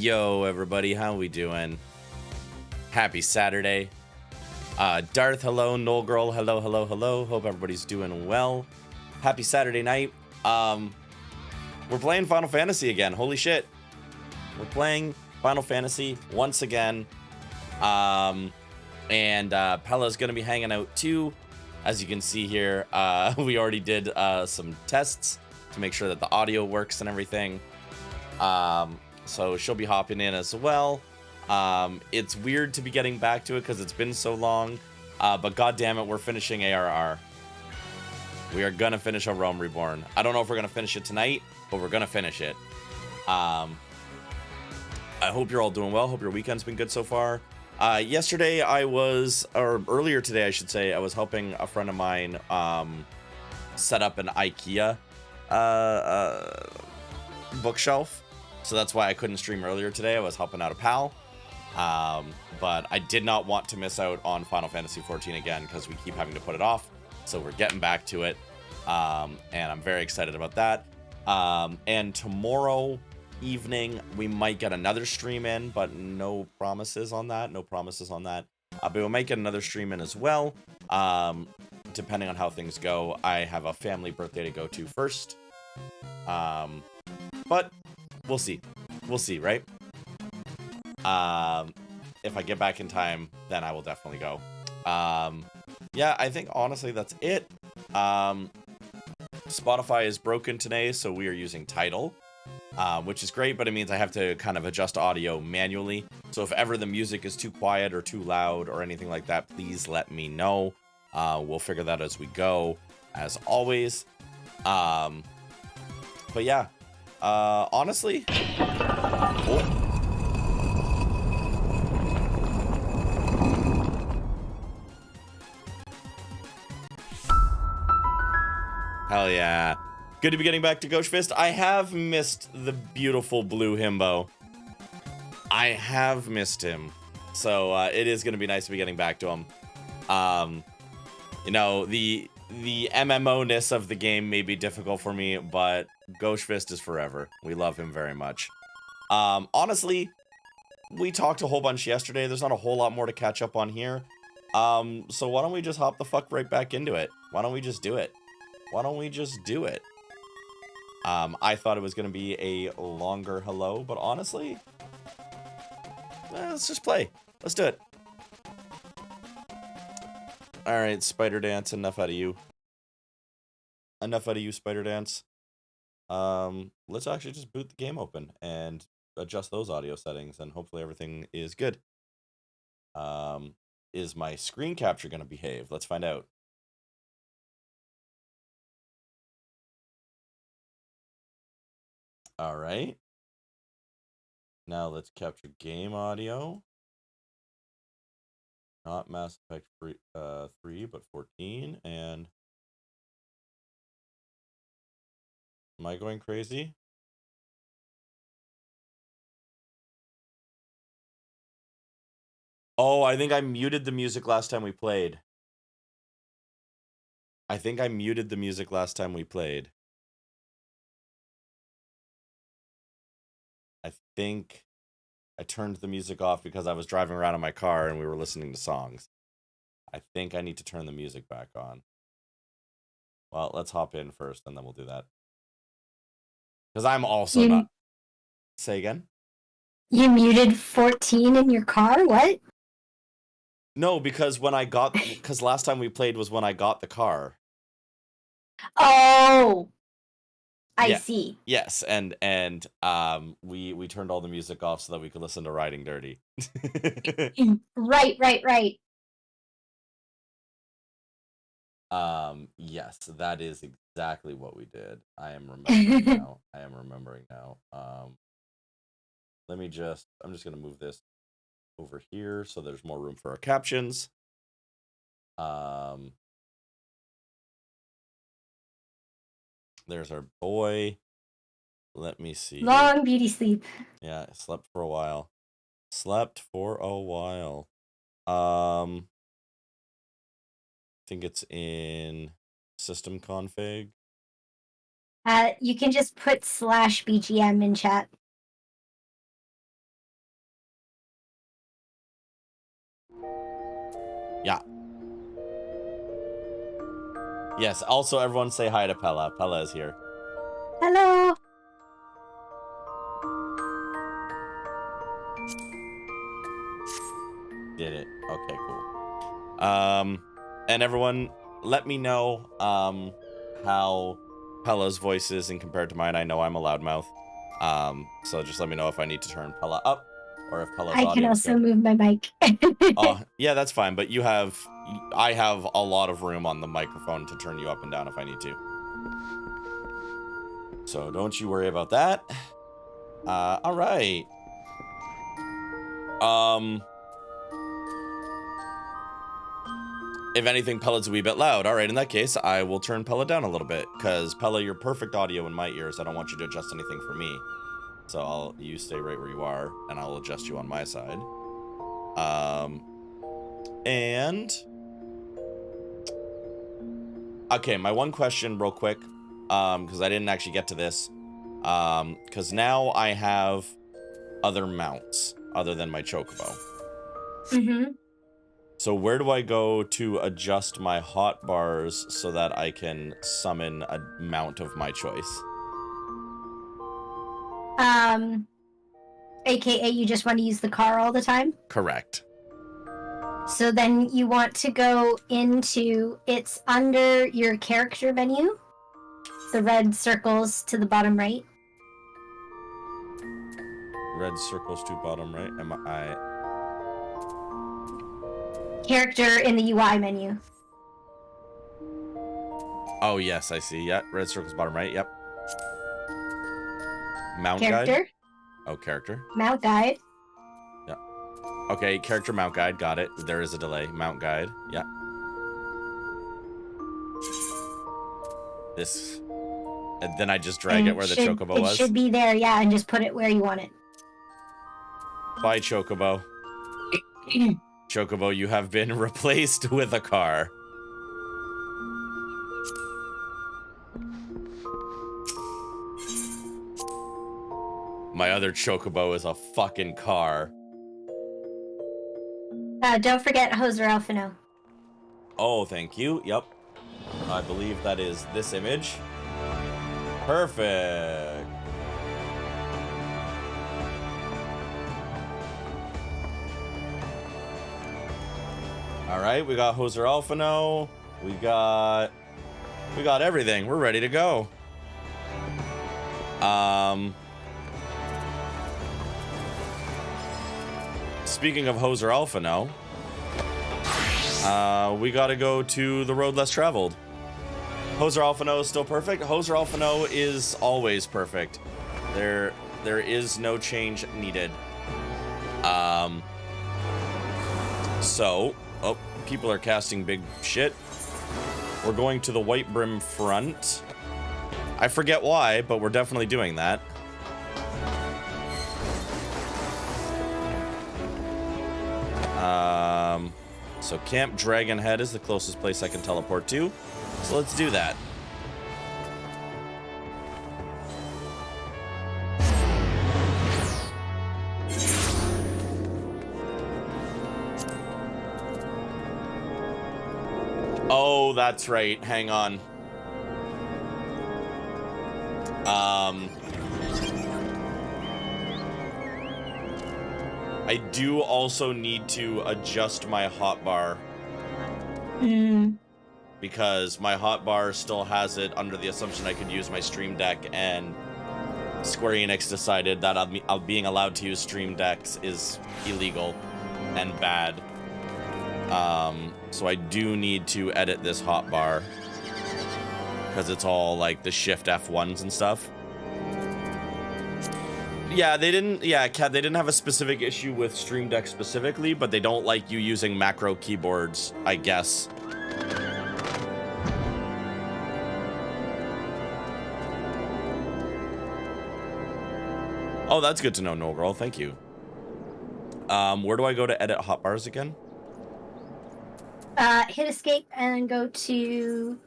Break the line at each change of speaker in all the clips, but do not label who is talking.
Yo, everybody, how we doing? Happy Saturday. Darth, hello. Noel Girl, hello, hello, hello. Hope everybody's doing well. Happy Saturday night. We're playing Final Fantasy again. Holy shit. We're playing Final Fantasy once again. And Pella's going to be hanging out too. As you can see here, we already did some tests to make sure that the audio works and everything. So she'll be hopping in as well. It's weird to be getting back to it because it's been so long. But god damn it, we're finishing ARR. We are gonna finish A Realm Reborn. I don't know if we're gonna finish it tonight, but we're gonna finish it. I hope you're all doing well. Hope your weekend's been good so far. Yesterday or earlier today, I should say, I was helping a friend of mine set up an IKEA bookshelf. So that's why I couldn't stream earlier today. I was helping out a pal. But I did not want to miss out on Final Fantasy XIV again because we keep having to put it off. So we're getting back to it. And I'm very excited about that. And tomorrow evening, we might get another stream in, but no promises on that. But we might get another stream in as well. Depending on how things go. I have a family birthday to go to first. But we'll see, right? If I get back in time, then I will definitely go. Yeah, I think honestly that's it. Spotify is broken today, so we are using Tidal, which is great, but it means I have to kind of adjust audio manually. So if ever the music is too quiet or too loud or anything like that, please let me know. We'll figure that as we go, as always. But yeah. Honestly, hell yeah. Good to be getting back to Gauchefist. I have missed the beautiful blue himbo. I have missed him. So it is going to be nice to be getting back to him. You know, the MMO-ness of the game may be difficult for me, but Gauchefist is forever. We love him very much. Honestly, we talked a whole bunch yesterday. There's not a whole lot more to catch up on here. So why don't we just hop the fuck right back into it? Why don't we just do it? I thought it was going to be a longer hello, but honestly, let's just play. Let's do it. Alright, Spider Dance, enough out of you. Spider Dance. Let's actually just boot the game open and adjust those audio settings, and hopefully everything is good. Is my screen capture going to behave? Let's find out. Alright. Now let's capture game audio. Not Mass Effect 3, but 14, and... Am I going crazy? Oh, I think I muted the music last time we played. I think I turned the music off because I was driving around in my car and we were listening to songs. I think I need to turn the music back on. Well, let's hop in first and then we'll do that. Because I'm also not... Say again?
You muted 14 in your car? What?
No, because last time we played was when I got the car.
Oh! I see.
Yes, and we turned all the music off so that we could listen to Riding Dirty.
Right.
Yes, that is exactly what we did. I am remembering now. I'm just gonna move this over here so there's more room for our captions. There's our boy. Let me see.
Long beauty sleep.
Yeah, I slept for a while. I think it's in system config.
You can just put /BGM in chat.
Yeah. Yes, also everyone say hi to Pella. Pella is here.
Hello.
Did it. Okay, cool. And everyone, let me know how Pella's voice is in compared to mine. I know I'm a loudmouth. So just let me know if I need to turn Pella up or if Pella's
I can
audio is
also
good.
move my mic.
Yeah, that's fine, but I have a lot of room on the microphone to turn you up and down if I need to. So don't you worry about that. All right. If anything, Pella's a wee bit loud. All right, in that case, I will turn Pella down a little bit, because Pella, you're perfect audio in my ears. I don't want you to adjust anything for me. So you stay right where you are, and I'll adjust you on my side. Okay, my one question real quick, because I didn't actually get to this, because now I have other mounts other than my chocobo.
Mm-hmm.
So where do I go to adjust my hotbars so that I can summon a mount of my choice?
AKA you just want to use the car all the time?
Correct.
So then you want to go into, it's under your character menu, the red circles to the bottom right.
Red circles to bottom right. Am I?
Character in the UI menu.
Oh, yes, I see. Yeah, red circles bottom right. Yep. Mount
Character.
guide. Oh, character.
Mount guide.
Yeah. Okay, character mount guide. Got it. There is a delay. Mount guide. Yeah. This. And then I just drag it where the chocobo was.
It should be there, yeah, and just put it where you want it.
Bye, chocobo. Chocobo, you have been replaced with a car. My other chocobo is a fucking car.
Don't forget Hoser Alphino.
Oh, thank you. Yep. I believe that is this image. Perfect. All right, we got Hoser Alphino. We got everything. We're ready to go. Speaking of Hoser Alphino, we gotta go to the road less traveled. Hoser Alphino is still perfect. Hoser Alphino is always perfect. There is no change needed. So, oh, people are casting big shit. We're going to the White Brim front. I forget why, but we're definitely doing that. So Camp Dragonhead is the closest place I can teleport to. So let's do that. Oh, that's right. Hang on. I do also need to adjust my hotbar. Because my hotbar still has it under the assumption I could use my Stream Deck, and Square Enix decided that being allowed to use Stream Decks is illegal and bad. So I do need to edit this hotbar because it's all like the Shift F1s and stuff. Yeah, they didn't have a specific issue with Stream Deck specifically, but they don't like you using macro keyboards, I guess. Oh, that's good to know, No Girl. Thank you. Where do I go to edit hotbars again?
Hit escape and then go to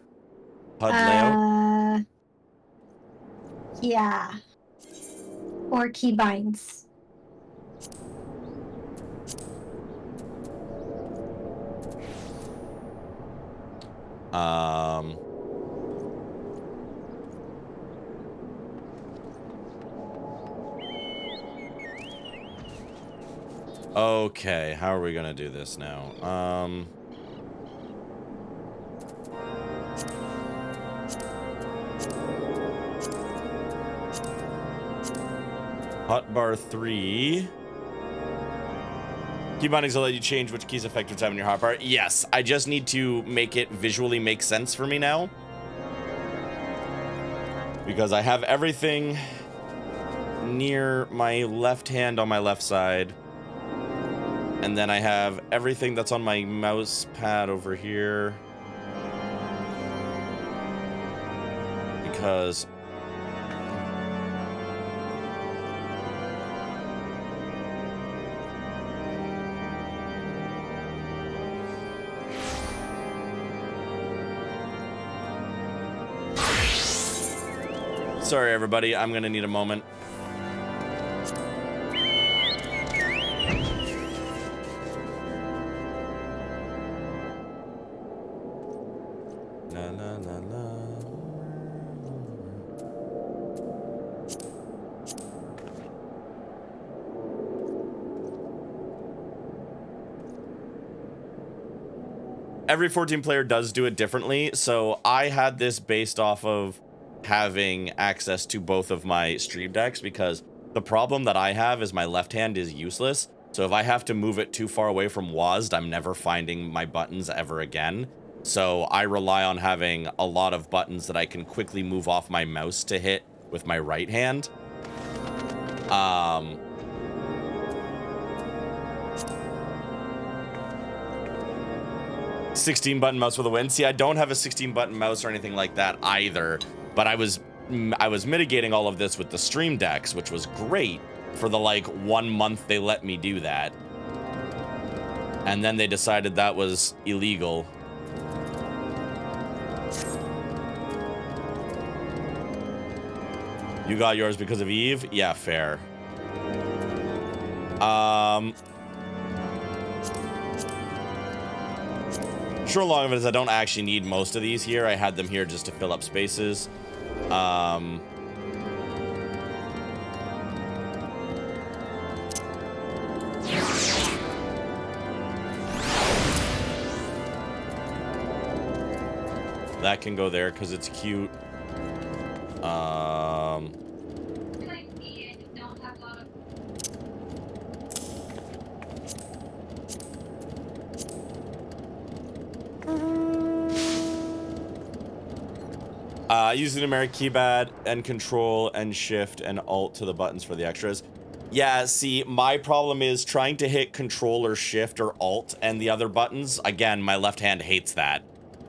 HUD layout?
Yeah. Or keybinds.
Okay, how are we gonna do this now? Hotbar 3. Key bindings will let you change which keys affect your time in your hotbar. Yes, I just need to make it visually make sense for me now. Because I have everything near my left hand on my left side. And then I have everything that's on my mouse pad over here. Because... Sorry, everybody. I'm gonna need a moment. Na, na, na, na. Every 14 player does do it differently, so I had this based off of having access to both of my stream decks, because the problem that I have is my left hand is useless. So if I have to move it too far away from WASD, I'm never finding my buttons ever again. So I rely on having a lot of buttons that I can quickly move off my mouse to hit with my right hand. 16 button mouse for the win. See, I don't have a 16 button mouse or anything like that either. But I was mitigating all of this with the stream decks, which was great for the like 1 month they let me do that. And then they decided that was illegal. You got yours because of Eve? Yeah, fair. Short long of it is I don't actually need most of these here. I had them here just to fill up spaces. That can go there because it's cute. Use the numeric keypad and control and shift and alt to the buttons for the extras. Yeah, see, my problem is trying to hit control or shift or alt and the other buttons. Again, my left hand hates that.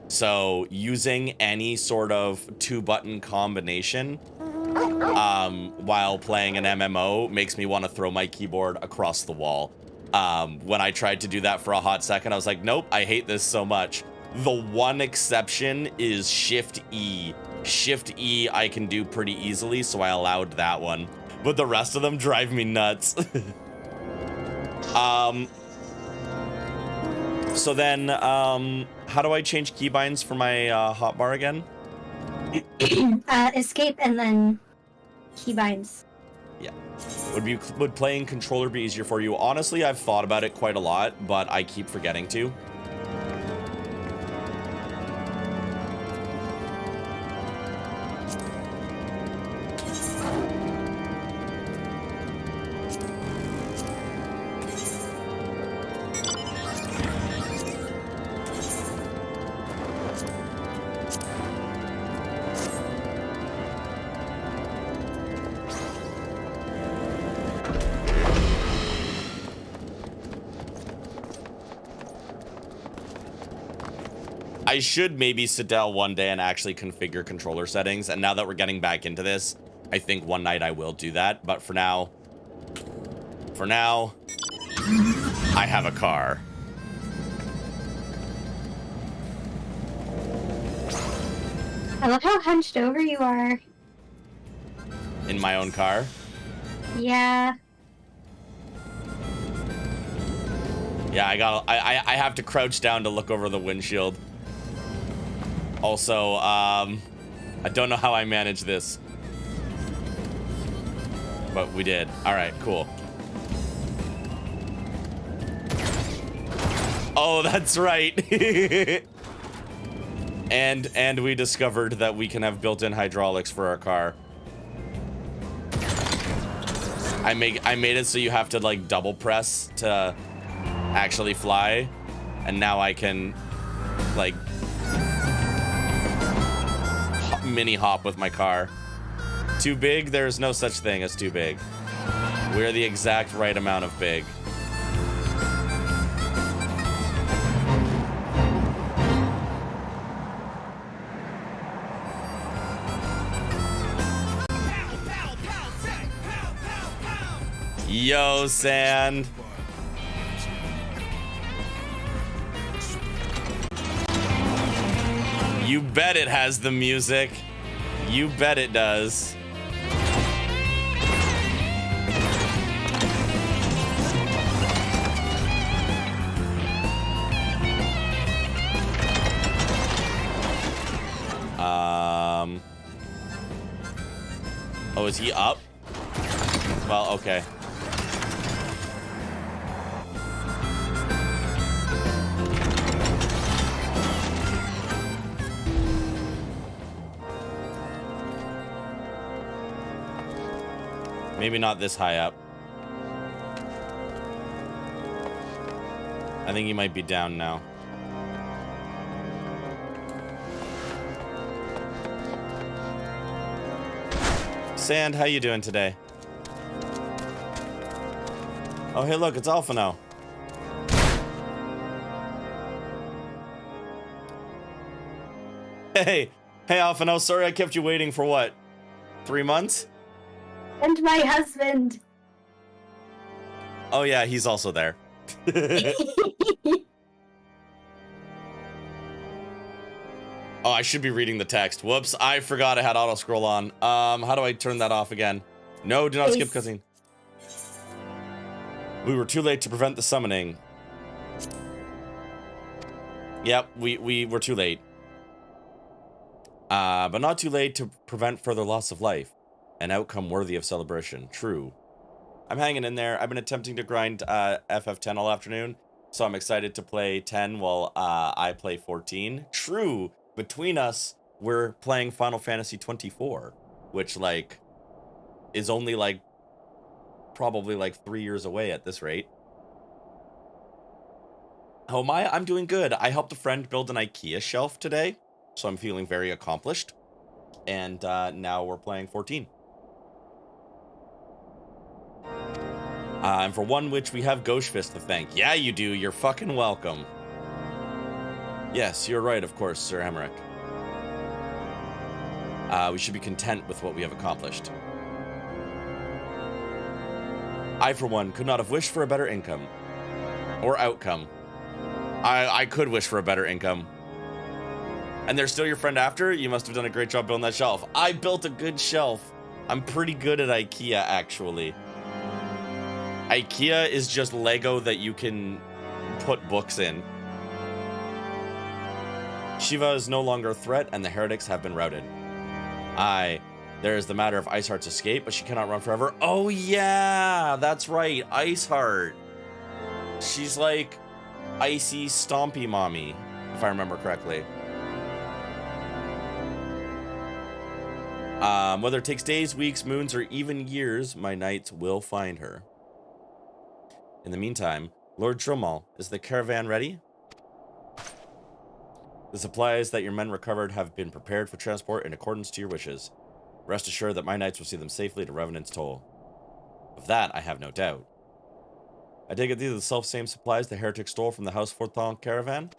So using any sort of 2-button combination while playing an MMO makes me want to throw my keyboard across the wall. When I tried to do that for a hot second, I was like, nope, I hate this so much. The one exception is Shift E. Shift E I can do pretty easily, so I allowed that one. But the rest of them drive me nuts. So then, how do I change keybinds for my hotbar again?
Escape and then keybinds.
Yeah. Would playing controller be easier for you? Honestly, I've thought about it quite a lot, but I keep forgetting to. I should maybe sit down one day and actually configure controller settings. And now that we're getting back into this, I think one night I will do that. But for now, I have a car.
I love how hunched over you are.
In my own car?
Yeah.
Yeah, I have to crouch down to look over the windshield. Also, I don't know how I managed this. But we did. All right, cool. Oh, that's right. and we discovered that we can have built-in hydraulics for our car. I made it so you have to like double press to actually fly, and now I can like mini hop with my car. Too big? There's no such thing as too big. We're the exact right amount of big. Yo, Sand. You bet it has the music. You bet it does. Oh, is he up? Well, okay. Maybe not this high up. I think he might be down now. Sand, how you doing today? Oh, hey, look, it's Alpha now. Hey, Alpha, sorry I kept you waiting for what? 3 months?
And my husband.
Oh yeah, he's also there. Oh, I should be reading the text. Whoops, I forgot I had auto scroll on. How do I turn that off again? No, do not skip cutscene. We were too late to prevent the summoning. Yep, we were too late. But not too late to prevent further loss of life. An outcome worthy of celebration. True. I'm hanging in there. I've been attempting to grind FF10 all afternoon, so I'm excited to play 10 while I play 14. True. Between us, we're playing Final Fantasy 24, which like is only like probably like 3 years away at this rate. How am I? I'm doing good. I helped a friend build an IKEA shelf today, so I'm feeling very accomplished. And now we're playing 14. And for one which we have Gauchefist to thank. Yeah, you do. You're fucking welcome. Yes, you're right, of course, Sir Emmerich. We should be content with what we have accomplished. I, for one, could not have wished for a better income. Or outcome. I could wish for a better income. And they're still your friend after? You must have done a great job building that shelf. I built a good shelf. I'm pretty good at IKEA, actually. IKEA is just Lego that you can put books in. Shiva is no longer a threat, and the heretics have been routed. Aye, there is the matter of Iceheart's escape, but she cannot run forever. Oh yeah, that's right, Iceheart. She's like Icy Stompy Mommy, if I remember correctly. Whether it takes days, weeks, moons, or even years, my knights will find her. In the meantime, Lord Drummal, is the caravan ready? The supplies that your men recovered have been prepared for transport in accordance to your wishes. Rest assured that my knights will see them safely to Revenant's Toll. Of that, I have no doubt. I take it these are the self-same supplies the heretic stole from the House Forthong caravan?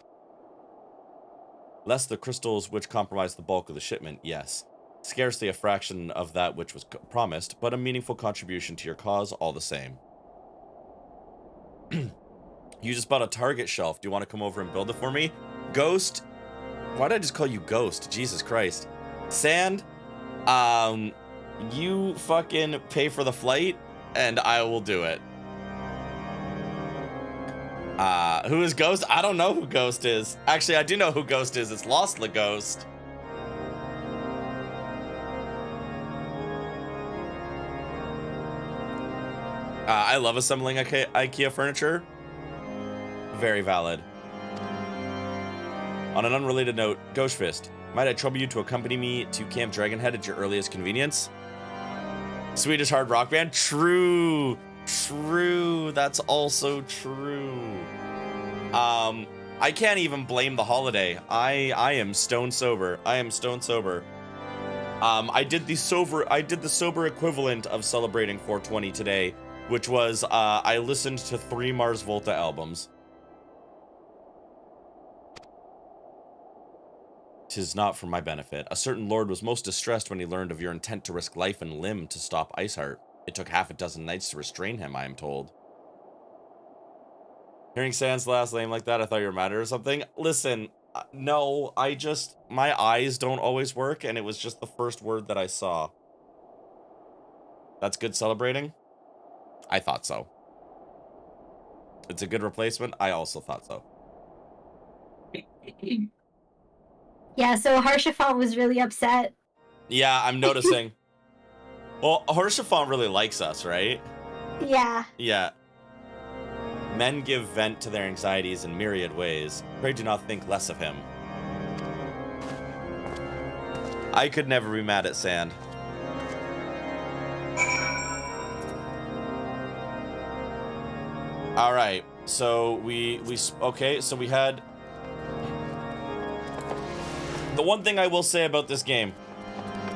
Less the crystals which compromised the bulk of the shipment, yes. Scarcely a fraction of that which was promised, but a meaningful contribution to your cause all the same. You just bought a Target shelf. Do you want to come over and build it for me? Ghost? Why did I just call you Ghost? Jesus Christ. Sand? You fucking pay for the flight, and I will do it. Who is Ghost? I don't know who Ghost is. Actually, I do know who Ghost is. It's Lost the Ghost. I love assembling IKEA furniture. Very valid. On an unrelated note, Gauchefist, might I trouble you to accompany me to Camp Dragonhead at your earliest convenience? Swedish hard rock band? True. True. That's also true. I can't even blame the holiday. I am stone sober. I am stone sober. I did the sober equivalent of celebrating 420 today, which was I listened to 3 Mars Volta albums. 'Tis not for my benefit. A certain lord was most distressed when he learned of your intent to risk life and limb to stop Iceheart. It took half a dozen knights to restrain him, I am told. Hearing Sans last name like that, I thought you were mad or something. Listen, no, my eyes don't always work, and it was just the first word that I saw. That's good celebrating? I thought so. It's a good replacement? I also thought so.
Yeah, so Harshafont was really upset.
Yeah, I'm noticing. Well, Harshafont really likes us, right?
Yeah.
Yeah. Men give vent to their anxieties in myriad ways. Pray do not think less of him. I could never be mad at Sand. All right, so so we had... The one thing I will say about this game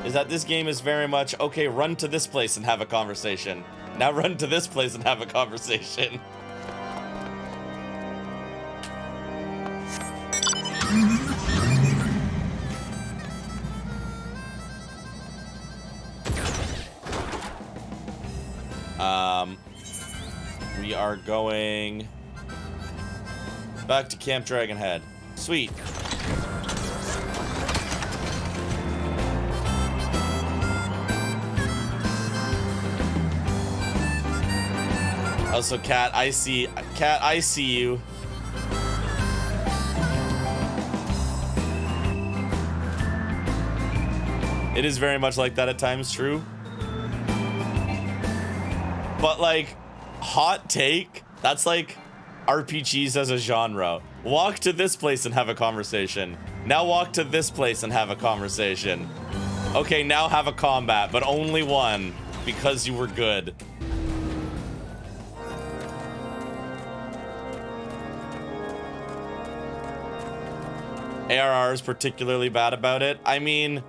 is that this game is very much, okay, run to this place and have a conversation. Now run to this place and have a conversation. We are going back to Camp Dragonhead. Sweet. Also, Cat, I see you. It is very much like that at times, true. But like, hot take, that's like RPGs as a genre. Walk to this place and have a conversation. Now walk to this place and have a conversation. Okay, now have a combat, but only one, because you were good. ARR is particularly bad about it. I mean,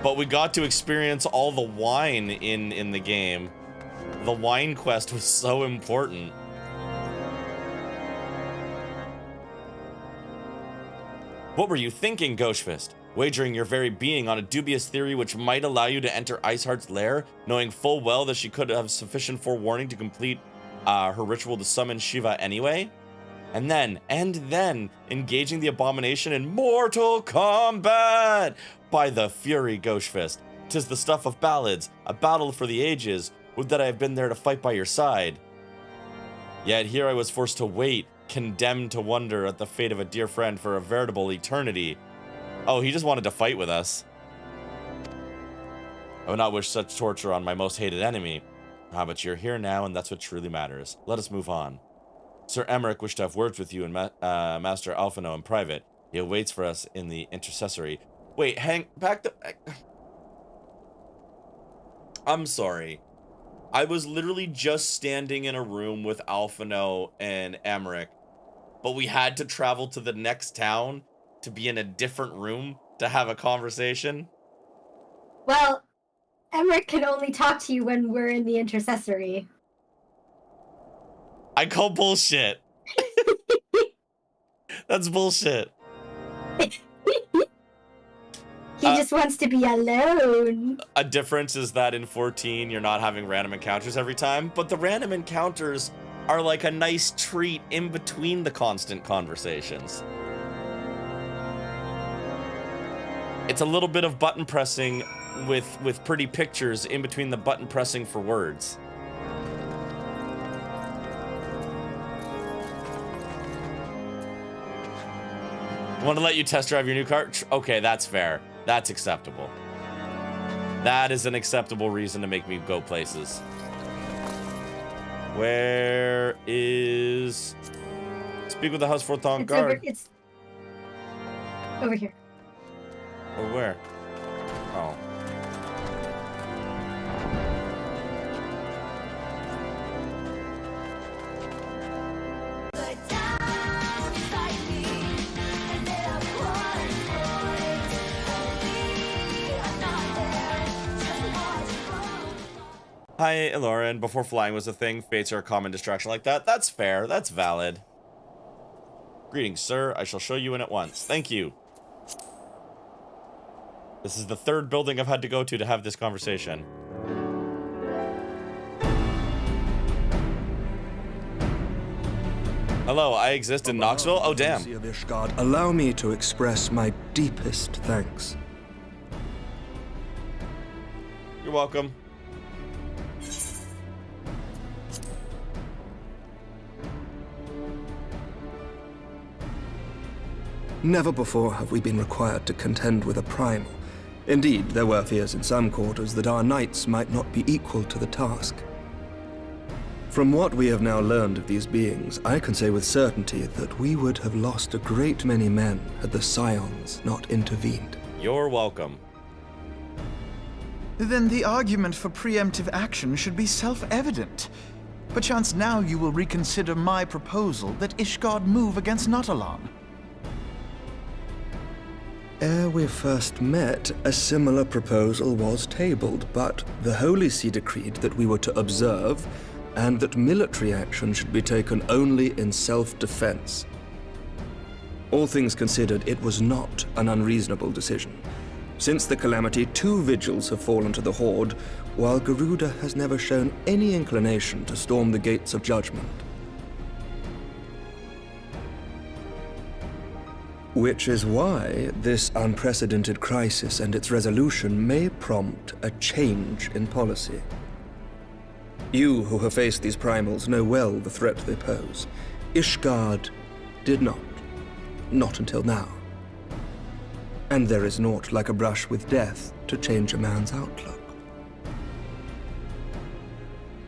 but we got to experience all the wine in the game. The wine quest was so important. What were you thinking, Gauchefist? Wagering your very being on a dubious theory which might allow you to enter Iceheart's lair, knowing full well that she could have sufficient forewarning to complete her ritual to summon Shiva anyway? And then, engaging the abomination in mortal combat! By the fury, Gauchefist, 'tis the stuff of ballads, a battle for the ages, would that I have been there to fight by your side. Yet here I was forced to wait, condemned to wonder at the fate of a dear friend for a veritable eternity. Oh, he just wanted to fight with us. I would not wish such torture on my most hated enemy. Ah, but you're here now, and that's what truly matters. Let us move on. Sir Emmerich wished to have words with you and Master Alphino in private. He awaits for us in the intercessory. Wait, hang back the... I'm sorry. I was literally just standing in a room with Alphino and Emmerich, but we had to travel to the next town to be in a different room to have a conversation.
Well, Emmerich can only talk to you when we're in the intercessory.
I call bullshit. That's bullshit.
He just wants to be alone.
A difference is that in 14, you're not having random encounters every time, but the random encounters are like a nice treat in between the constant conversations. It's a little bit of button pressing with pretty pictures in between the button pressing for words. Want to let you test drive your new car? Okay, that's fair. That's acceptable. That is an acceptable reason to make me go places. Where is... Speak with the house fourth on guard.
It's over here.
Or where? Oh. Hi, Lauren. Before flying was a thing, fates are a common distraction like that. That's fair. That's valid. Greetings, sir. I shall show you in at once. Thank you. This is the third building I've had to go to have this conversation. Hello, I exist in Knoxville? Oh, damn.
Of Ishgard, allow me to express my deepest thanks.
You're welcome.
Never before have we been required to contend with a primal. Indeed, there were fears in some quarters that our knights might not be equal to the task. From what we have now learned of these beings, I can say with certainty that we would have lost a great many men had the Scions not intervened.
You're welcome.
Then the argument for preemptive action should be self-evident. Perchance now you will reconsider my proposal that Ishgard move against Nautalon.
Ere we first met, a similar proposal was tabled, but the Holy See decreed that we were to observe, and that military action should be taken only in self-defense. All things considered, it was not an unreasonable decision. Since the calamity, 2 vigils have fallen to the Horde, while Garuda has never shown any inclination to storm the gates of judgment. Which is why this unprecedented crisis and its resolution may prompt a change in policy. You who have faced these primals know well the threat they pose. Ishgard did not. Not until now. And there is naught like a brush with death to change a man's outlook.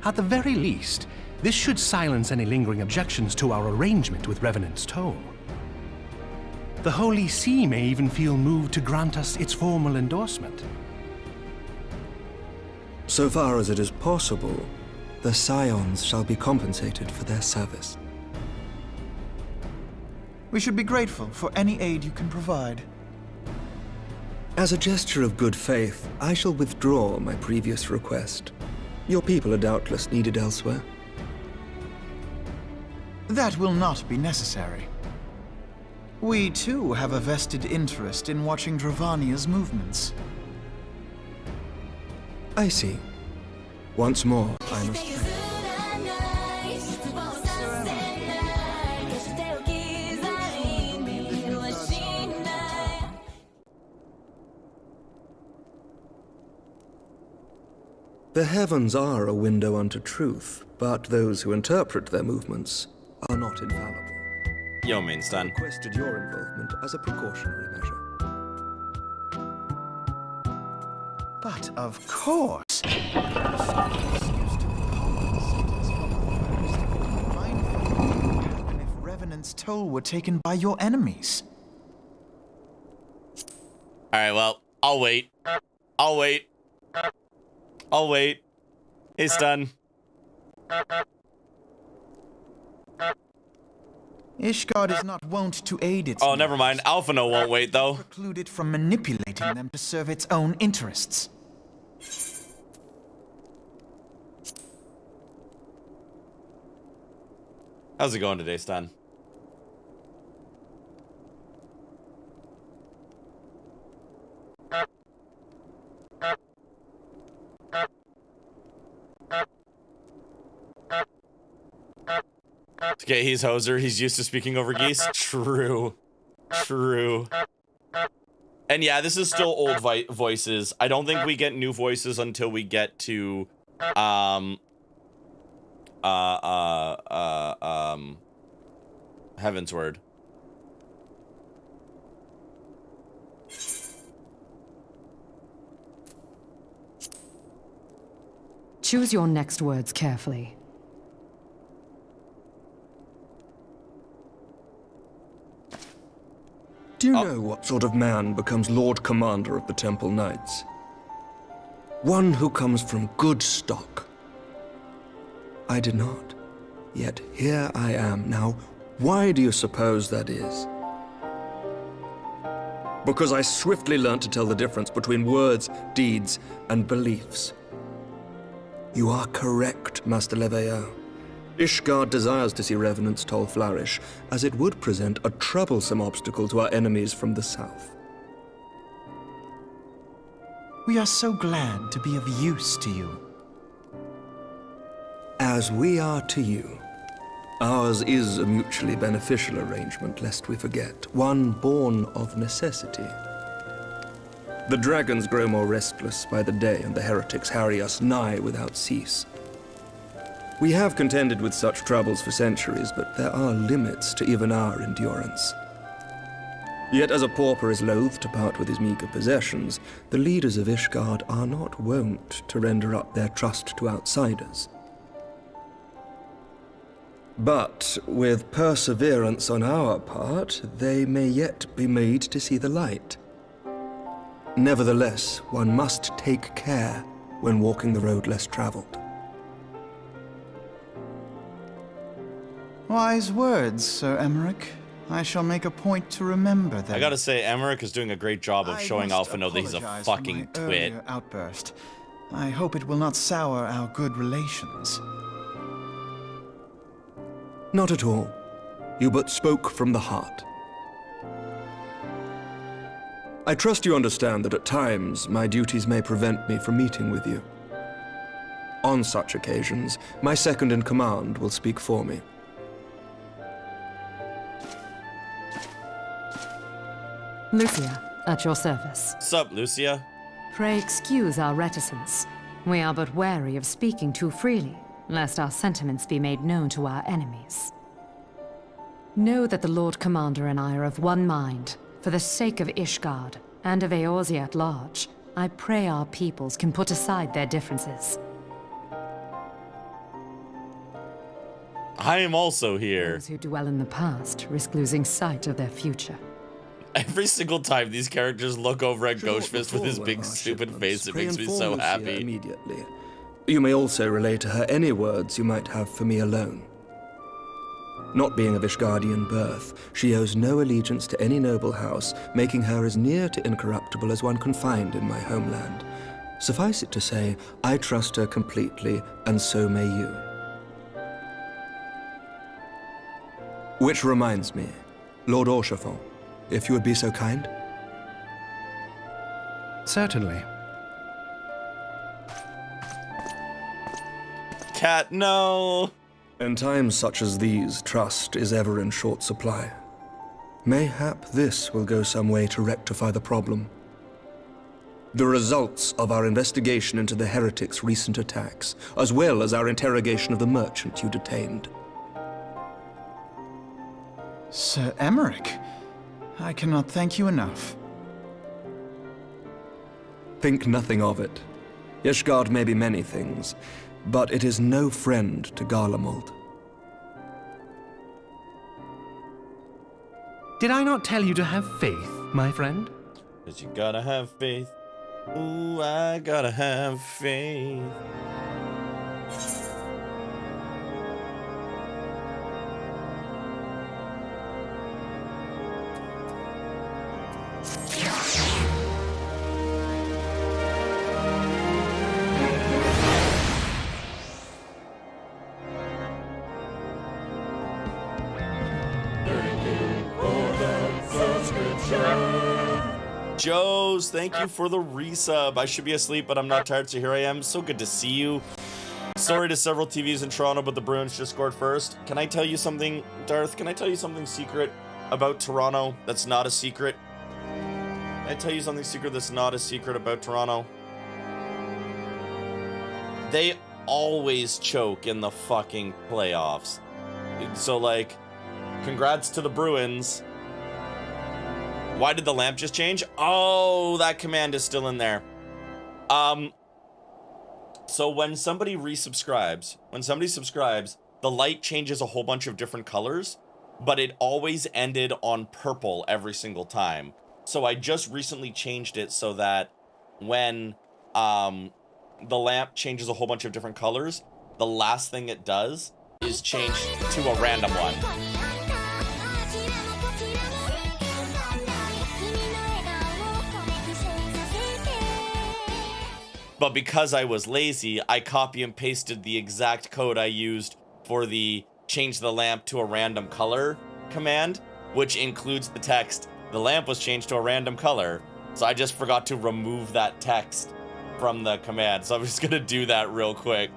At the very least, this should silence any lingering objections to our arrangement with Revenant's Toll. The Holy See may even feel moved to grant us its formal endorsement.
So far as it is possible, the Scions shall be compensated for their service.
We should be grateful for any aid you can provide.
As a gesture of good faith, I shall withdraw my previous request. Your people are doubtless needed elsewhere.
That will not be necessary. We, too, have a vested interest in watching Dravania's movements.
I see. Once more, I must thank you. The heavens are a window unto truth, but those who interpret their movements are not infallible.
Yo, main stun.
Requested your involvement as a precautionary measure.
But of course. If Revenant's Toll were taken by your enemies.
Alright, well, I'll wait. I'll wait. I'll wait. Hey, stun.
Ishgard is not wont to aid its
Oh, never mind. Alphano won't wait, though.
Precluded from manipulating them to serve its own interests.
How's it going today, Stan? Okay, he's Hoser. He's used to speaking over geese. True. True. And yeah, this is still old voices. I don't think we get new voices until we get to, Heaven's Word.
Choose your next words carefully.
Do you know what sort of man becomes Lord Commander of the Temple Knights? One who comes from good stock. I did not. Yet here I am. Now, why do you suppose that is? Because I swiftly learned to tell the difference between words, deeds, and beliefs. You are correct, Master Leveilleur. Ishgard desires to see Revenant's toll flourish, as it would present a troublesome obstacle to our enemies from the south.
We are so glad to be of use to you.
As we are to you. Ours is a mutually beneficial arrangement, lest we forget, one born of necessity. The dragons grow more restless by the day, and the heretics harry us nigh without cease. We have contended with such troubles for centuries, but there are limits to even our endurance. Yet as a pauper is loath to part with his meager possessions, the leaders of Ishgard are not wont to render up their trust to outsiders. But with perseverance on our part, they may yet be made to see the light. Nevertheless, one must take care when walking the road less traveled.
Wise words, Sir Emmerich. I shall make a point to remember them.
I gotta say, Emmerich is doing a great job of showing
must
Alphino that he's a
apologize for
fucking
my
twit.
earlier outburst. I hope it will not sour our good relations.
Not at all. You but spoke from the heart. I trust you understand that at times my duties may prevent me from meeting with you. On such occasions, my second-in-command will speak for me.
Lucia, at your service.
Sup, Lucia?
Pray excuse our reticence. We are but wary of speaking too freely, lest our sentiments be made known to our enemies. Know that the Lord Commander and I are of one mind. For the sake of Ishgard, and of Eorzea at large, I pray our peoples can put aside their differences.
I am also here.
Those who dwell in the past risk losing sight of their future.
Every single time these characters look over at Gauchefist with his big stupid face, it makes me so happy.
Immediately. You may also relay to her any words you might have for me alone. Not being of Ishgardian birth, she owes no allegiance to any noble house, making her as near to incorruptible as one can find in my homeland. Suffice it to say, I trust her completely, and so may you. Which reminds me, Lord Orchefort, if you would be so kind.
Certainly.
Cat, no!
In times such as these, trust is ever in short supply. Mayhap this will go some way to rectify the problem. The results of our investigation into the heretics' recent attacks, as well as our interrogation of the merchant you detained.
Sir Emmerich, I cannot thank you enough.
Think nothing of it. Ishgard may be many things, but it is no friend to Garlemald.
Did I not tell you to have faith, my friend?
'Cause you gotta have faith. Ooh, I gotta have faith. Joe's, thank you for the resub. I should be asleep, but I'm not tired, so here I am. So good to see you. Sorry to several TVs in Toronto, but the Bruins just scored first. Can I tell you something, Darth? Can I tell you something secret about Toronto that's not a secret? Can I tell you something secret that's not a secret about Toronto? They always choke in the fucking playoffs. So, like, congrats to the Bruins. Why did the lamp just change? Oh, that command is still in there. So when somebody resubscribes, when somebody subscribes, the light changes a whole bunch of different colors. but it always ended on purple every single time. So I just recently changed it so that when the lamp changes a whole bunch of different colors, the last thing it does is change to a random one. But because I was lazy, I copy and pasted the exact code I used for the change the lamp to a random color command, which includes the text, the lamp was changed to a random color. So I just forgot to remove that text from the command. So I'm just gonna do that real quick.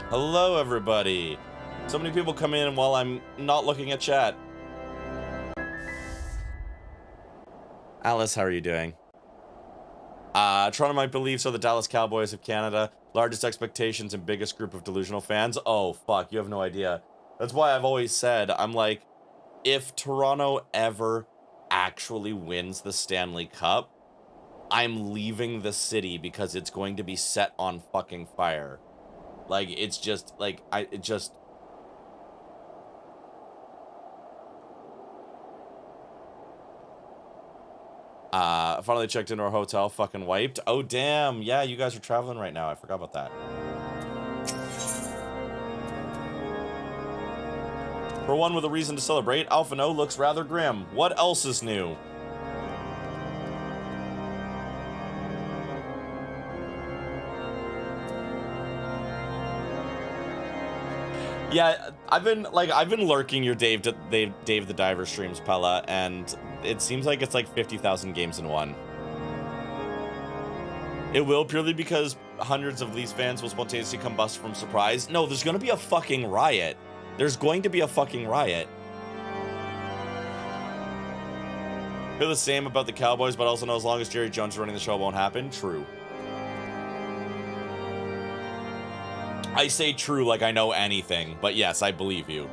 Hello, everybody. So many people come in while I'm not looking at chat. Alice, how are you doing? Toronto might believe so. The Dallas Cowboys of Canada. Largest expectations and biggest group of delusional fans. Oh, fuck. You have no idea. That's why I've always said, I'm like, if Toronto ever actually wins the Stanley Cup, I'm leaving the city because it's going to be set on fucking fire. Like, it's just, like, I finally checked into our hotel, fucking wiped. Oh, damn. Yeah, you guys are traveling right now. I forgot about that. For one with a reason to celebrate, Alpha No looks rather grim. What else is new? Yeah, I've been lurking your Dave the Diver streams, Pella, and it seems like it's like 50,000 games in one. It will, purely because hundreds of these fans will spontaneously combust from surprise. No, there's gonna be a fucking riot. There's going to be a fucking riot. Feel the same about the Cowboys, but also know as long as Jerry Jones is running the show, it won't happen. True. I say true like I know anything, but yes, I believe you.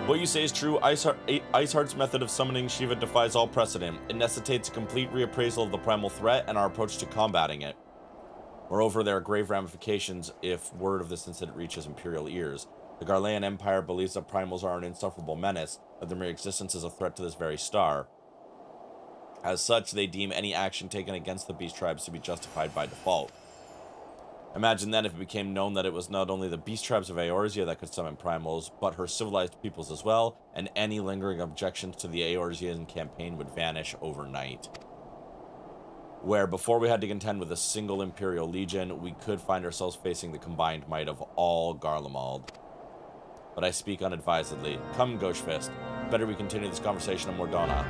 What you say is true. Iceheart's method of summoning Shiva defies all precedent. It necessitates a complete reappraisal of the primal threat and our approach to combating it. Moreover, there are grave ramifications if word of this incident reaches Imperial ears. The Garlean Empire believes that primals are an insufferable menace, that their mere existence is a threat to this very star. As such, they deem any action taken against the beast tribes to be justified by default. Imagine then if it became known that it was not only the beast tribes of Eorzea that could summon primals, but her civilized peoples as well, and any lingering objections to the Eorzean campaign would vanish overnight. Where before we had to contend with a single Imperial Legion, we could find ourselves facing the combined might of all Garlemald. But I speak unadvisedly. Come, Gauchefist. Better we continue this conversation in Mordona.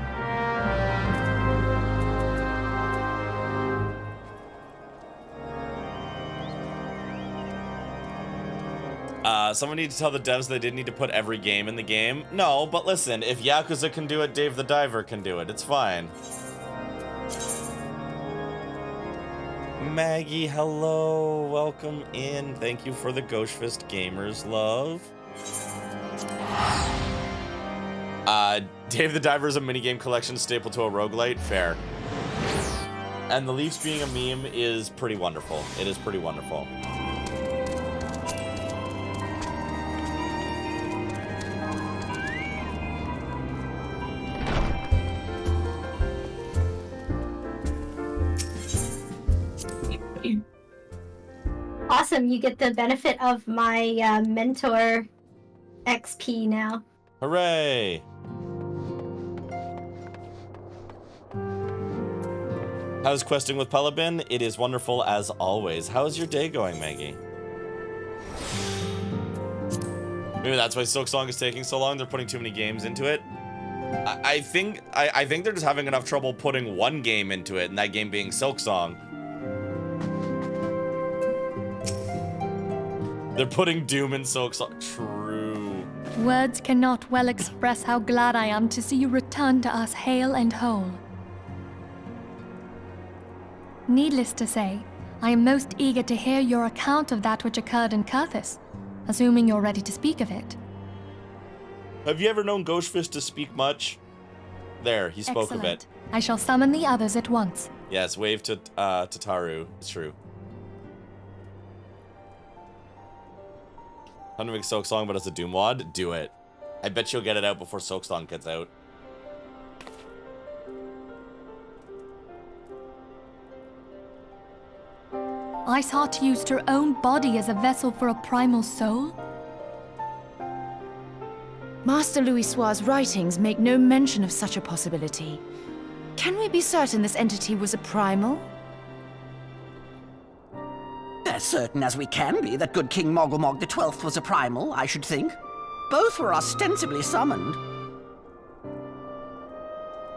Someone need to tell the devs they didn't need to put every game in the game. No, but listen, if Yakuza can do it, Dave the Diver can do it. It's fine. Maggie, hello. Welcome in. Thank you for the Gauchefist Gamers love. Dave the Diver is a minigame collection staple to a roguelite. Fair. And the Leafs being a meme is pretty wonderful. It is pretty wonderful.
Awesome, you get the benefit of my mentor XP now.
Hooray! How's questing with Pella been? It is wonderful as always. How's your day going, Maggie? Maybe that's why Silksong is taking so long. They're putting too many games into it. I think they're just having enough trouble putting one game into it, and that game being Silksong. They're putting Doom in Silksong. True.
Words cannot well express how glad I am to see you return to us hale and whole. Needless to say, I am most eager to hear your account of that which occurred in Kurthis, assuming you're ready to speak of it.
Have you ever known Gauchefist to speak much? There, he spoke of it.
I shall summon the others at once.
Yes, wave to Taru. It's true. I'm gonna make Silksong, but as a Doom mod, do it. I bet you'll get it out before Silksong gets out.
Iceheart used her own body as a vessel for a primal soul?
Master Louisoir's writings make no mention of such a possibility. Can we be certain this entity was a primal?
As certain as we can be that good King Mogglemog the 12th was a primal, I should think. Both were ostensibly summoned.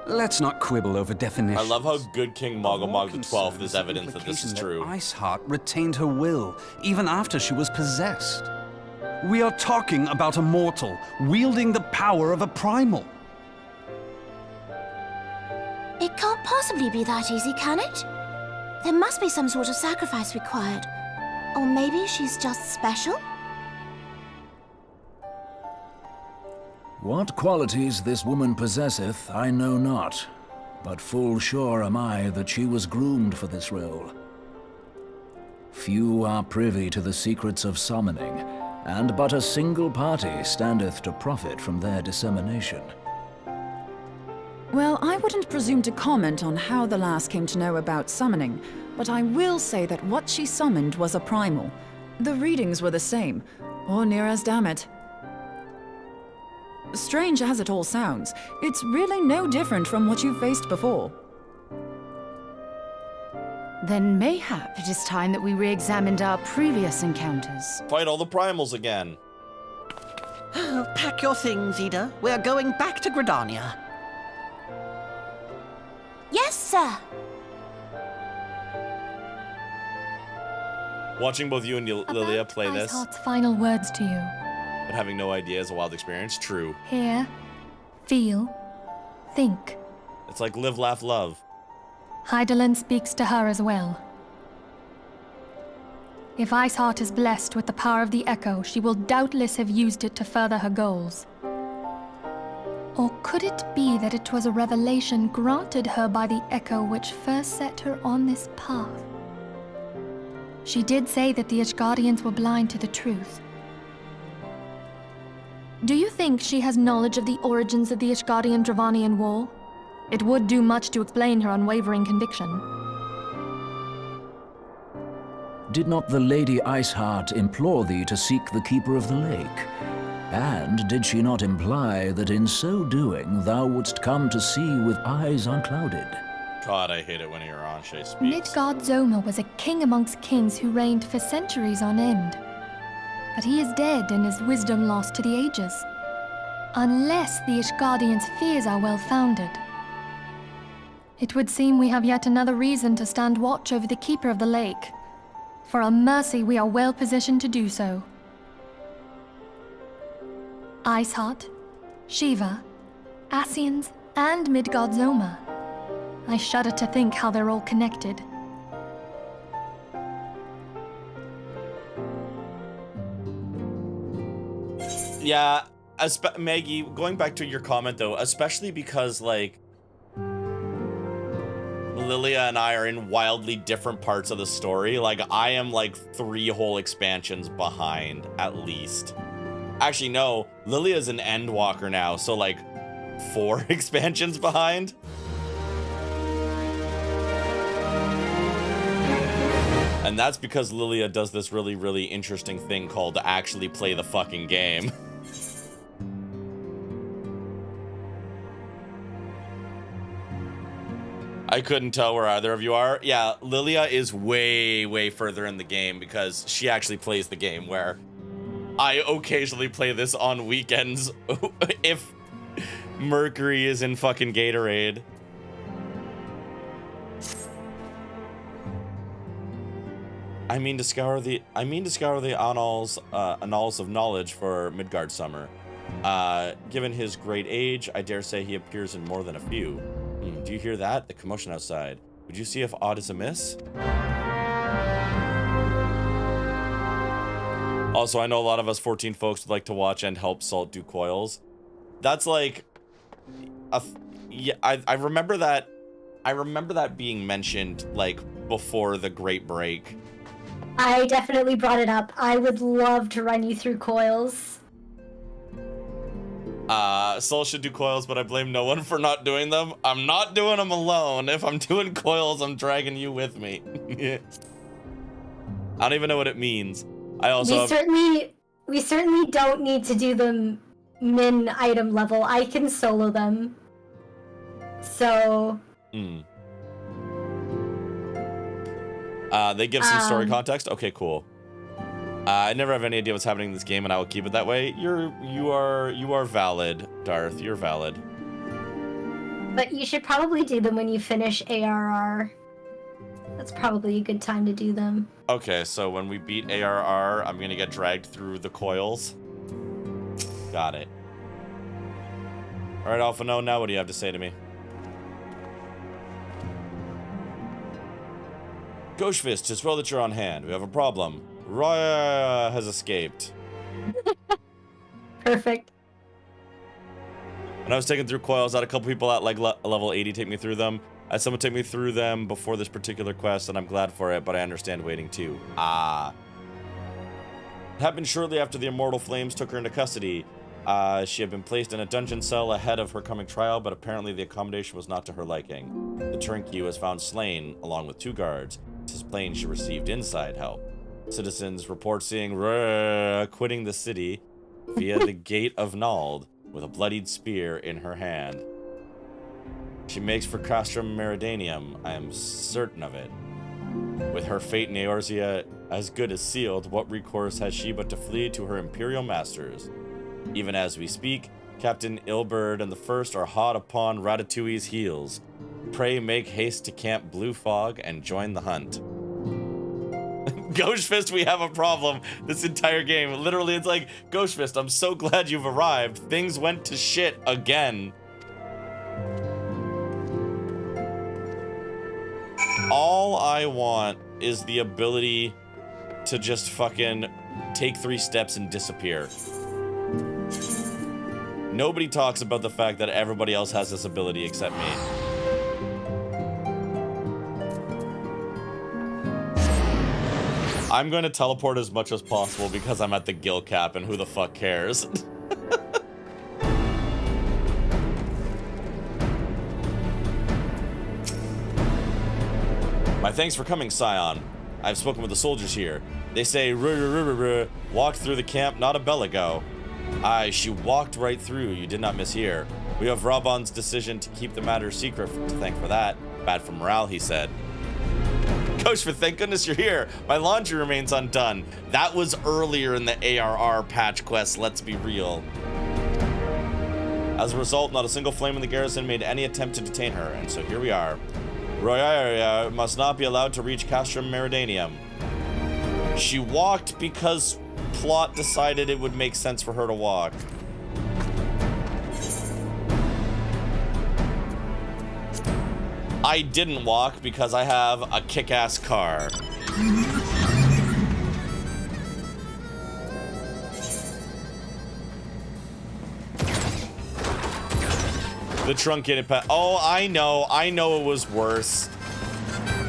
Let's not quibble over definitions.
I love how good King Mogglemog the 12th is evidence that this is true.
Iceheart retained her will, even after she was possessed. We are talking about a mortal, wielding the power of a primal.
It can't possibly be that easy, can it? There must be some sort of sacrifice required. Or maybe she's just special?
What qualities this woman possesseth, I know not, but full sure am I that she was groomed for this role. Few are privy to the secrets of summoning, and but a single party standeth to profit from their dissemination.
Well, I wouldn't presume to comment on how the lass came to know about summoning, but I will say that what she summoned was a primal. The readings were the same, or near as damn it. Strange as it all sounds, it's really no different from what you've faced before.
Then mayhap it is time that we re-examined our previous encounters.
Fight all the primals again.
Pack your things, Ida. We're going back to Gridania.
Yes, sir.
Watching both you and Lilia play this,
Iceheart's final words to you.
but having no idea is a wild experience. True.
Hear, feel, think.
It's like live, laugh, love.
Hydaelyn speaks to her as well. If Iceheart is blessed with the power of the Echo, she will doubtless have used it to further her goals. Or could it be that it was a revelation granted her by the Echo which first set her on this path? She did say that the Ishgardians were blind to the truth. Do you think she has knowledge of the origins of the Ishgardian-Dravanian War? It would do much to explain her unwavering conviction.
Did not the Lady Iceheart implore thee to seek the Keeper of the Lake? And did she not imply that in so doing thou wouldst come to see with eyes unclouded?
God, I hate it when Iranshe speaks.
Midgard-Zoma was a king amongst kings who reigned for centuries on end. But he is dead and his wisdom lost to the ages. Unless the Ishgardians' fears are well-founded. It would seem we have yet another reason to stand watch over the Keeper of the Lake. For a mercy, we are well positioned to do so. Iceheart, Shiva, Ascians, and Midgard-Zoma. I shudder to think how they're all connected.
Yeah, Maggie, going back to your comment though, especially because like Lilia and I are in wildly different parts of the story. Like I am like 3 whole expansions behind at least. Actually, no, Lilia's an Endwalker now, so like 4 expansions behind. And that's because Lilia does this really, really interesting thing called to actually play the fucking game. I couldn't tell where either of you are. Yeah, Lilia is way, way further in the game because she actually plays the game, where I occasionally play this on weekends if Mercury is in fucking Gatorade. I mean to scour the annals of knowledge for Midgard summer. Given his great age, I dare say he appears in more than a few. Do you hear that? The commotion outside. Would you see if aught is amiss? Also, I know a lot of us 14 folks would like to watch and help Salt do coils. That's like, yeah, I remember that. I remember that being mentioned like before the Great Break.
I definitely brought it up. I would love to run you through coils.
Soul should do coils, but I blame no one for not doing them. I'm not doing them alone. If I'm doing coils, I'm dragging you with me. I don't even know what it means. I also
we certainly don't need to do them min item level. I can solo them. So.
They give some story context. Okay, cool. I never have any idea what's happening in this game, and I will keep it that way. You are valid, Darth. You're valid.
But you should probably do them when you finish ARR. That's probably a good time to do them.
Okay, so when we beat ARR, I'm gonna get dragged through the coils. Got it. All right, Alpha No. Now what do you have to say to me? Gauchefist, it's well that you're on hand. We have a problem. Roya has escaped.
Perfect.
When I was taking through coils, I had a couple people at like level 80 take me through them. I had someone take me through them before this particular quest, and I'm glad for it, but I understand waiting too. It happened shortly after the Immortal Flames took her into custody. She had been placed in a dungeon cell ahead of her coming trial, but apparently the accommodation was not to her liking. The turnkey was found slain, along with 2 guards. It is plain she received inside help. Citizens report seeing quitting the city via the Gate of Nald with a bloodied spear in her hand. She makes for Castrum Meridanium, I am certain of it. With her fate in Eorzea as good as sealed, what recourse has she but to flee to her imperial masters? Even as we speak, Captain Ilberd and the First are hot upon Ratatouille's heels. Pray make haste to Camp Blue Fog and join the hunt. Gauchefist, we have a problem this entire game. Literally, it's like, Gauchefist, I'm so glad you've arrived. Things went to shit again. All I want is the ability to just fucking take 3 steps and disappear. Nobody talks about the fact that everybody else has this ability except me. I'm going to teleport as much as possible because I'm at the gil cap, and who the fuck cares? My thanks for coming, Scion. I've spoken with the soldiers here. They say, walked through the camp not a bell ago. Aye, she walked right through, you did not mishear. We have Rabon's decision to keep the matter secret to thank for that. Bad for morale, he said. Gauchefist, thank goodness you're here. My laundry remains undone. That was earlier in the ARR patch quest, let's be real. As a result, not a single flame in the garrison made any attempt to detain her, and so here we are. Roya must not be allowed to reach Castrum Meridanium. She walked because plot decided it would make sense for her to walk. I didn't walk because I have a kick-ass car. The truncated path. Oh, I know it was worse.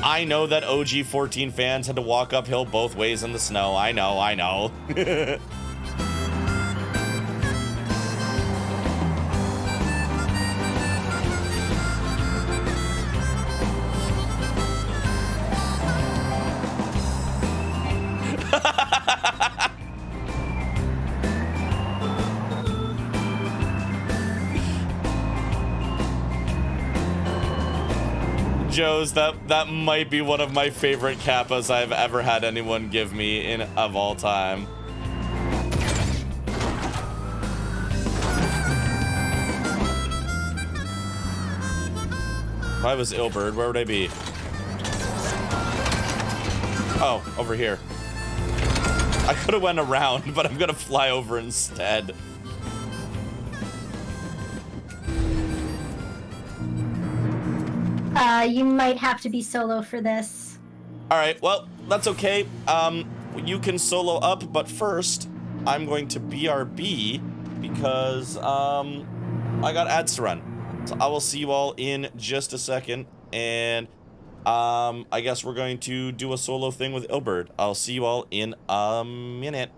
I know that OG 14 fans had to walk uphill both ways in the snow. I know. Joe's, that might be one of my favorite kappas I've ever had anyone give me of all time. I was Ilberd, where would I be? Oh, over here. I could have went around, but I'm gonna fly over instead.
You might have to be solo for this.
All right, well, that's okay. You can solo up, but first, I'm going to BRB because I got ads to run. So I will see you all in just a second, and I guess we're going to do a solo thing with Ilberd. I'll see you all in a minute.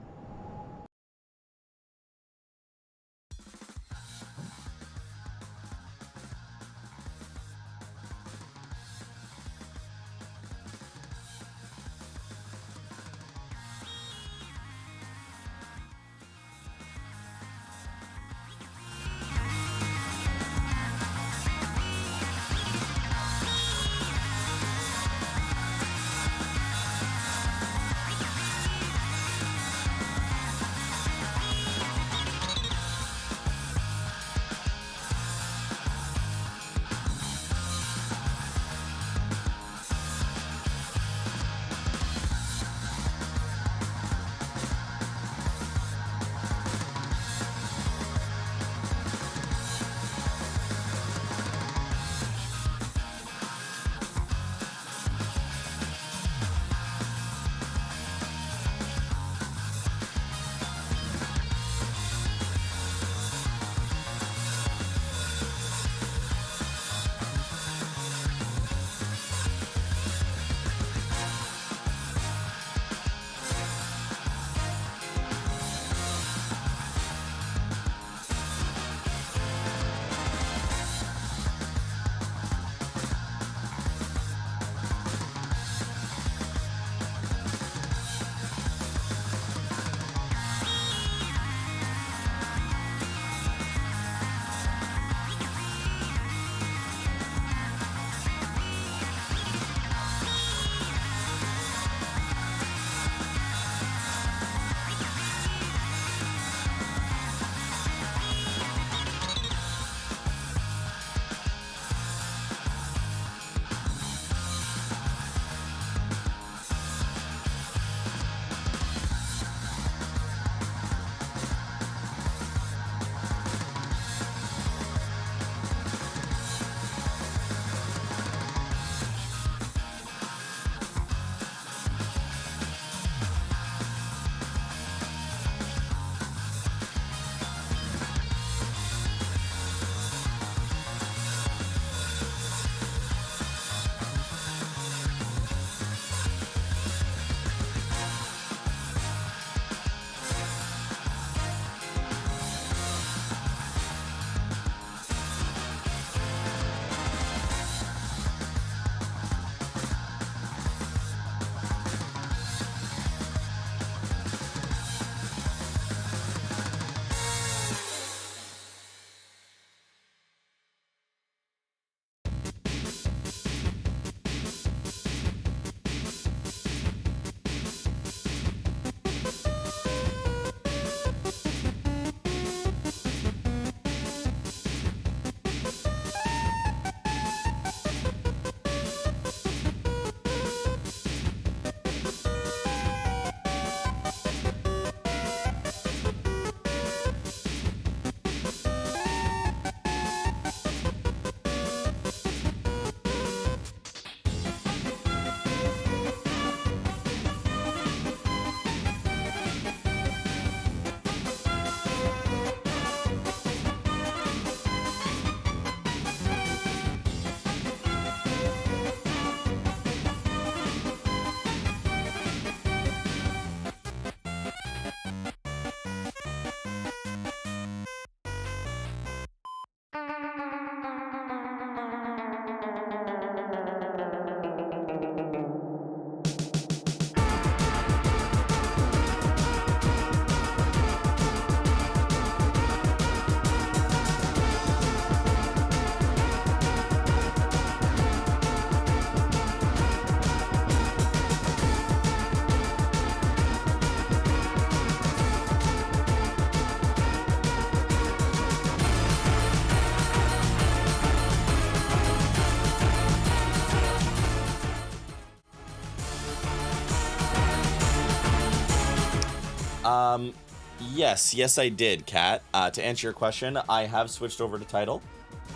Yes, I did, Kat. To answer your question, I have switched over to Tidal.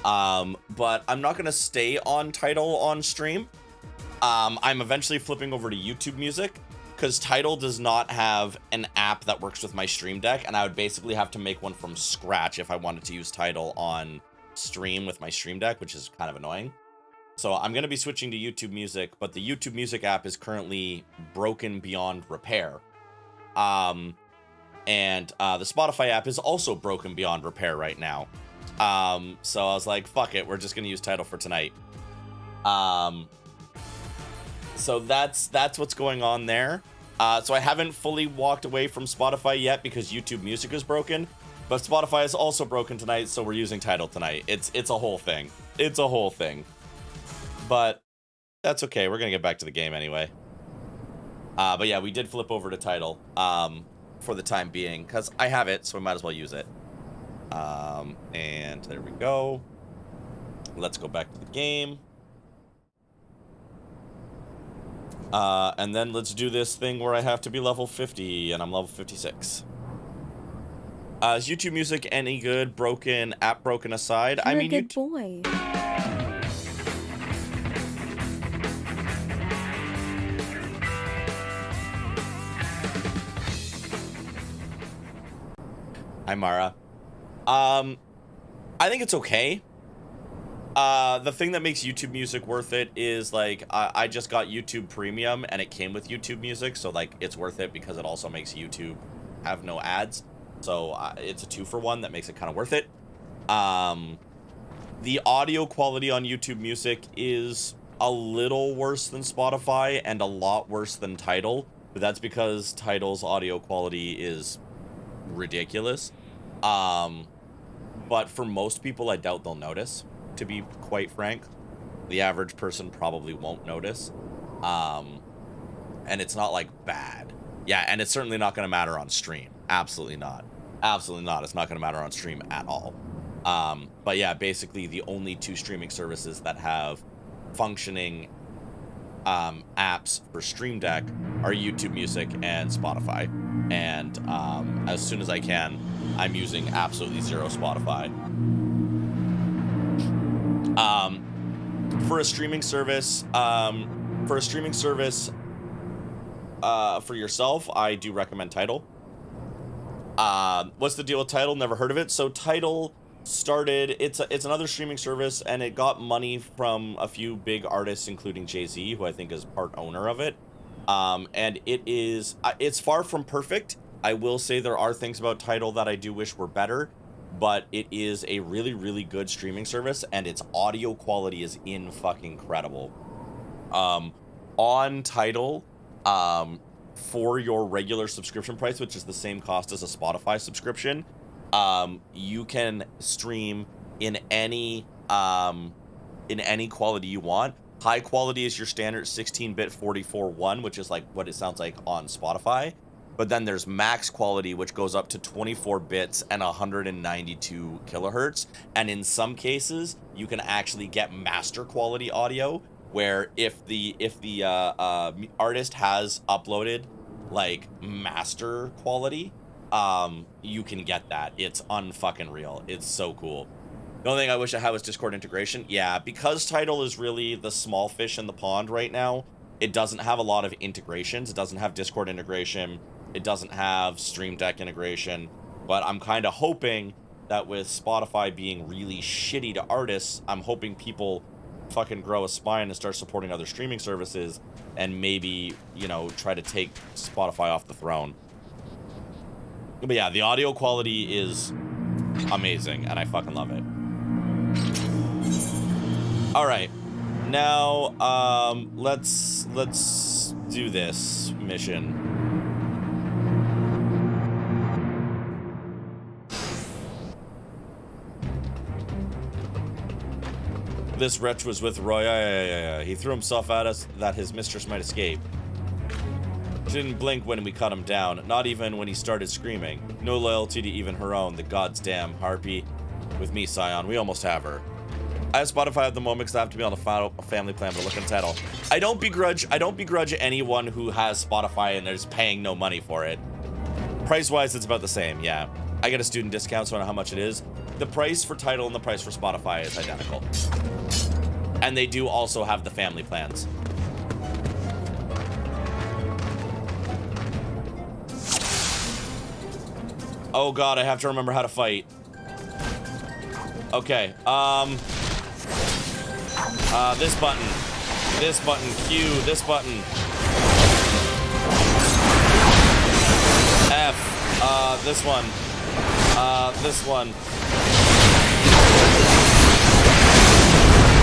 But I'm not going to stay on Tidal on stream. I'm eventually flipping over to YouTube Music, because Tidal does not have an app that works with my Stream Deck, and I would basically have to make one from scratch if I wanted to use Tidal on stream with my Stream Deck, which is kind of annoying. So I'm going to be switching to YouTube Music, but the YouTube Music app is currently broken beyond repair. And the Spotify app is also broken beyond repair right now. So I was like, fuck it, we're just going to use Tidal for tonight. So that's what's going on there. So I haven't fully walked away from Spotify yet because YouTube Music is broken, but Spotify is also broken tonight, so we're using Tidal tonight. It's a whole thing. It's a whole thing. But that's okay. We're gonna get back to the game anyway. But yeah, we did flip over to Tidal for the time being because I have it, so we might as well use it. And there we go. Let's go back to the game. And then let's do this thing where I have to be level 50, and I'm level 56. Is YouTube Music any good? Broken, app broken aside?
You're a good boy.
Hi, Mara. I think it's okay. The thing that makes YouTube Music worth it is, like, I just got YouTube Premium, and it came with YouTube Music, so, like, it's worth it because it also makes YouTube have no ads. So, it's a 2-for-1 that makes it kind of worth it. The audio quality on YouTube Music is a little worse than Spotify and a lot worse than Tidal, but that's because Tidal's audio quality is ridiculous. But for most people, I doubt they'll notice, to be quite frank. The average person probably won't notice. And it's not, like, bad. Yeah, and it's certainly not going to matter on stream. Absolutely not. Absolutely not. It's not going to matter on stream at all. But yeah, basically the only 2 streaming services that have functioning apps for Stream Deck are YouTube Music and Spotify. And as soon as I can, I'm using absolutely zero Spotify. For a streaming service, for yourself, I do recommend Tidal. What's the deal with Tidal? Never heard of it. So Tidal started, it's another streaming service, and it got money from a few big artists, including Jay-Z, who I think is part owner of it. And it's far from perfect. I will say there are things about Tidal that I do wish were better, but it is a really, really good streaming service, and its audio quality is fucking incredible. On Tidal, for your regular subscription price, which is the same cost as a Spotify subscription, you can stream in any quality you want. High quality is your standard 16-bit 44.1, which is like what it sounds like on Spotify. But then there's max quality, which goes up to 24 bits and 192 kilohertz. And in some cases, you can actually get master quality audio, where if the artist has uploaded like master quality, you can get that. It's unfucking real. It's so cool. The only thing I wish I had was Discord integration. Yeah, because Tidal is really the small fish in the pond right now, it doesn't have a lot of integrations. It doesn't have Discord integration. It doesn't have Stream Deck integration. But I'm kind of hoping that with Spotify being really shitty to artists, I'm hoping people fucking grow a spine and start supporting other streaming services and maybe, you know, try to take Spotify off the throne. But yeah, the audio quality is amazing, and I fucking love it. All right, now let's do this mission. This wretch was with Roy. Yeah. He threw himself at us that his mistress might escape. She didn't blink when we cut him down, not even when he started screaming. No loyalty to even her own, the god's damn harpy. With me, Scion, we almost have her. I have Spotify at the moment because I have to be on the family plan, but look at the title. I don't begrudge anyone who has Spotify and they're just paying no money for it. Price-wise, it's about the same, yeah. I get a student discount, so I know how much it is. The price for Tidal and the price for Spotify is identical. And they do also have the family plans. Oh god, I have to remember how to fight. Okay, this button, Q, this button. F, this one, this one.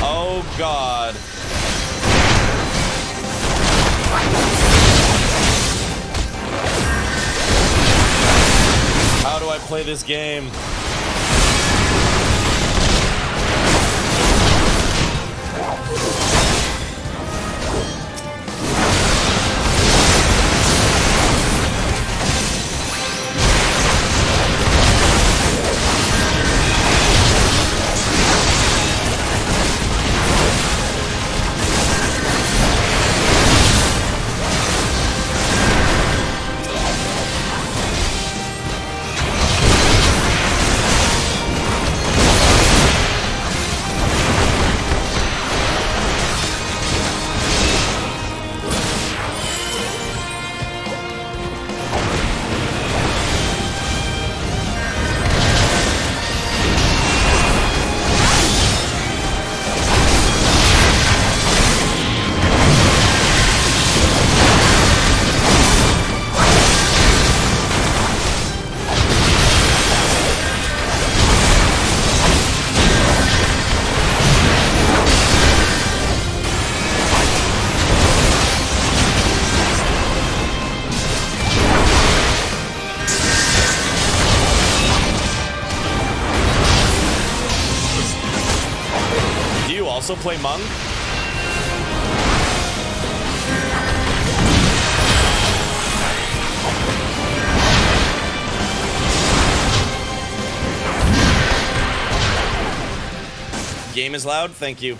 Oh god. How do I play this game? Also play Monk? Game is loud, thank you.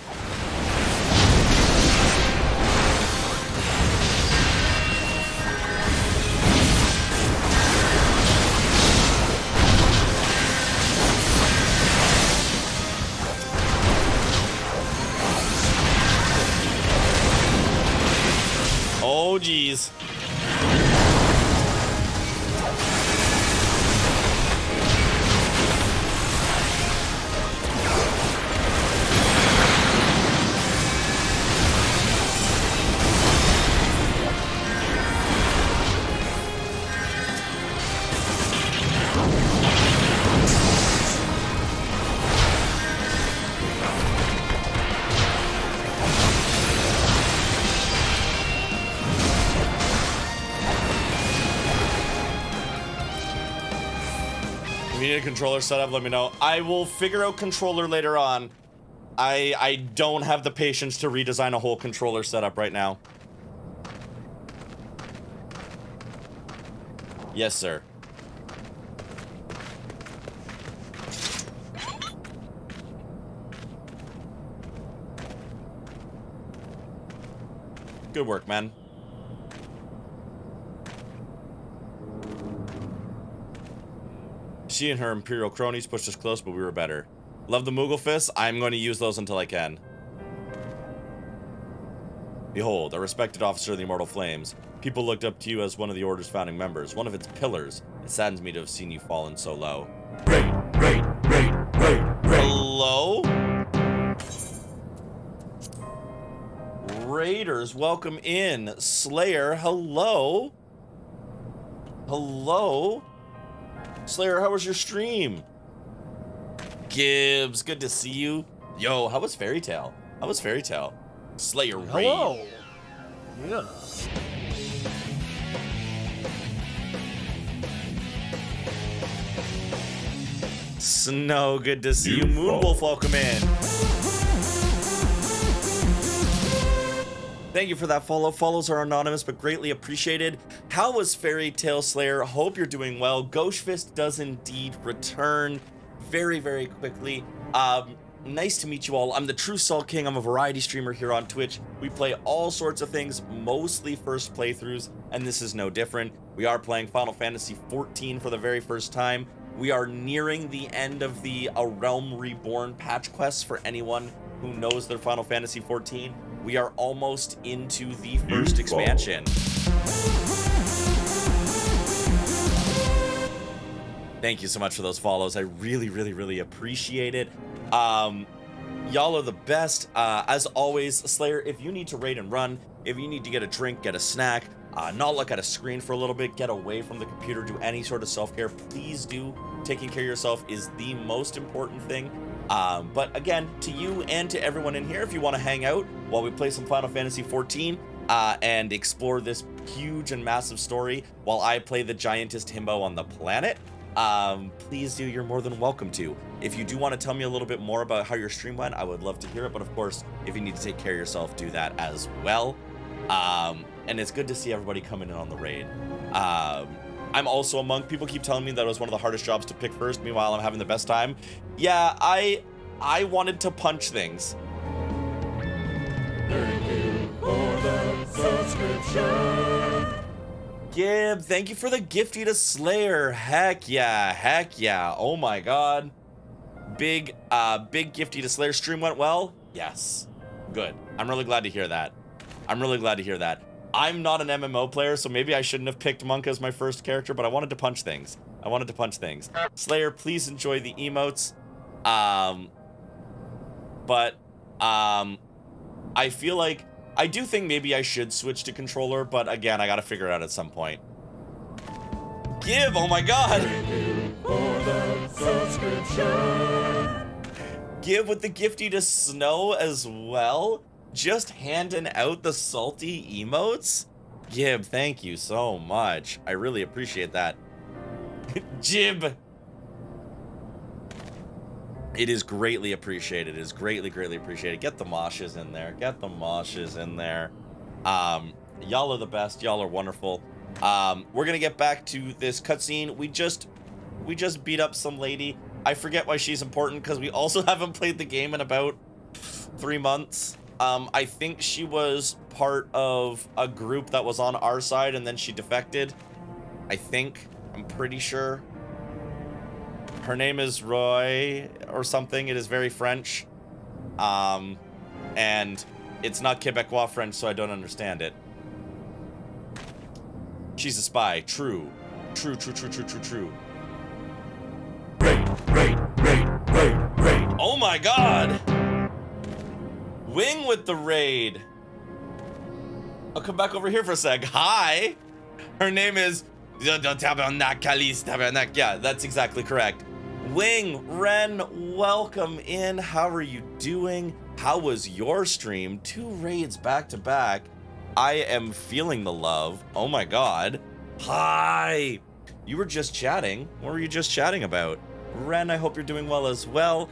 Oh, geez. If you need a controller setup, let me know. I will figure out controller later on. I don't have the patience to redesign a whole controller setup right now. Yes, sir. Good work, man. She and her Imperial cronies pushed us close, but we were better. Love the Moogle fists. I'm going to use those until I can. Behold, a respected officer of the Immortal Flames. People looked up to you as one of the Order's founding members, one of its pillars. It saddens me to have seen you fallen so low. Hello? Raiders, welcome in. Slayer, hello? Hello? Slayer, how was your stream? Gibbs, good to see you. Yo, how was Fairy Tail? How was Fairy Tail? Slayer Raid.
Hello. Yeah.
Snow, good to see you. Moonwolf, welcome in. Thank you for that follow. Follows are anonymous, but greatly appreciated. How was Fairy Tail Slayer? Hope you're doing well. Gauchefist does indeed return very, very quickly. nice to meet you all. I'm the True Salt King. I'm a variety streamer here on Twitch. We play all sorts of things, mostly first playthroughs, and this is no different. We are playing Final Fantasy XIV for the very first time. We are nearing the end of the A Realm Reborn patch quest for anyone who knows their Final Fantasy XIV. We are almost into the first expansion. Thank you so much for those follows. I really, really, really appreciate it. Y'all are the best. As always, Slayer, if you need to raid and run, if you need to get a drink, get a snack, not look at a screen for a little bit, get away from the computer, do any sort of self-care, please do. Taking care of yourself is the most important thing. But again, to you and to everyone in here, if you want to hang out while we play some Final Fantasy XIV and explore this huge and massive story while I play the giantest himbo on the planet, please do. You're more than welcome to. If you do want to tell me a little bit more about how your stream went, I would love to hear it. But of course, if you need to take care of yourself, do that as well. And it's good to see everybody coming in on the raid. I'm also a monk. People keep telling me that it was one of the hardest jobs to pick first. Meanwhile, I'm having the best time. Yeah, I wanted to punch things.
Thank you for the subscription.
Gib, thank you for the gifty to Slayer. Heck yeah. Oh my god. Big gifty to Slayer. Stream went well? Yes. Good. I'm really glad to hear that. I'm not an MMO player, so maybe I shouldn't have picked Monk as my first character, but I wanted to punch things. Slayer, please enjoy the emotes. I feel like I do think maybe I should switch to controller, but again, I gotta figure it out at some point. Give, oh my god!
Thank you for the subscription.
Give with the gifty to Snow as well. Just handing out the salty emotes. Gib, thank you so much. I really appreciate that. Jib. It is greatly appreciated. It is greatly appreciated. Get the moshes in there. Y'all are the best. Y'all are wonderful. We're gonna get back to this cutscene. We just beat up some lady. I forget why she's important because we also haven't played the game in about 3 months. I think she was part of a group that was on our side and then she defected. I'm pretty sure. Her name is Roy or something. It is very French. And it's not Quebecois French, so I don't understand it. She's a spy. True. Raid. Oh my god! Wing with the raid. I'll come back over here for a sec. Hi. Her name is Tabernacle. Yeah, that's exactly correct. Wing, Ren, welcome in. How are you doing? How was your stream? 2 raids back to back. I am feeling the love. Oh my god. Hi. You were just chatting. What were you just chatting about? Ren, I hope you're doing well as well.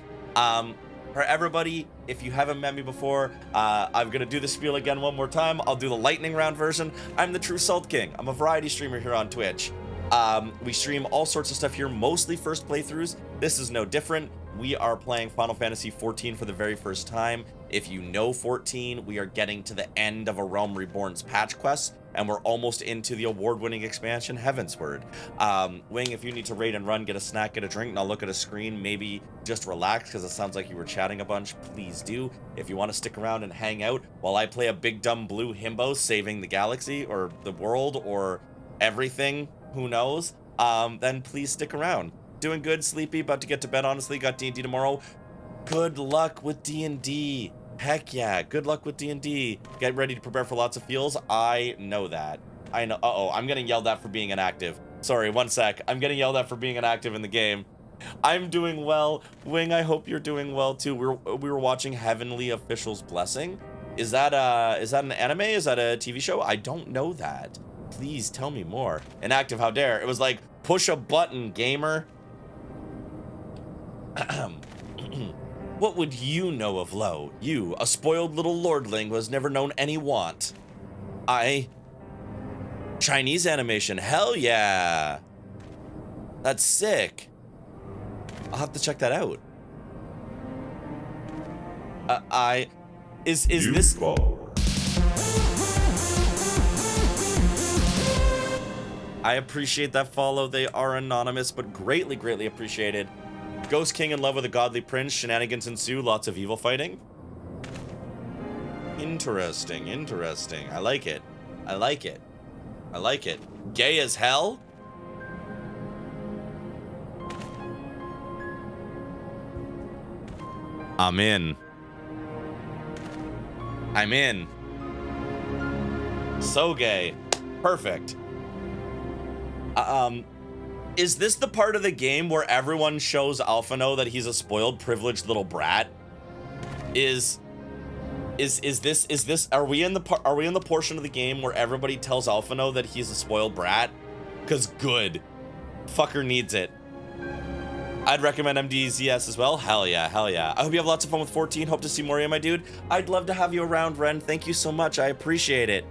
For everybody, if you haven't met me before, I'm gonna do the spiel again one more time. I'll do the lightning round version. I'm the True Salt King. I'm a variety streamer here on Twitch. We stream all sorts of stuff here, mostly first playthroughs. This is no different. We are playing Final Fantasy XIV for the very first time. If you know 14, we are getting to the end of A Realm Reborn's patch quest, and we're almost into the award-winning expansion, Heavensward. Wing, if you need to raid and run, get a snack, get a drink, not look at a screen, maybe just relax, because it sounds like you were chatting a bunch, please do. If you want to stick around and hang out while I play a big dumb blue himbo saving the galaxy, or the world, or everything, who knows, then please stick around. Doing good, sleepy, about to get to bed, honestly, got D&D tomorrow. Good luck with D&D. Heck yeah, good luck with D&D. Get ready to prepare for lots of feels. I know that. I know. Uh-oh, I'm getting yelled at for being inactive. Sorry, one sec. I'm getting yelled at for being inactive in the game. I'm doing well. Wing, I hope you're doing well too. We were watching Heavenly Official's Blessing. Is that an anime? Is that a TV show? I don't know that. Please tell me more. Inactive, how dare. It was like, push a button, gamer. What would you know of Lo? You, a spoiled little lordling who has never known any want. Chinese animation, hell yeah. That's sick. I'll have to check that out. Is this? I appreciate that follow. They are anonymous, but greatly, greatly appreciated. Ghost King in love with a godly prince. Shenanigans ensue. Lots of evil fighting. Interesting, interesting. I like it. I like it. I like it. Gay as hell? I'm in. I'm in. So gay. Perfect. Is this the part of the game where everyone shows Alphino that he's a spoiled, privileged little brat? Is this are we in the portion of the game where everybody tells Alphino that he's a spoiled brat? Cause good. Fucker needs it. I'd recommend MDZS as well. Hell yeah, hell yeah. I hope you have lots of fun with 14. Hope to see more of you, my dude. I'd love to have you around, Ren. Thank you so much. I appreciate it.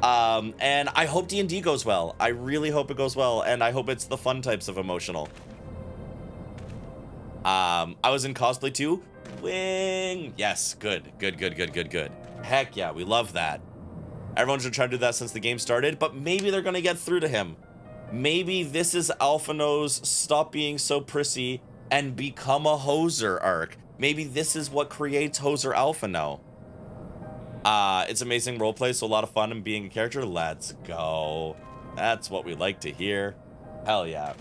And I hope D&D goes well. I really hope it goes well, and I hope it's the fun types of emotional. I was in cosplay too. Wing. Yes, good. Heck yeah, we love that. Everyone's been trying to do that since the game started, but maybe they're gonna get through to him. Maybe this is Alphino's stop being so prissy and become a hoser arc. Maybe this is what creates hoser Alphino. It's amazing roleplay, so a lot of fun and being a character. Let's go. That's what we like to hear. Hell yeah.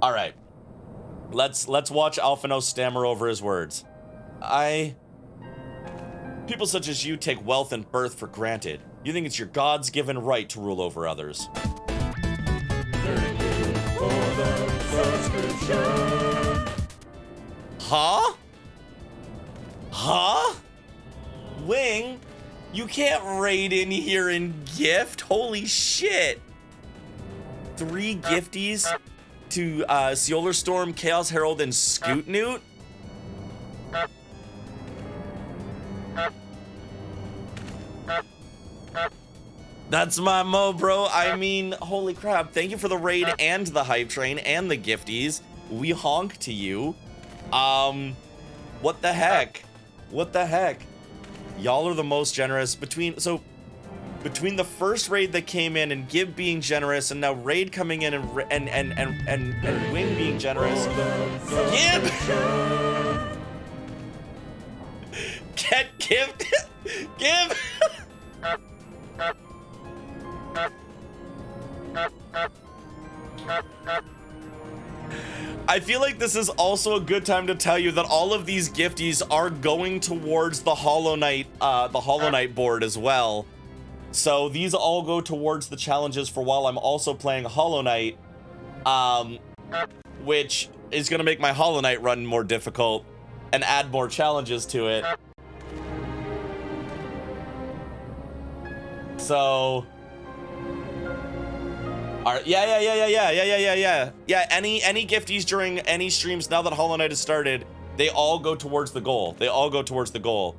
All right. Let's watch Alphino stammer over his words. People such as you take wealth and birth for granted. You think it's your God's given right to rule over others.
Thank you for the subscription.
Huh? Huh? Wing, you can't raid in here and gift. Holy shit. 3 gifties to Solar Storm, Chaos Herald, and Scoot Newt. That's my mo, bro. I mean, holy crap. Thank you for the raid and the hype train and the gifties. We honk to you. What the heck? What the heck? Y'all are the most generous between the first raid that came in and Gib being generous and now raid coming in and Wing being generous. Gib! Get Gib! Gib! I feel like this is also a good time to tell you that all of these gifties are going towards the Hollow Knight board as well. So these all go towards the challenges for while I'm also playing Hollow Knight, which is going to make my Hollow Knight run more difficult and add more challenges to it. So, all right, yeah. Yeah, any gifties during any streams now that Hollow Knight has started, they all go towards the goal. They all go towards the goal.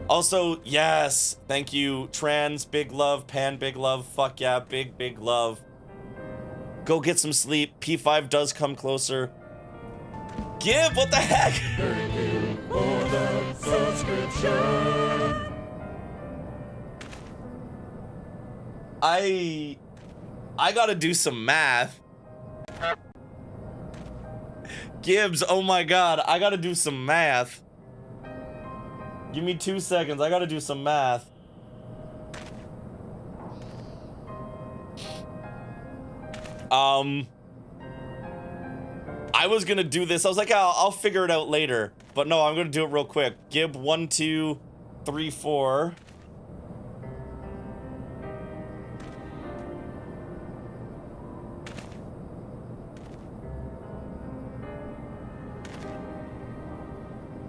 Also, yes, thank you, Trans, big love, Pan, big love, fuck yeah, big love. Go get some sleep. P5 does come closer. Give, what the heck?
Thank you for the subscription.
I gotta do some math. Gibbs, oh my god, I gotta do some math. Give me 2 seconds, I gotta do some math. I was gonna do this, I was like, I'll figure it out later. But no, I'm gonna do it real quick. Gib, 1, 2, 3, 4.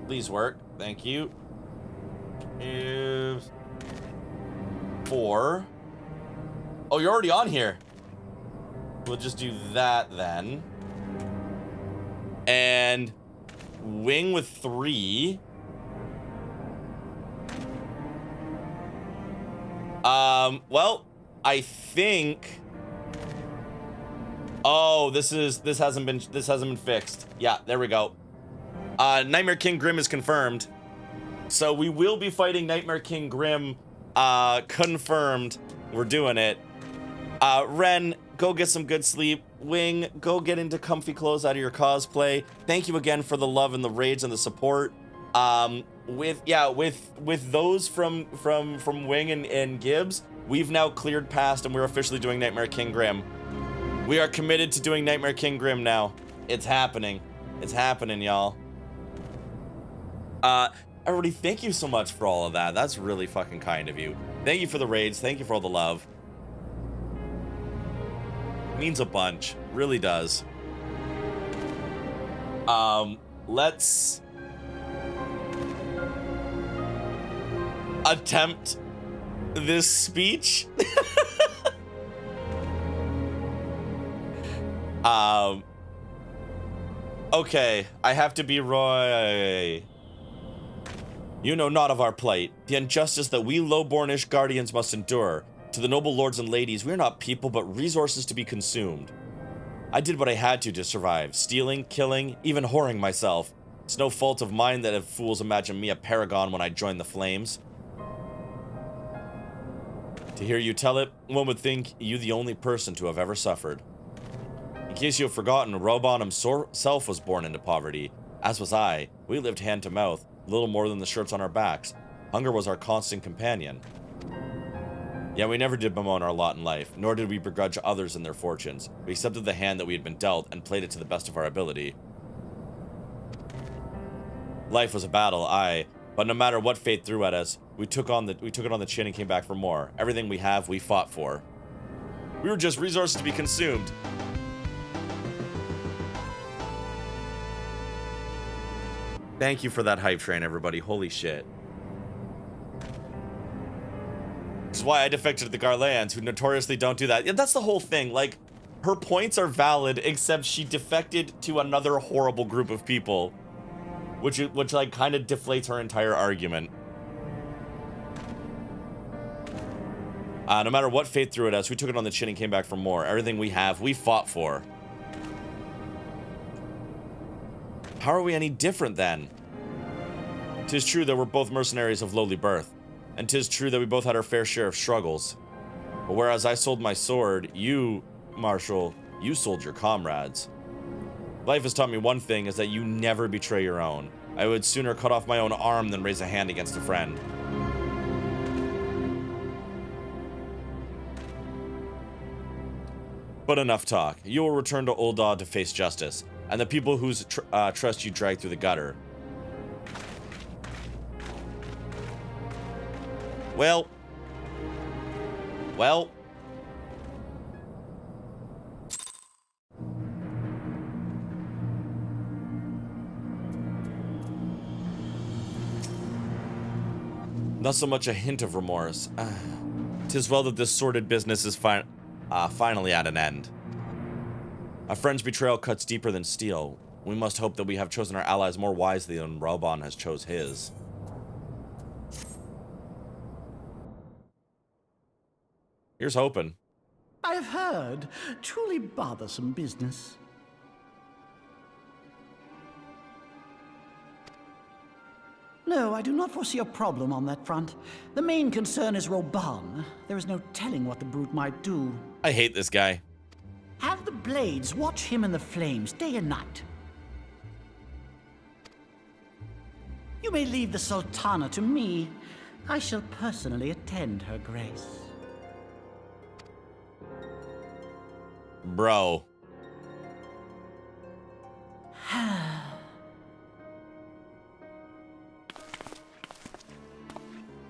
Please work. Thank you. 4. Oh, you're already on here. We'll just do that then. And Wing with 3. Well, I think. Oh, this hasn't been fixed. Yeah, there we go. Nightmare King Grim is confirmed. So we will be fighting Nightmare King Grim. Confirmed. We're doing it. Ren, go get some good sleep. Wing, go get into comfy clothes out of your cosplay. Thank you again for the love and the raids and the support. With those from Wing and Gibbs, we've now cleared past and we're officially doing Nightmare King Grim. We are committed to doing Nightmare King Grim now. It's happening. It's happening, y'all. Everybody, thank you so much for all of that. That's really fucking kind of you. Thank you for the raids. Thank you for all the love. Means a bunch. Really does. Let's attempt this speech. Okay, I have to be Roy. You know not of our plight, the injustice that we low-bornish guardians must endure. To the noble lords and ladies, we are not people, but resources to be consumed. I did what I had to survive, stealing, killing, even whoring myself. It's no fault of mine that if fools imagine me a paragon when I join the flames. To hear you tell it, one would think you the only person to have ever suffered. In case you have forgotten, Robon himself was born into poverty, as was I. We lived hand to mouth, little more than the shirts on our backs. Hunger was our constant companion. Yet we never did bemoan our lot in life, nor did we begrudge others in their fortunes. We accepted the hand that we had been dealt and played it to the best of our ability. Life was a battle, aye, but no matter what fate threw at us, we took it on the chin and came back for more. Everything we have, we fought for. We were just resources to be consumed. Thank you for that hype train, everybody. Holy shit. Which is why I defected to the Garleans, who notoriously don't do that. Yeah, that's the whole thing. Like, her points are valid, except she defected to another horrible group of people. Which like, kind of deflates her entire argument. No matter what fate threw at us, we took it on the chin and came back for more. Everything we have, we fought for. How are we any different then? 'Tis true that we're both mercenaries of lowly birth, and 'tis true that we both had our fair share of struggles. But whereas I sold my sword, you, Marshal, you sold your comrades. Life has taught me one thing, is that you never betray your own. I would sooner cut off my own arm than raise a hand against a friend. But enough talk. You will return to Ul'dah to face justice, and the people whose trust you dragged through the gutter. Well. Not so much a hint of remorse. 'Tis well that this sordid business is finally at an end. A friend's betrayal cuts deeper than steel. We must hope that we have chosen our allies more wisely than Robon has chose his. Here's hoping.
I have heard. Truly bothersome business. No, I do not foresee a problem on that front. The main concern is Robon. There is no telling what the brute might do.
I hate this guy.
Have the Blades watch him in the flames day and night. You may leave the Sultana to me. I shall personally attend her grace.
Bro.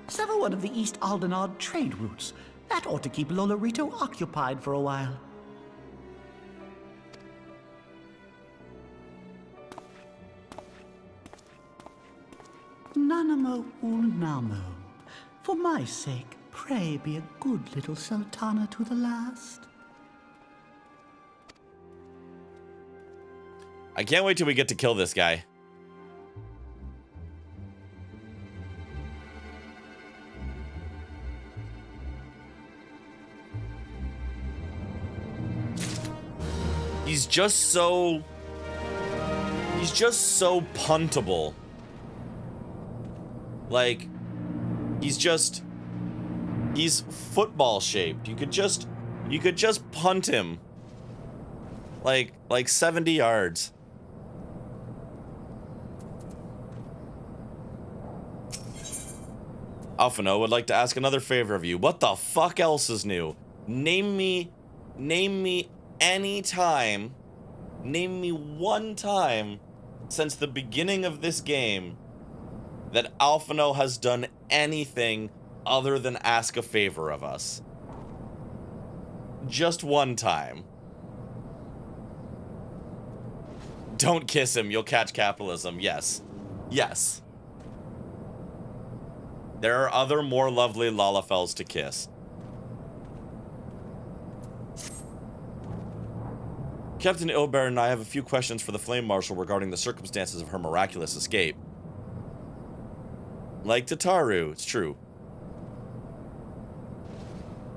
Sever one of the East Aldenard trade routes. That ought to keep Lolorito occupied for a while. Nanamo Ulnamo. For my sake, pray be a good little Sultana to the last.
I can't wait till we get to kill this guy. He's just so puntable. Like, he's football shaped. You could just punt him. Like 70 yards. Alphino would like to ask another favor of you. What the fuck else is new? Name me any time. Name me one time since the beginning of this game that Alphino has done anything other than ask a favor of us. Just one time. Don't kiss him, you'll catch capitalism. Yes. Yes. There are other more lovely Lalafels to kiss. Captain Ilbert and I have a few questions for the Flame Marshal regarding the circumstances of her miraculous escape. Like Tataru, it's true.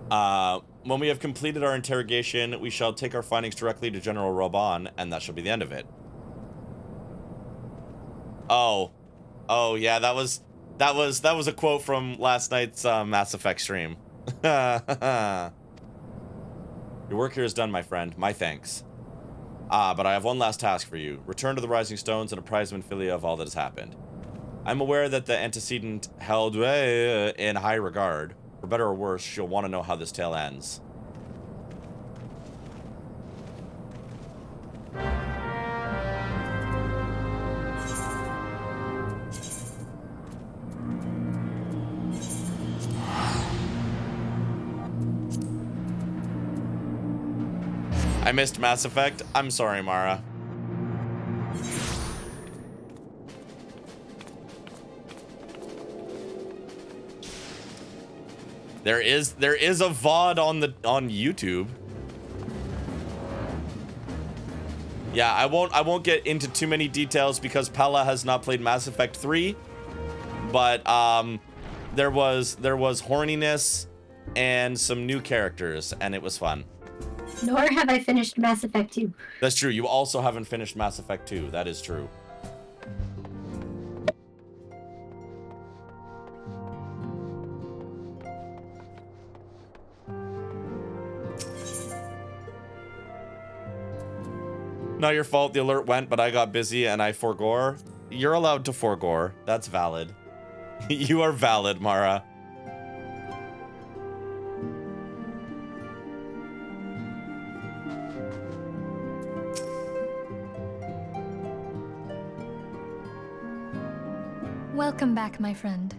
When we have completed our interrogation, we shall take our findings directly to General Roban, and that shall be the end of it. Oh, yeah, that was a quote from last night's Mass Effect stream. Your work here is done, my friend. My thanks. But I have one last task for you. Return to the Rising Stones and apprise Minfilia of all that has happened. I'm aware that the antecedent held in high regard. For better or worse, she'll want to know how this tale ends. I missed Mass Effect. I'm sorry, Mara. There is a VOD on YouTube. Yeah, I won't get into too many details because Pella has not played Mass Effect 3, but there was horniness and some new characters, and it was fun.
Nor have I finished Mass Effect 2.
That's true. You also haven't finished Mass Effect 2. That is true. Not your fault the alert went, but I got busy and I forgore. You're allowed to forgore. That's valid. You are valid, Mara.
Welcome back, my friend.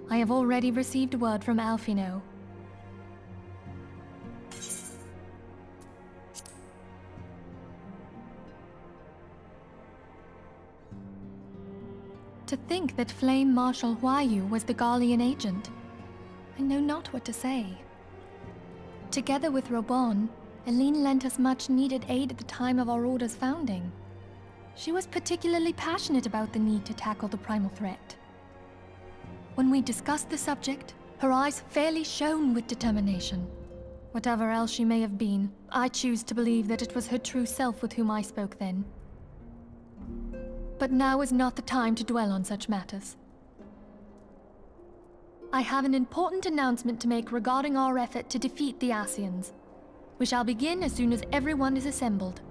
I have already received word from Alphino. To think that Flame Marshal Huayu was the Garlean agent. I know not what to say. Together with Robon, Eline lent us much needed aid at the time of our Order's founding. She was particularly passionate about the need to tackle the primal threat. When we discussed the subject, her eyes fairly shone with determination. Whatever else she may have been, I choose to believe that it was her true self with whom I spoke then. But now is not the time to dwell on such matters. I have an important announcement to make regarding our effort to defeat the Ascians. We shall begin as soon as everyone is assembled.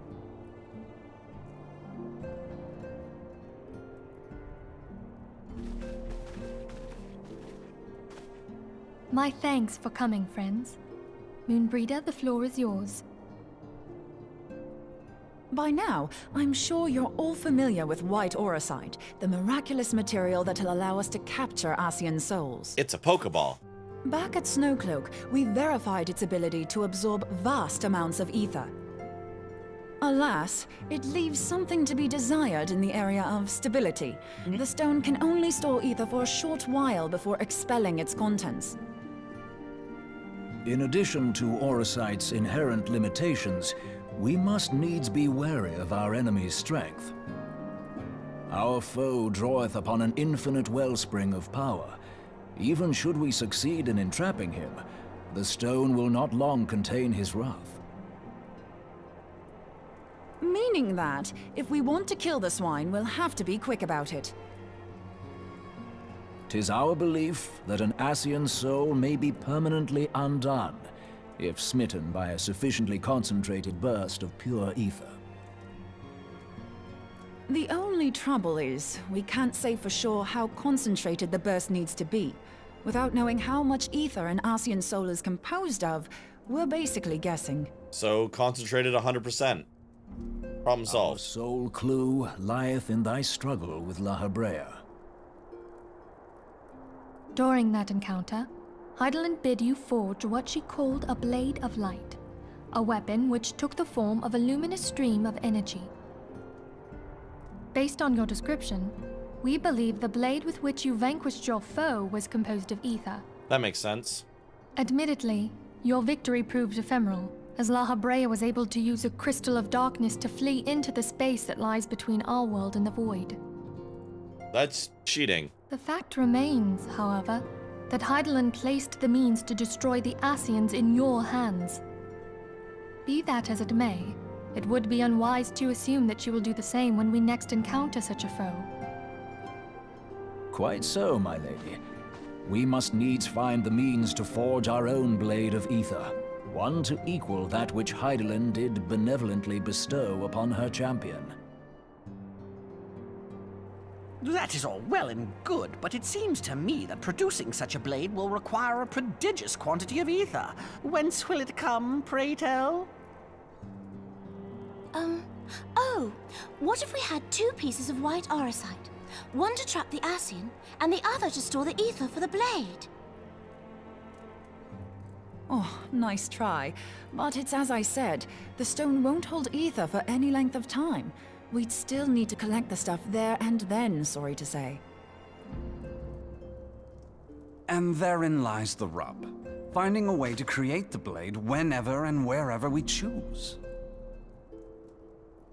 My thanks for coming, friends. Moonbreeder, the floor is yours.
By now, I'm sure you're all familiar with White Auracite, the miraculous material that'll allow us to capture Ascian souls.
It's a Pokeball.
Back at Snowcloak, we verified its ability to absorb vast amounts of ether. Alas, it leaves something to be desired in the area of stability. The stone can only store ether for a short while before expelling its contents.
In addition to Auracite's inherent limitations, we must needs be wary of our enemy's strength. Our foe draweth upon an infinite wellspring of power. Even should we succeed in entrapping him, the stone will not long contain his wrath.
Meaning that, if we want to kill the swine, we'll have to be quick about it.
'Tis our belief that an Ascian soul may be permanently undone if smitten by a sufficiently concentrated burst of pure ether.
The only trouble is, we can't say for sure how concentrated the burst needs to be. Without knowing how much ether an Ascian soul is composed of, we're basically guessing.
So concentrated 100%. Problem solved.
Our sole clue lieth in thy struggle with La Hebrea.
During that encounter, Heidelin bid you forge what she called a Blade of Light, a weapon which took the form of a luminous stream of energy. Based on your description, we believe the blade with which you vanquished your foe was composed of ether.
That makes sense.
Admittedly, your victory proved ephemeral, as La Hebrea was able to use a crystal of darkness to flee into the space that lies between our world and the void.
That's cheating.
The fact remains, however, that Heidelin placed the means to destroy the Ascians in your hands. Be that as it may, it would be unwise to assume that she will do the same when we next encounter such a foe.
Quite so, my lady. We must needs find the means to forge our own blade of ether, one to equal that which Heidelin did benevolently bestow upon her champion.
That is all well and good, but it seems to me that producing such a blade will require a prodigious quantity of ether. Whence will it come, pray tell?
Oh, what if we had 2 pieces of white auricite? One to trap the Ascian, and the other to store the ether for the blade.
Oh, nice try. But it's as I said, the stone won't hold ether for any length of time. We'd still need to collect the stuff there and then, sorry to say.
And therein lies the rub. Finding a way to create the blade whenever and wherever we choose.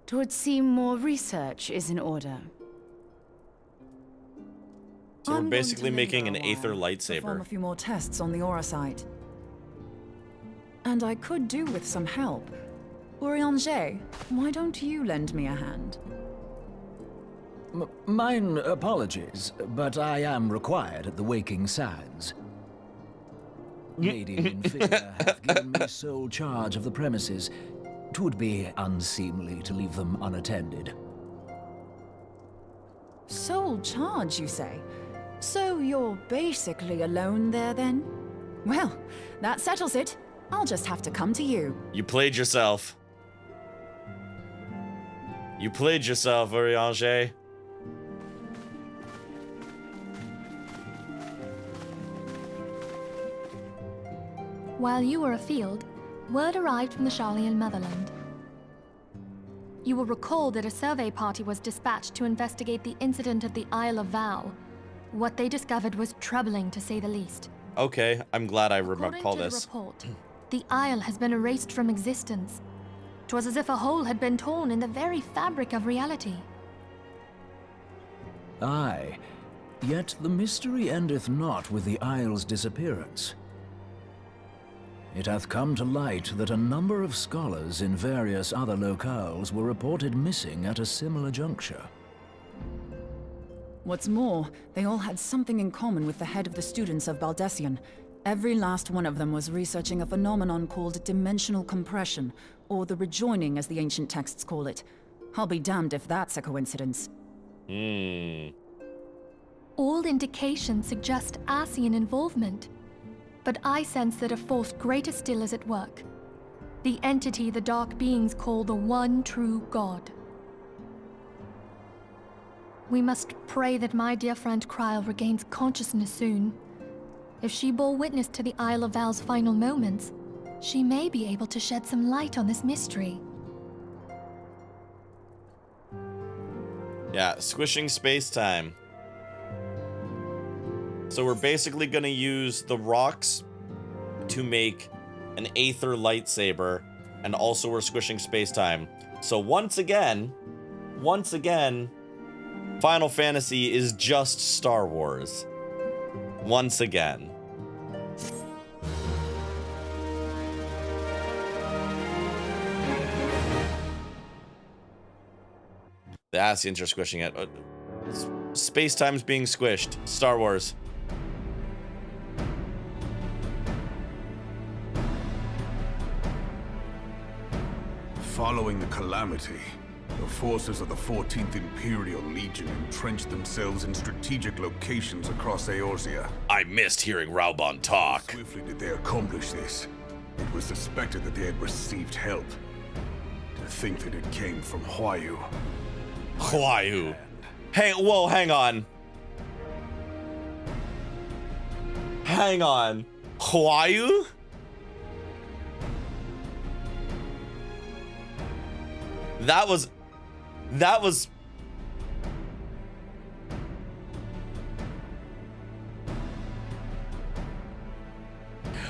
'Twould seem more research is in order.
So we're
I'm
basically
going to
making an
linger a
aether
while, perform a
lightsaber.
few more tests on the auricite. And I could do with some help. Urianger, why don't you lend me a hand?
Mine apologies, but I am required at the Waking Sands. Lady Linfigure hath given me sole charge of the premises. 'Twould be unseemly to leave them unattended.
Sole charge, you say? So you're basically alone there, then? Well, that settles it. I'll just have to come to you.
You played yourself. You played yourself, Urianger.
While you were afield, word arrived from the Charlian motherland. You will recall that a survey party was dispatched to investigate the incident at the Isle of Vow. What they discovered was troubling, to say the least.
Okay, I'm glad I recall
According to
this.
the report, the Isle has been erased from existence. 'Twas as if a hole had been torn in the very fabric of reality.
Aye, yet the mystery endeth not with the Isle's disappearance. It hath come to light that a number of scholars in various other locales were reported missing at a similar juncture.
What's more, they all had something in common with the head of the students of Baldessian. Every last one of them was researching a phenomenon called dimensional compression, or the rejoining as the ancient texts call it. I'll be damned if that's a coincidence.
All indications suggest Ascian involvement. But I sense that a force greater still is at work. The entity the Dark Beings call the One True God. We must pray that my dear friend Kryl regains consciousness soon. If she bore witness to the Isle of Val's final moments, she may be able to shed some light on this mystery.
Yeah, squishing space-time. So we're basically going to use the rocks to make an aether lightsaber, and also we're squishing space-time. So once again, Final Fantasy is just Star Wars. Once again. The Ascians are squishing it. Space-time's being squished. Star Wars.
Following the calamity, the forces of the 14th Imperial Legion entrenched themselves in strategic locations across Eorzea.
I missed hearing Raubon talk.
How swiftly did they accomplish this? It was suspected that they had received help. To think that it came from Huayu.
Huayu. Whoa, hang on. Hang on. Huayu? That was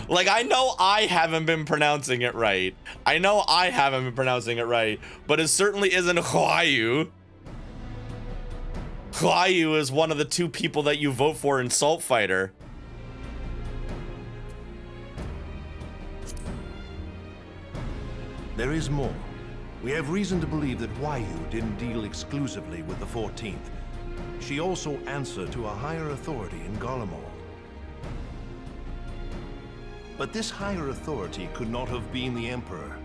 like, I know I haven't been pronouncing it right. But it certainly isn't Huayu. Huayu is one of the two people that you vote for in Salt Fighter.
There is more. We have reason to believe that Huayu didn't deal exclusively with the 14th. She also answered to a higher authority in Garlemald. But this higher authority could not have been the Emperor.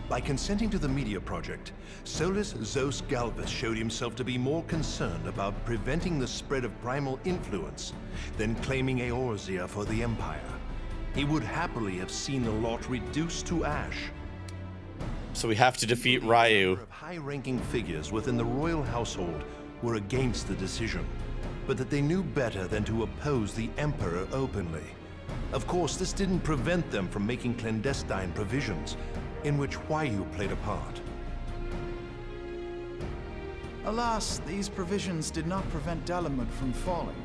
By consenting to the media project, Solus Zos Galvus showed himself to be more concerned about preventing the spread of primal influence than claiming Eorzea for the Empire. He would happily have seen the lot reduced to ash.
So we have to defeat Ryu.
High-ranking figures within the royal household were against the decision, but that they knew better than to oppose the Emperor openly. Of course, this didn't prevent them from making clandestine provisions, in which Huayu played a part.
Alas, these provisions did not prevent Dalamud from falling,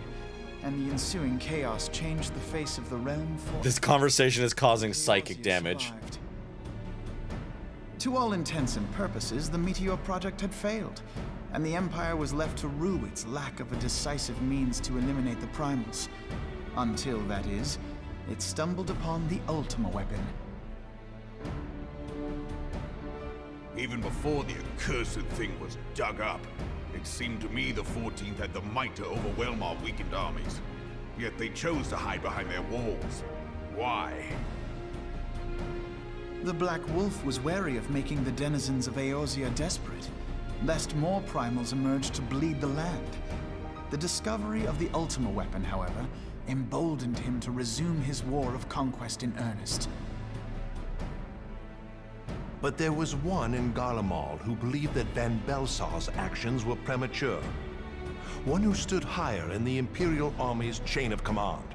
and the ensuing chaos changed the face of the realm for...
This conversation is causing psychic damage.
Survived. To all intents and purposes, the Meteor Project had failed, and the Empire was left to rue its lack of a decisive means to eliminate the primals. Until, that is, it stumbled upon the Ultima weapon.
Even before the accursed thing was dug up, it seemed to me the 14th had the might to overwhelm our weakened armies. Yet they chose to hide behind their walls. Why?
The Black Wolf was wary of making the denizens of Eorzea desperate, lest more primals emerge to bleed the land. The discovery of the Ultima weapon, however, emboldened him to resume his war of conquest in earnest.
But there was one in Garlemald who believed that Van Belsar's actions were premature. One who stood higher in the Imperial Army's chain of command.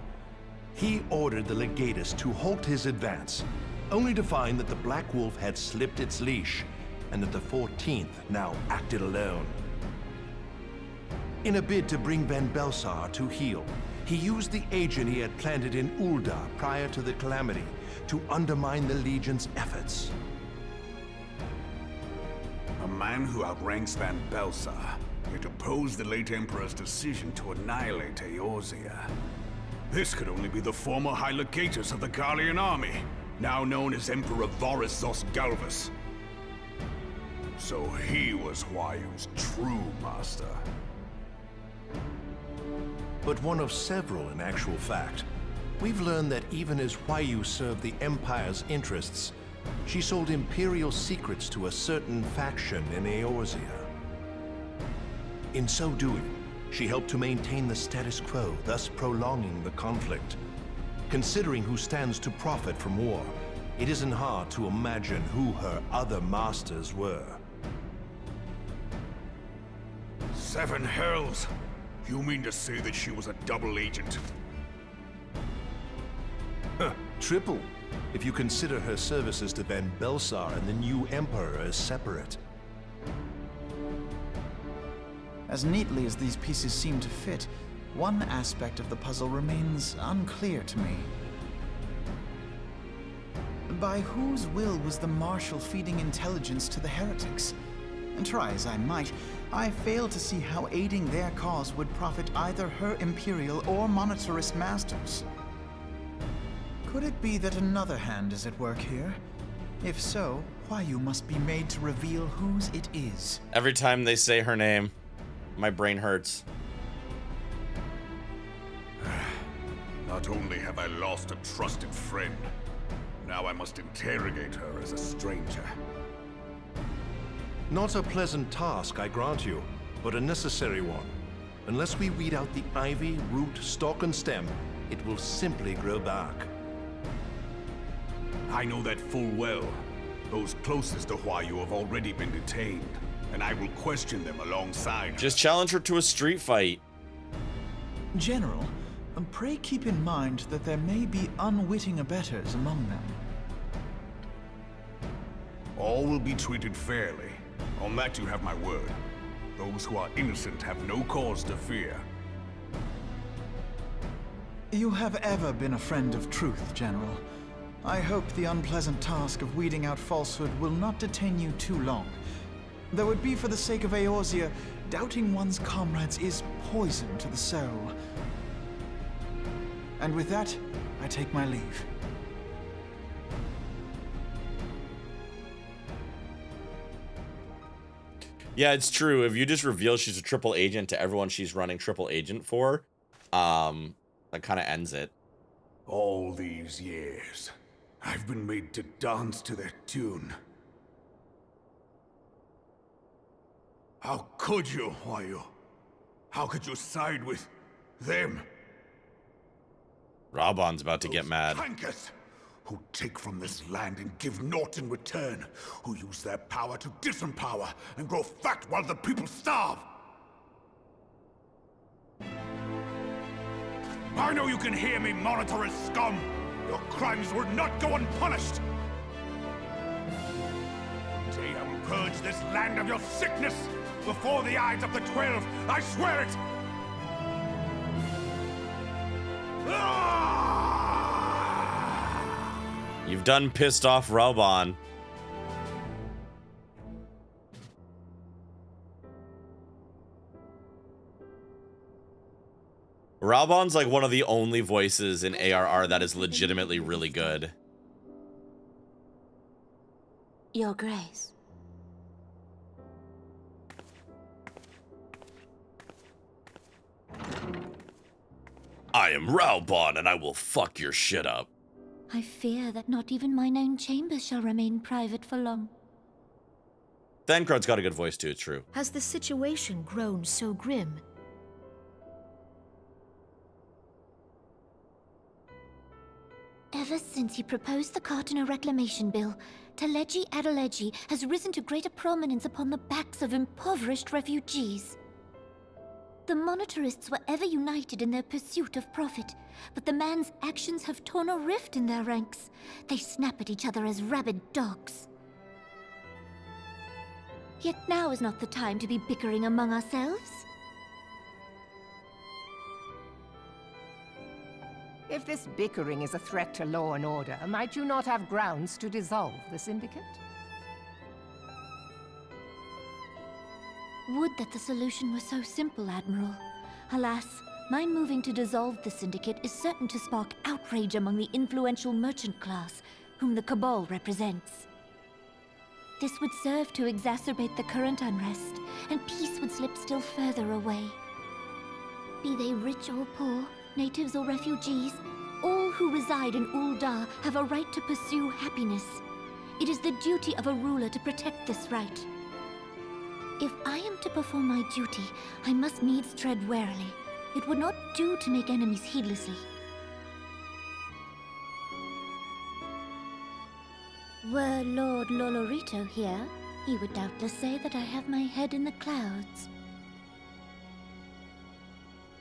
He ordered the Legatus to halt his advance, only to find that the Black Wolf had slipped its leash, and that the 14th now acted alone. In a bid to bring Van Belsar to heel, he used the agent he had planted in Ul'dah prior to the calamity to undermine the Legion's efforts.
A man who outranks Van Belsar, yet opposed the late Emperor's decision to annihilate Eorzea. This could only be the former High Legatus of the Garlean army, now known as Emperor Voris Zos Galvus. So he was Huayu's true master.
But one of several in actual fact. We've learned that even as Huayu served the Empire's interests, she sold Imperial secrets to a certain faction in Eorzea. In so doing, she helped to maintain the status quo, thus prolonging the conflict. Considering who stands to profit from war, it isn't hard to imagine who her other masters were.
Seven hells! You mean to say that she was a double agent?
Triple, if you consider her services to Van Belsar and the new Emperor as separate.
As neatly as these pieces seem to fit, one aspect of the puzzle remains unclear to me. By whose will was the Marshal feeding intelligence to the heretics? And try as I might, I fail to see how aiding their cause would profit either her Imperial or Monetarist masters. Could it be that another hand is at work here? If so, Huayu must be made to reveal whose it is.
Every time they say her name, my brain hurts.
Not only have I lost a trusted friend, now I must interrogate her as a stranger.
Not a pleasant task, I grant you, but a necessary one. Unless we weed out the ivy, root, stalk, and stem, it will simply grow back.
I know that full well. Those closest to Huayu have already been detained, and I will question them alongside her.
Just challenge her to a street fight.
General, pray keep in mind that there may be unwitting abettors among them.
All will be treated fairly. On that you have my word. Those who are innocent have no cause to fear.
You have ever been a friend of truth, General. I hope the unpleasant task of weeding out falsehood will not detain you too long. Though it be for the sake of Eorzea, doubting one's comrades is poison to the soul. And with that, I take my leave.
Yeah, it's true. If you just reveal she's a triple agent to everyone she's running triple agent for, that kind of ends it.
All these years, I've been made to dance to their tune. How could you, Huayu? How could you side with them?
Raubon's about to get mad.
Tankers who take from this land and give naught in return, who use their power to disempower and grow fat while the people starve. I know you can hear me, monitor as scum. Your crimes will not go unpunished. Daeum, purge this land of your sickness before the eyes of the 12. I swear it.
You've done pissed off Raubon. Raubon's like one of the only voices in ARR that is legitimately really good.
Your Grace.
I am Raubon and I will fuck your shit up.
I fear that not even mine own chambers shall remain private for long.
Thancred's got a good voice too, it's true.
Has the situation grown so grim?
Ever since he proposed the Cartiner Reclamation Bill, Teleji Adeleji has risen to greater prominence upon the backs of impoverished refugees. The Monitorists were ever united in their pursuit of profit, but the man's actions have torn a rift in their ranks. They snap at each other as rabid dogs. Yet now is not the time to be bickering among ourselves.
If this bickering is a threat to law and order, might you not have grounds to dissolve the Syndicate?
Would that the solution were so simple, Admiral. Alas, my moving to dissolve the Syndicate is certain to spark outrage among the influential merchant class, whom the Cabal represents. This would serve to exacerbate the current unrest, and peace would slip still further away. Be they rich or poor, natives or refugees, all who reside in Ul'dah have a right to pursue happiness. It is the duty of a ruler to protect this right. If I am to perform my duty, I must needs tread warily. It would not do to make enemies heedlessly. Were Lord Lolorito here, he would doubtless say that I have my head in the clouds.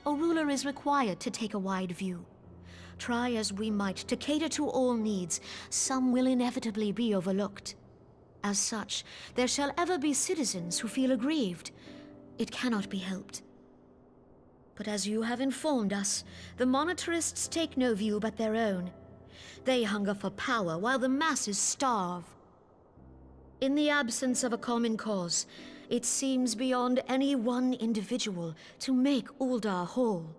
A ruler is required to take a wide view. Try as we might to cater to all needs, some will inevitably be overlooked. As such, there shall ever be citizens who feel aggrieved. It cannot be helped. But as you have informed us, the Monitorists take no view but their own. They hunger for power while the masses starve. In the absence of a common cause, it seems beyond any one individual to make Ul'dah whole.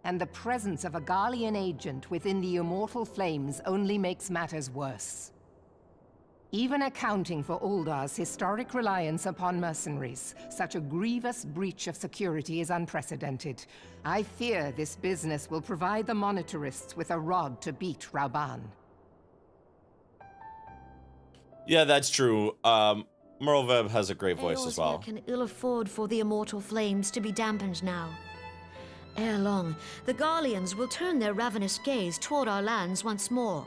And the presence of a Garlean agent within the Immortal Flames only makes matters worse. Even accounting for Uldah's historic reliance upon mercenaries, such a grievous breach of security is unprecedented. I fear this business will provide the Monitorists with a rod to beat Raubon.
Yeah, that's true. Merlvev has a great voice as
Eorzea
well.
can ill afford for the immortal flames to be dampened now. Ere long, the Garleans will turn their ravenous gaze toward our lands once more.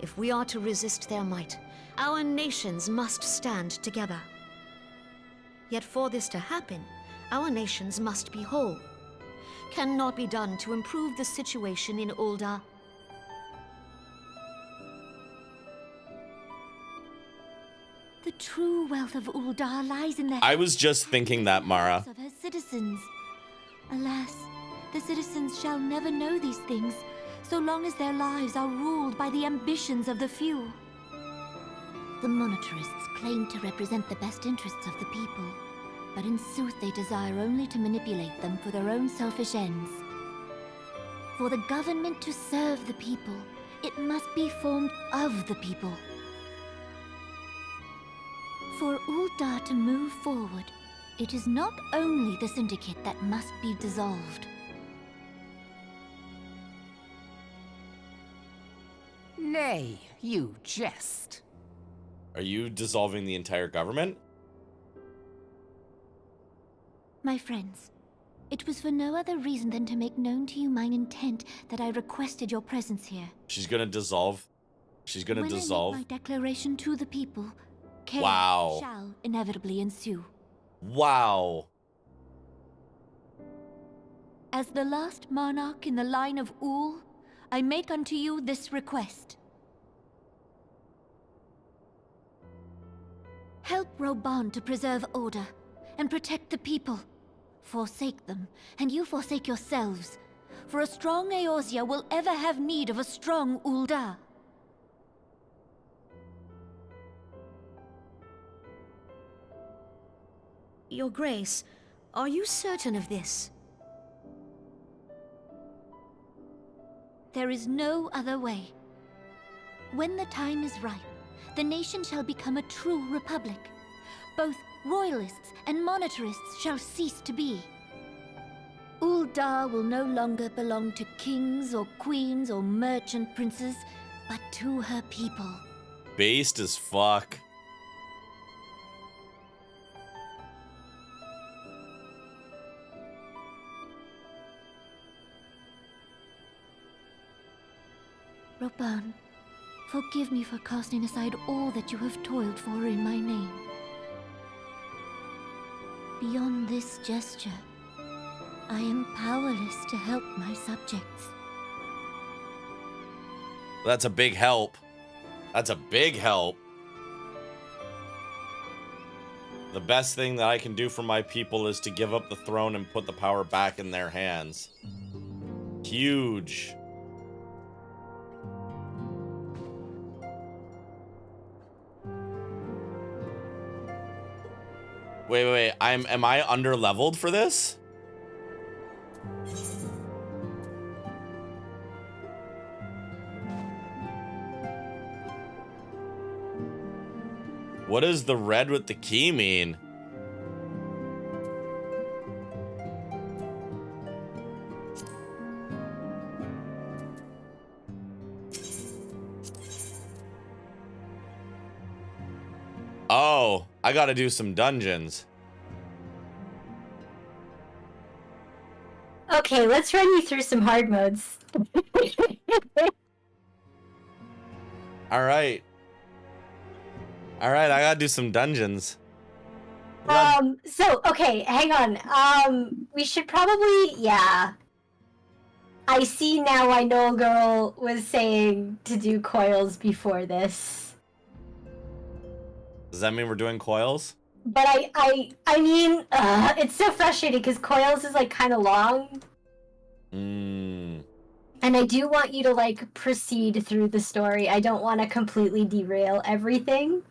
If we are to resist their might, our nations must stand together. Yet for this to happen, our nations must be whole. Cannot be done to improve the situation in Ul'dah.
The true wealth of Ul'dah lies in the
I was just thinking that, Mara.
of her citizens. Alas, the citizens shall never know these things, so long as their lives are ruled by the ambitions of the few. The monetarists claim to represent the best interests of the people, but in sooth they desire only to manipulate them for their own selfish ends. For the government to serve the people, it must be formed of the people. For Ul'dah to move forward, it is not only the Syndicate that must be dissolved.
Nay, you jest.
Are you dissolving the entire government?
My friends, it was for no other reason than to make known to you mine intent that I requested your presence here.
She's gonna dissolve. She's gonna dissolve.
When I make my declaration to the people, chaos
Wow.
shall inevitably ensue.
Wow.
As the last monarch in the line of Ul, I make unto you this request. Help Roban to preserve order and protect the people. Forsake them, and you forsake yourselves. For a strong Eorzea will ever have need of a strong Ul'dah.
Your Grace, are you certain of this?
There is no other way. When the time is ripe, the nation shall become a true republic. Both royalists and monetarists shall cease to be. Ul'dah will no longer belong to kings or queens or merchant princes, but to her people.
Based as fuck.
Roban, forgive me for casting aside all that you have toiled for in my name. Beyond this gesture, I am powerless to help my subjects.
That's a big help. That's a big help. The best thing that I can do for my people is to give up the throne and put the power back in their hands. Huge. Wait. Am I under-leveled for this? What does the red with the key mean? Oh, I gotta do some dungeons.
Okay, let's run you through some hard modes.
All right, I gotta do some dungeons.
So, okay, hang on. We should probably, yeah. I see now why Noel Girl was saying to do coils before this.
Does that mean we're doing coils?
But I mean, it's so frustrating because coils is like kind of long. And I do want you to like proceed through the story. I don't want to completely derail everything.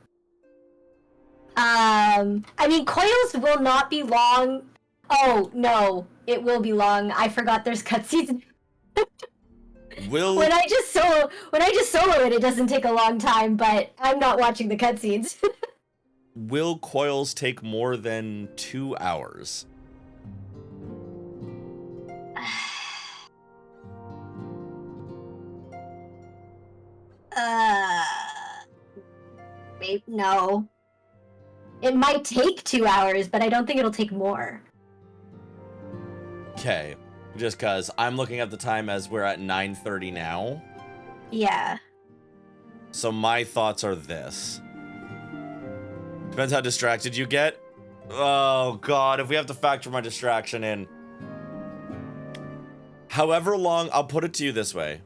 I mean, coils will not be long. Oh no, it will be long. I forgot there's cutscenes. When I just solo it, it doesn't take a long time. But I'm not watching the cutscenes.
Will coils take more than 2 hours?
Wait, no. It might take 2 hours, but I don't think it'll take more.
Okay. Just because I'm looking at the time as we're at 9:30 now.
Yeah.
So my thoughts are this. Depends how distracted you get. Oh, God. If we have to factor my distraction in. However long, I'll put it to you this way.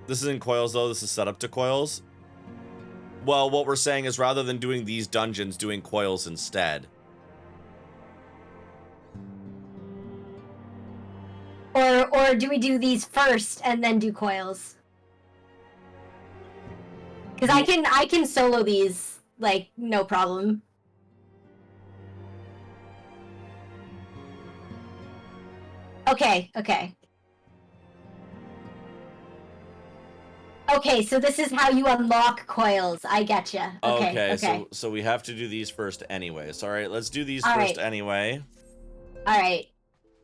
This isn't coils, though. This is set up to coils. Well, what we're saying is rather than doing these dungeons, doing coils instead.
Or do we do these first and then do coils? Because I can solo these, like, no problem. Okay. Okay, so this is how you unlock coils. I getcha. Okay.
So we have to do these first anyways. All right, let's do these
All
first
right.
anyway.
All right.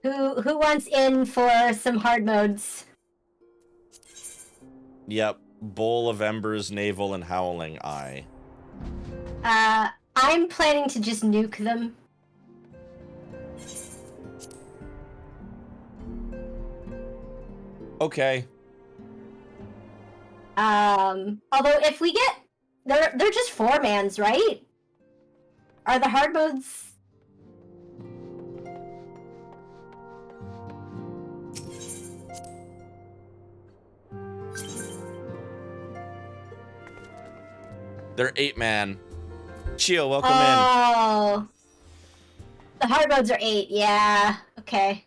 Who wants in for some hard modes?
Yep. Bowl of Embers, Navel, and Howling Eye.
I'm planning to just nuke them.
Okay.
Although if we get... They're just 4-mans, right? Are the hard modes...
They're 8-man. Chio, welcome in.
Oh. The hard modes are 8, yeah. Okay.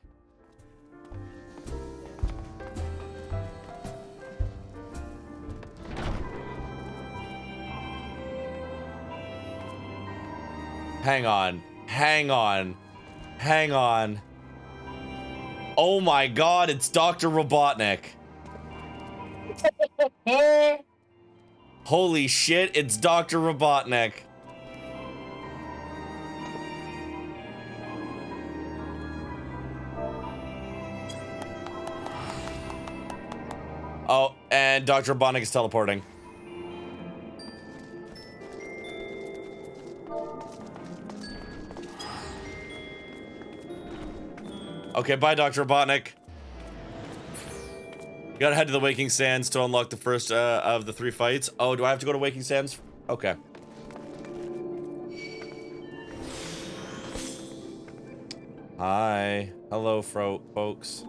Hang on. Oh my God, it's Dr. Robotnik. Holy shit, it's Dr. Robotnik. Oh, and Dr. Robotnik is teleporting. Okay, bye, Dr. Robotnik. You gotta head to the Waking Sands to unlock the first of the 3 fights. Oh, do I have to go to Waking Sands? Okay. Hi. Hello, folks.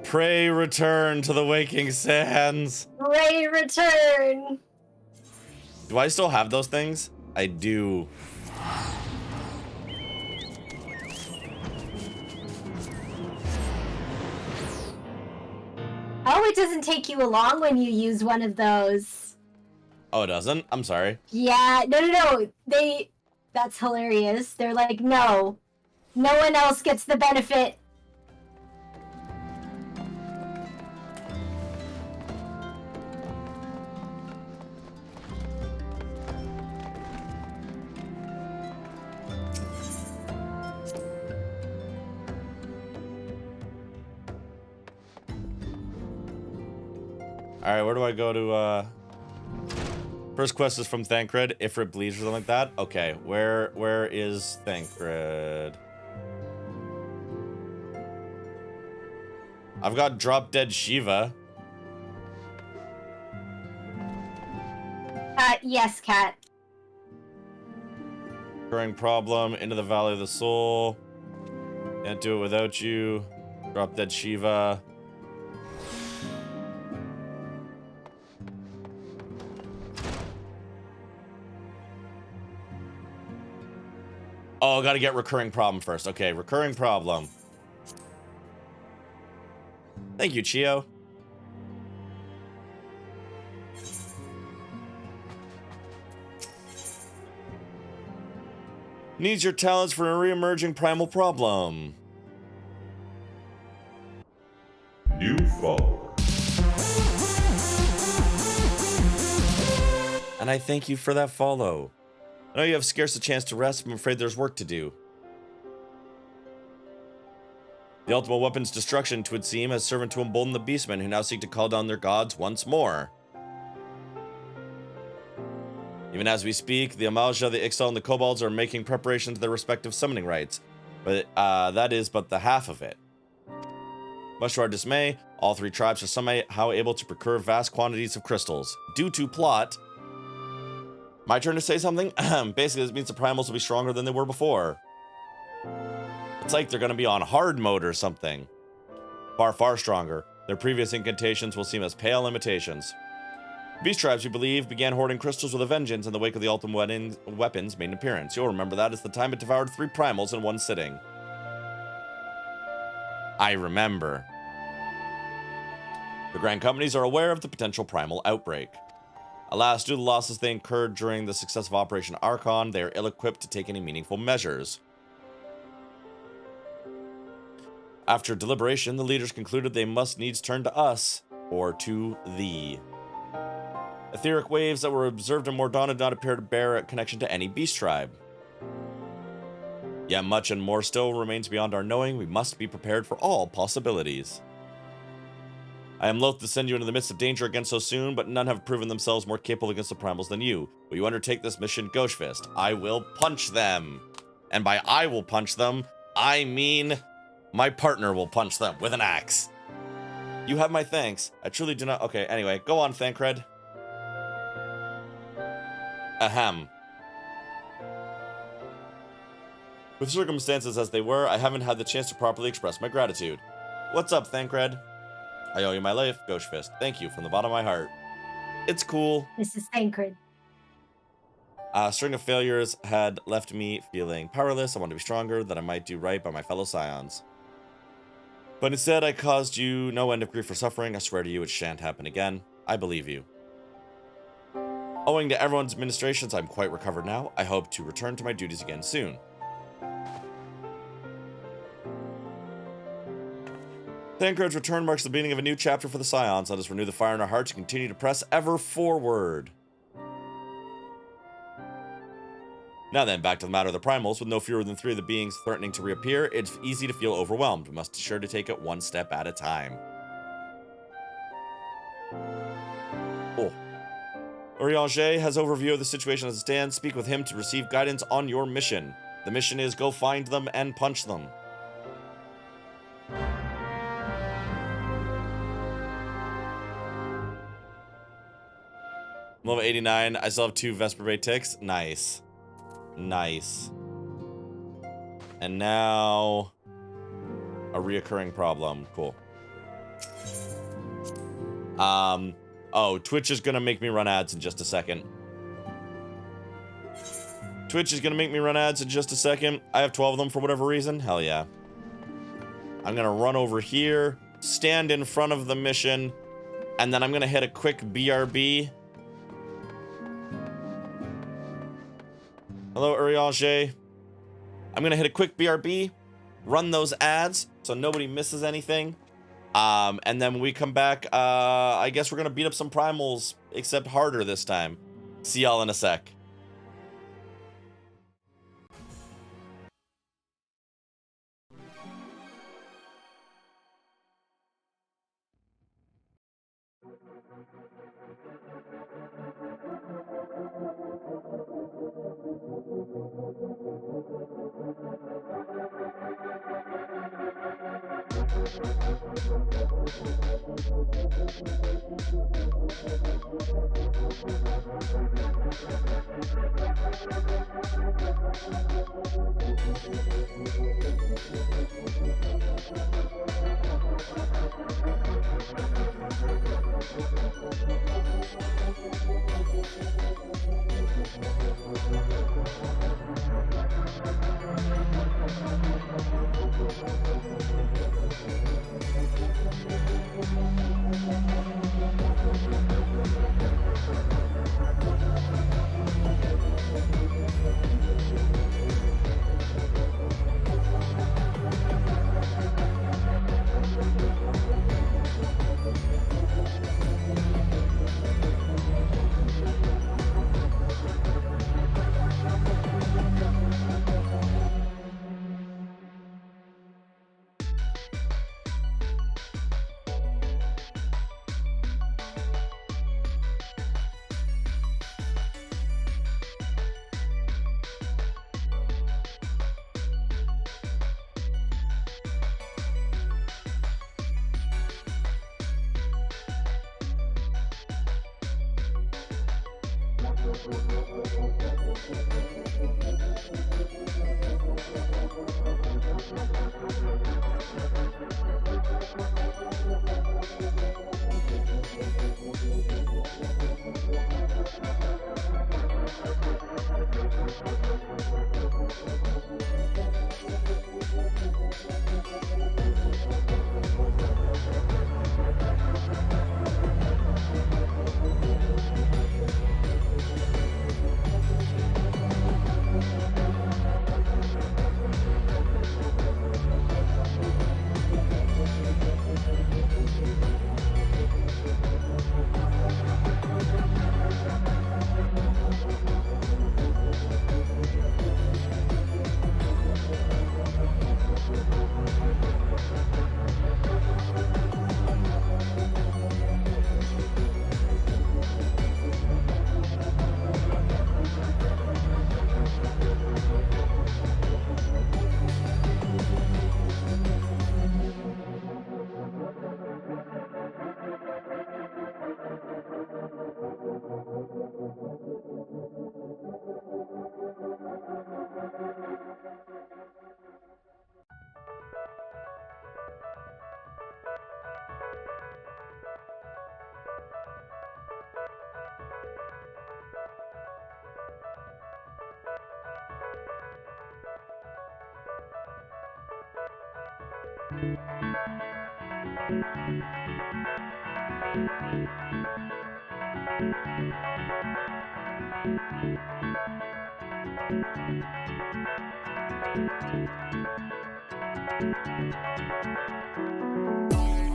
Pray return to the Waking Sands.
Pray return.
Do I still have those things? I do.
Oh, it doesn't take you long when you use one of those.
Oh, it doesn't? I'm sorry.
Yeah, no. That's hilarious. They're like, no one else gets the benefit.
Alright, where do I go to, First quest is from Thancred, Ifrit Bleeds or something like that? Okay, where is Thancred? I've got Drop Dead Shiva.
Yes, Cat.
Recurring problem, into the Valley of the Soul. Can't do it without you. Drop Dead Shiva. Oh, gotta get recurring problem first. Okay, recurring problem. Thank you, Chio. Needs your talents for a re-emerging primal problem.
New follower.
And I thank you for that follow. I know you have scarce a chance to rest, but I'm afraid there's work to do. The ultimate weapon's destruction, 'twould seem, has served to embolden the beastmen who now seek to call down their gods once more. Even as we speak, the Amalja, the Ixal, and the Kobolds are making preparations to their respective summoning rites. But that is but the half of it. Much to our dismay, all three tribes are somehow able to procure vast quantities of crystals. Due to plot... My turn to say something? Basically, this means the primals will be stronger than they were before. It's like they're going to be on hard mode or something. Far, far stronger. Their previous incantations will seem as pale imitations. Beast tribes, we believe, began hoarding crystals with a vengeance in the wake of the ultimate weapons made an appearance. You'll remember that as the time it devoured 3 primals in one sitting. I remember. The Grand Companies are aware of the potential primal outbreak. Alas, due to the losses they incurred during the success of Operation Archon, they are ill-equipped to take any meaningful measures. After deliberation, the leaders concluded they must needs turn to us, or to thee. Etheric waves that were observed in Mordana did not appear to bear a connection to any beast tribe. Yet much and more still remains beyond our knowing. We must be prepared for all possibilities. I am loath to send you into the midst of danger again so soon, but none have proven themselves more capable against the primals than you. Will you undertake this mission, Gauchefist? I will punch them. And by I will punch them, I mean my partner will punch them with an axe. You have my thanks. I truly do not... Okay, anyway, go on, Thancred. Ahem. With circumstances as they were, I haven't had the chance to properly express my gratitude. What's up, Thancred? I owe you my life, Gauchefist. Thank you from the bottom of my heart. It's cool.
This is Thancred.
A string of failures had left me feeling powerless. I wanted to be stronger, that I might do right by my fellow scions. But instead, I caused you no end of grief or suffering. I swear to you, it shan't happen again. I believe you. Owing to everyone's administrations, I'm quite recovered now. I hope to return to my duties again soon. Thancred's return marks the beginning of a new chapter for the Scions. Let us renew the fire in our hearts and continue to press ever forward. Now then, back to the matter of the primals. With no fewer than 3 of the beings threatening to reappear, it's easy to feel overwhelmed. We must be sure to take it one step at a time. Oh. Urianger has overview of the situation as it stands. Speak with him to receive guidance on your mission. The mission is go find them and punch them. Level 89. I still have 2 Vesper Bay ticks. Nice. Nice. And now a reoccurring problem. Cool. Oh, Twitch is gonna make me run ads in just a second. Twitch is gonna make me run ads in just a second. I have 12 of them for whatever reason. Hell yeah. I'm gonna run over here, stand in front of the mission, and then I'm gonna hit a quick BRB. Hello, Urianger. I'm gonna hit a quick BRB, run those ads so nobody misses anything. And then when we come back, I guess we're gonna beat up some primals, except harder this time. See y'all in a sec.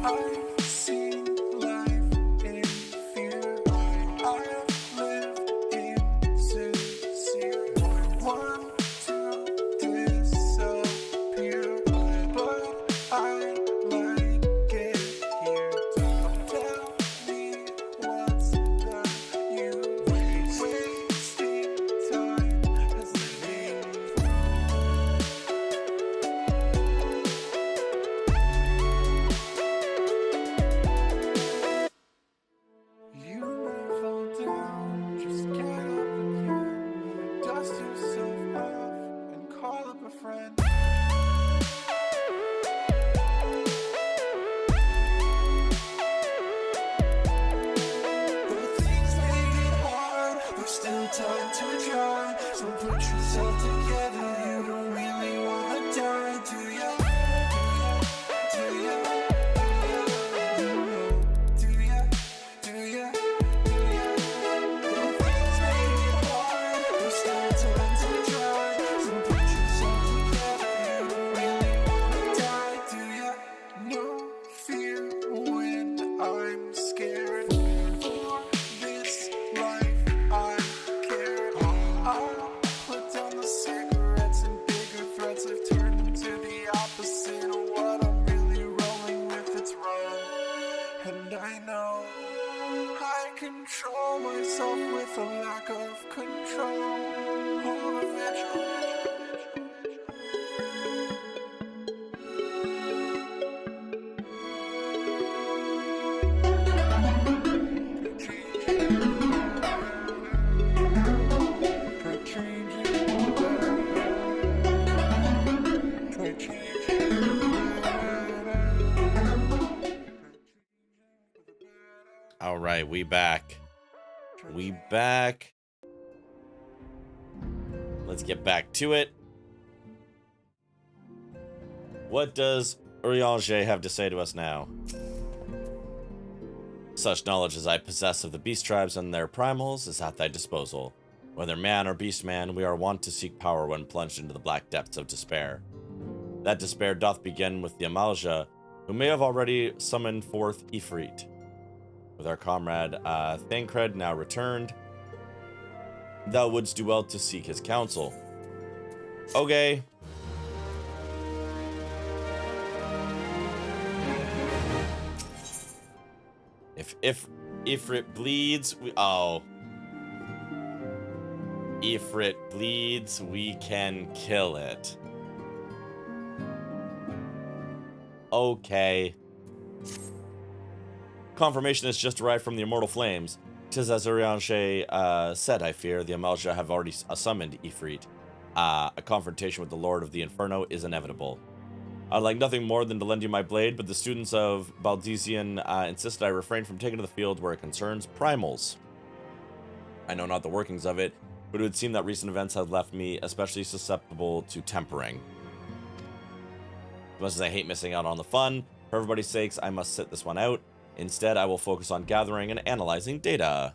I've seen life in fear. I've lived in sincere. Want to disappear, but I like it here. Tell me what's the use? Wasting time as living. You may fall down, just get up again. Dust yourself off and call up a friend. Though things may get hard, there's still time to try. So put yourself together, you don't really wanna die, do ya? Do ya? Do ya? Do ya? Do ya? Though things may get hard, there's still time to try. So put yourself together, you don't really wanna die, do ya? No fear when I'm scared. For this life I care. I'll put down the cigarettes and bigger threats have turned into the opposite of what I'm really rolling with. It's wrong, and I know I control myself with a lack of control. All of it.
All right, we back. We back. Let's get back to it. What does Urianger have to say to us now? Such knowledge as I possess of the beast tribes and their primals is at thy disposal. Whether man or beast man, we are wont to seek power when plunged into the black depths of despair. That despair doth begin with the Amalja, who may have already summoned forth Ifrit. With our comrade Thancred now returned, thou wouldst do well to seek his counsel. Okay. If Ifrit bleeds, Ifrit bleeds, we can kill it. Okay. Confirmation has just arrived from the Immortal Flames. 'Tis as Urianshe said, I fear. The Amalja have already summoned Ifrit. A confrontation with the Lord of the Inferno is inevitable. I'd like nothing more than to lend you my blade, but the students of Baldesion insisted I refrain from taking to the field where it concerns primals. I know not the workings of it, but it would seem that recent events have left me especially susceptible to tempering. As much as I hate missing out on the fun, for everybody's sakes, I must sit this one out. Instead, I will focus on gathering and analyzing data.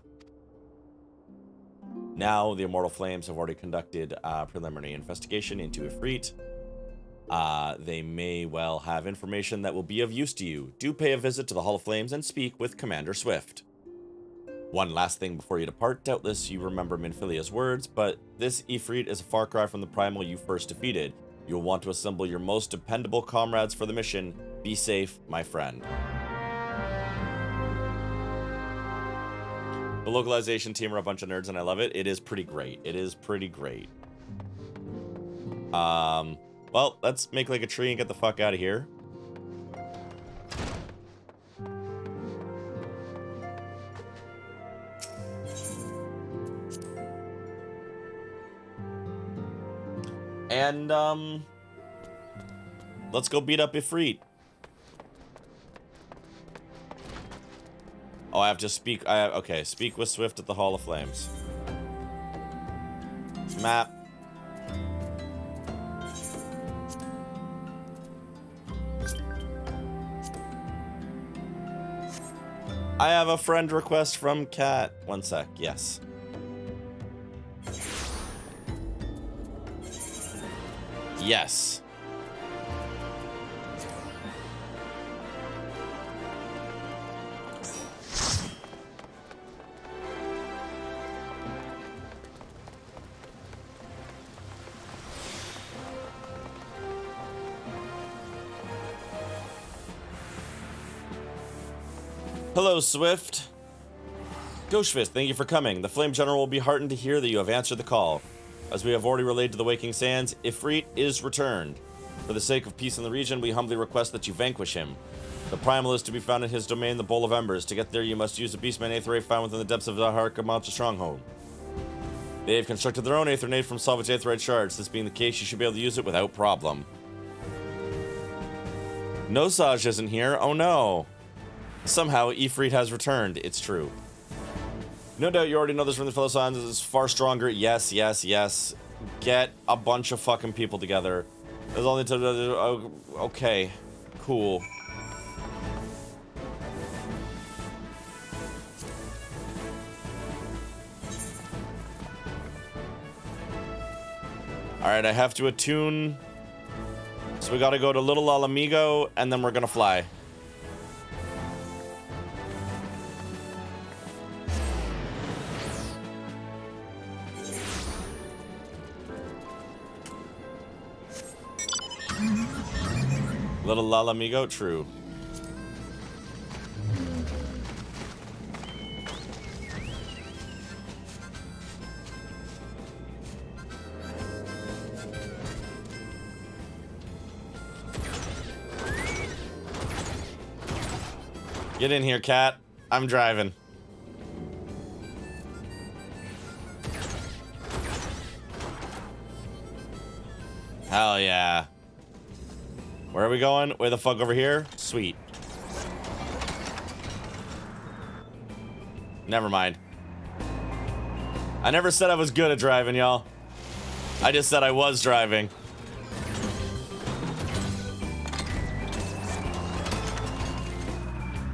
Now, the Immortal Flames have already conducted a preliminary investigation into Ifrit. They may well have information that will be of use to you. Do pay a visit to the Hall of Flames and speak with Commander Swift. One last thing before you depart. Doubtless you remember Minfilia's words, but this Ifrit is a far cry from the primal you first defeated. You will want to assemble your most dependable comrades for the mission. Be safe, my friend. The localization team are a bunch of nerds and I love it. It is pretty great. It is pretty great. Well, let's make like a tree and get the fuck out of here. And, let's go beat up Ifrit. Oh, I have to speak. Okay, speak with Swift at the Hall of Flames. Map. I have a friend request from Kat. One sec. Yes. Yes. Hello, Swift. Gauchefist, thank you for coming. The Flame General will be heartened to hear that you have answered the call. As we have already relayed to the Waking Sands, Ifrit is returned. For the sake of peace in the region, we humbly request that you vanquish him. The primal is to be found in his domain, the Bowl of Embers. To get there, you must use the Beastman Aetherate found within the depths of the Harkamalcha Stronghold. They have constructed their own Aetherate from salvaged Aetherite shards. This being the case, you should be able to use it without problem. Nosage isn't here. Oh no. Somehow, Ifrit has returned. It's true. No doubt you already know this from the fellow signs. It's far stronger. Yes, yes, yes. Get a bunch of fucking people together. There's only okay. Cool. Alright, I have to attune. So we gotta go to Little Alamigo, and then we're gonna fly. Little Alamigo, true. Get in here, cat. I'm driving. Hell yeah. Where are we going? Way the fuck over here? Sweet. Never mind. I never said I was good at driving, y'all. I just said I was driving.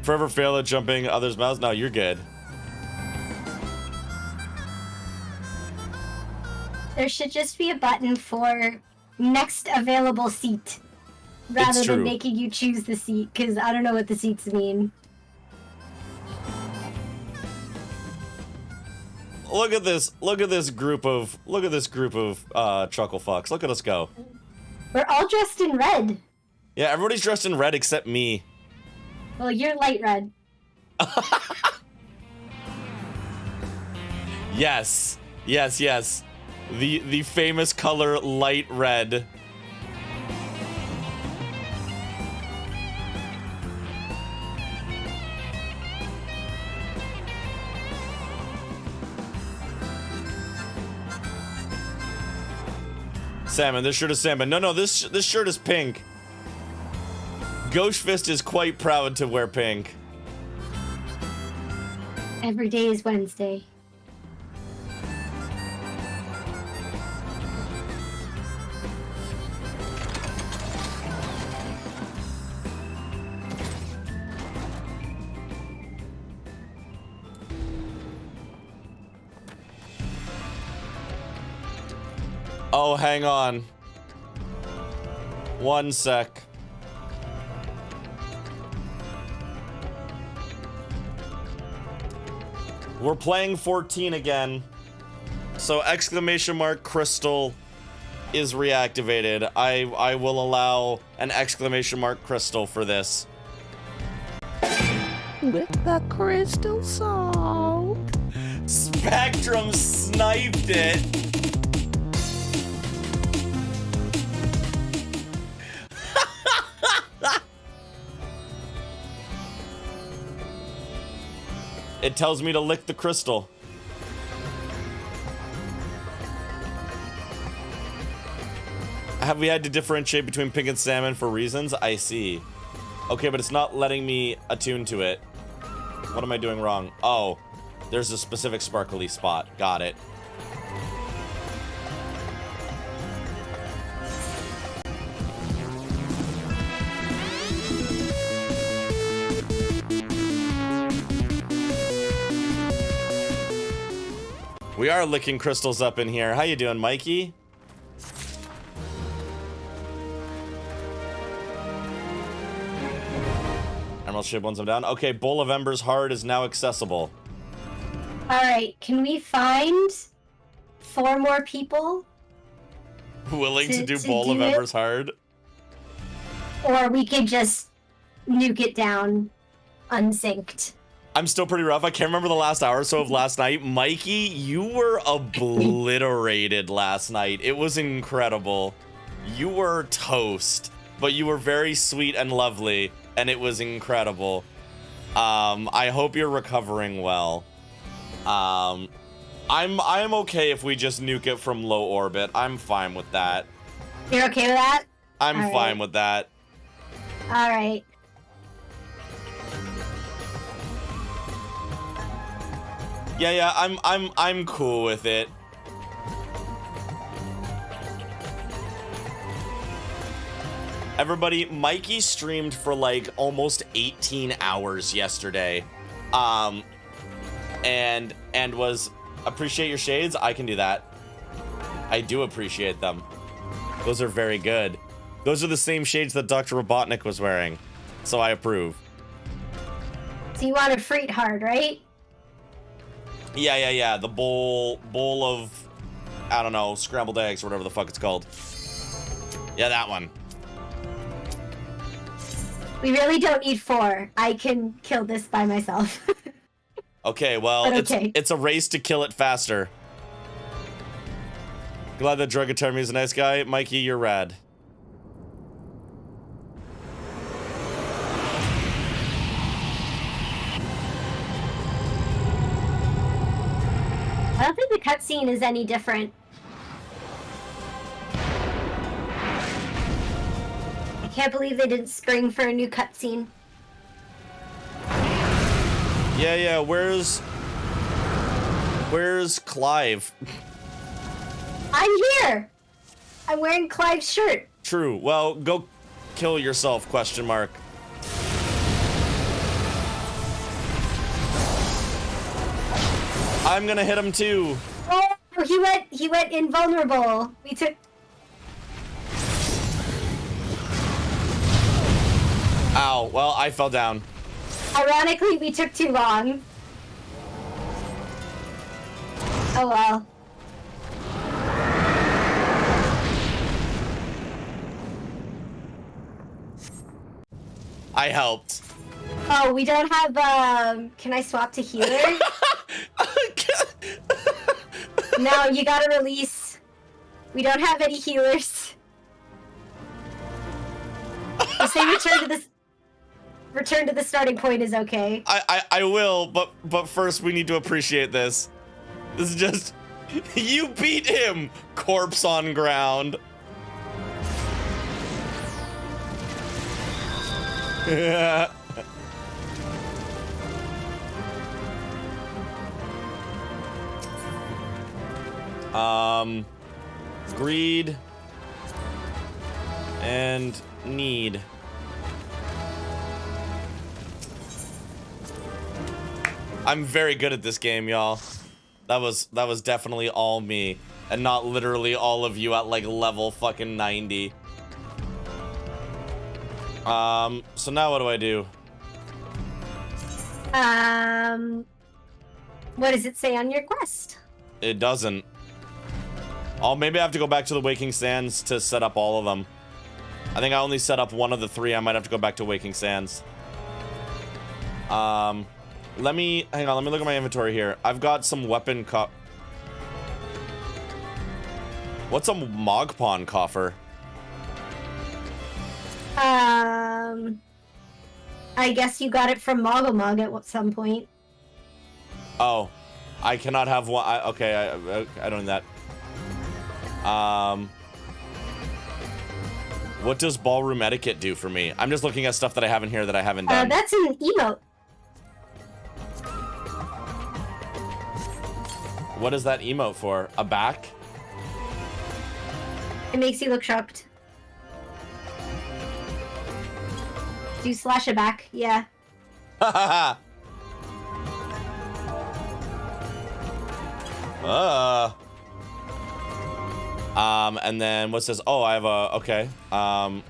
Forever fail at jumping others' mouths? No, you're good.
There should just be a button for next available seat. Rather than making you choose the seat, because I don't know what the seats mean.
Look at this group of chuckle fucks. Look at us go.
We're all dressed in red.
Yeah, everybody's dressed in red except me.
Well, you're light red.
Yes. Yes, yes. The famous color light red. Salmon, this shirt is salmon. No, this shirt is pink. Gauchefist is quite proud to wear pink.
Every day is Wednesday.
Oh, hang on. One sec. We're playing 14 again. So exclamation mark crystal is reactivated. I will allow an exclamation mark crystal for this.
With the crystal salt.
Spectrum sniped it. It tells me to lick the crystal. Have we had to differentiate between pink and salmon for reasons? I see. Okay, but it's not letting me attune to it. What am I doing wrong? Oh, there's a specific sparkly spot. Got it. We are licking crystals up in here. How you doing, Mikey? Emerald ship once I'm down. Okay, Bowl of Embers Hard is now accessible.
Alright, can we find 4 more people?
Willing to do Bowl of Embers Hard?
Or we could just nuke it down unsynced.
I'm still pretty rough. I can't remember the last hour or so of last night. Mikey, you were obliterated last night. It was incredible. You were toast, but you were very sweet and lovely, and it was incredible. I hope you're recovering well. I'm okay if we just nuke it from low orbit. I'm fine with that.
You're okay with that?
I'm fine with that.
Alright.
Yeah, I'm cool with it. Everybody, Mikey streamed for like almost 18 hours yesterday. And was appreciate your shades. I can do that. I do appreciate them. Those are very good. Those are the same shades that Dr. Robotnik was wearing. So I approve.
So you want a Freet Hard, right?
Yeah. The bowl of, I don't know, scrambled eggs or whatever the fuck it's called. Yeah, that one.
We really don't need 4. I can kill this by myself.
Okay, well,
okay.
It's a race to kill it faster. Glad that Drugatermi is a nice guy. Mikey, you're rad.
I don't think the cutscene is any different. I can't believe they didn't spring for a new cutscene.
Yeah, where's Clive?
I'm here! I'm wearing Clive's shirt.
True. Well, go kill yourself, question mark. I'm gonna hit him too.
Oh, he went invulnerable. We took...
Ow, well, I fell down.
Ironically, we took too long. Oh well.
I helped.
Oh, we don't have, can I swap to healer? No, you gotta release. We don't have any healers. Just say return to the starting point is okay.
I will, but first we need to appreciate this. This is just, you beat him, corpse on ground. Greed and need. I'm very good at this game, y'all. That was definitely all me, and not literally all of you at like level fucking 90. So now what do I do?
What does it say on your quest?
It doesn't. Oh, maybe I have to go back to the Waking Sands to set up all of them. I think I only set up one of the 3. I might have to go back to Waking Sands. Let me hang on. Let me look at my inventory here. I've got some weapon What's a Mogpon coffer?
I guess you got it from Mogomog at some point.
Oh, I cannot have one. Okay, I don't need that. What does ballroom etiquette do for me? I'm just looking at stuff that I have in here that I haven't done.
That's an emote.
What is that emote for? A back?
It makes you look shocked. Do you slash it back? Yeah.
And then what says? Oh, I have a okay. I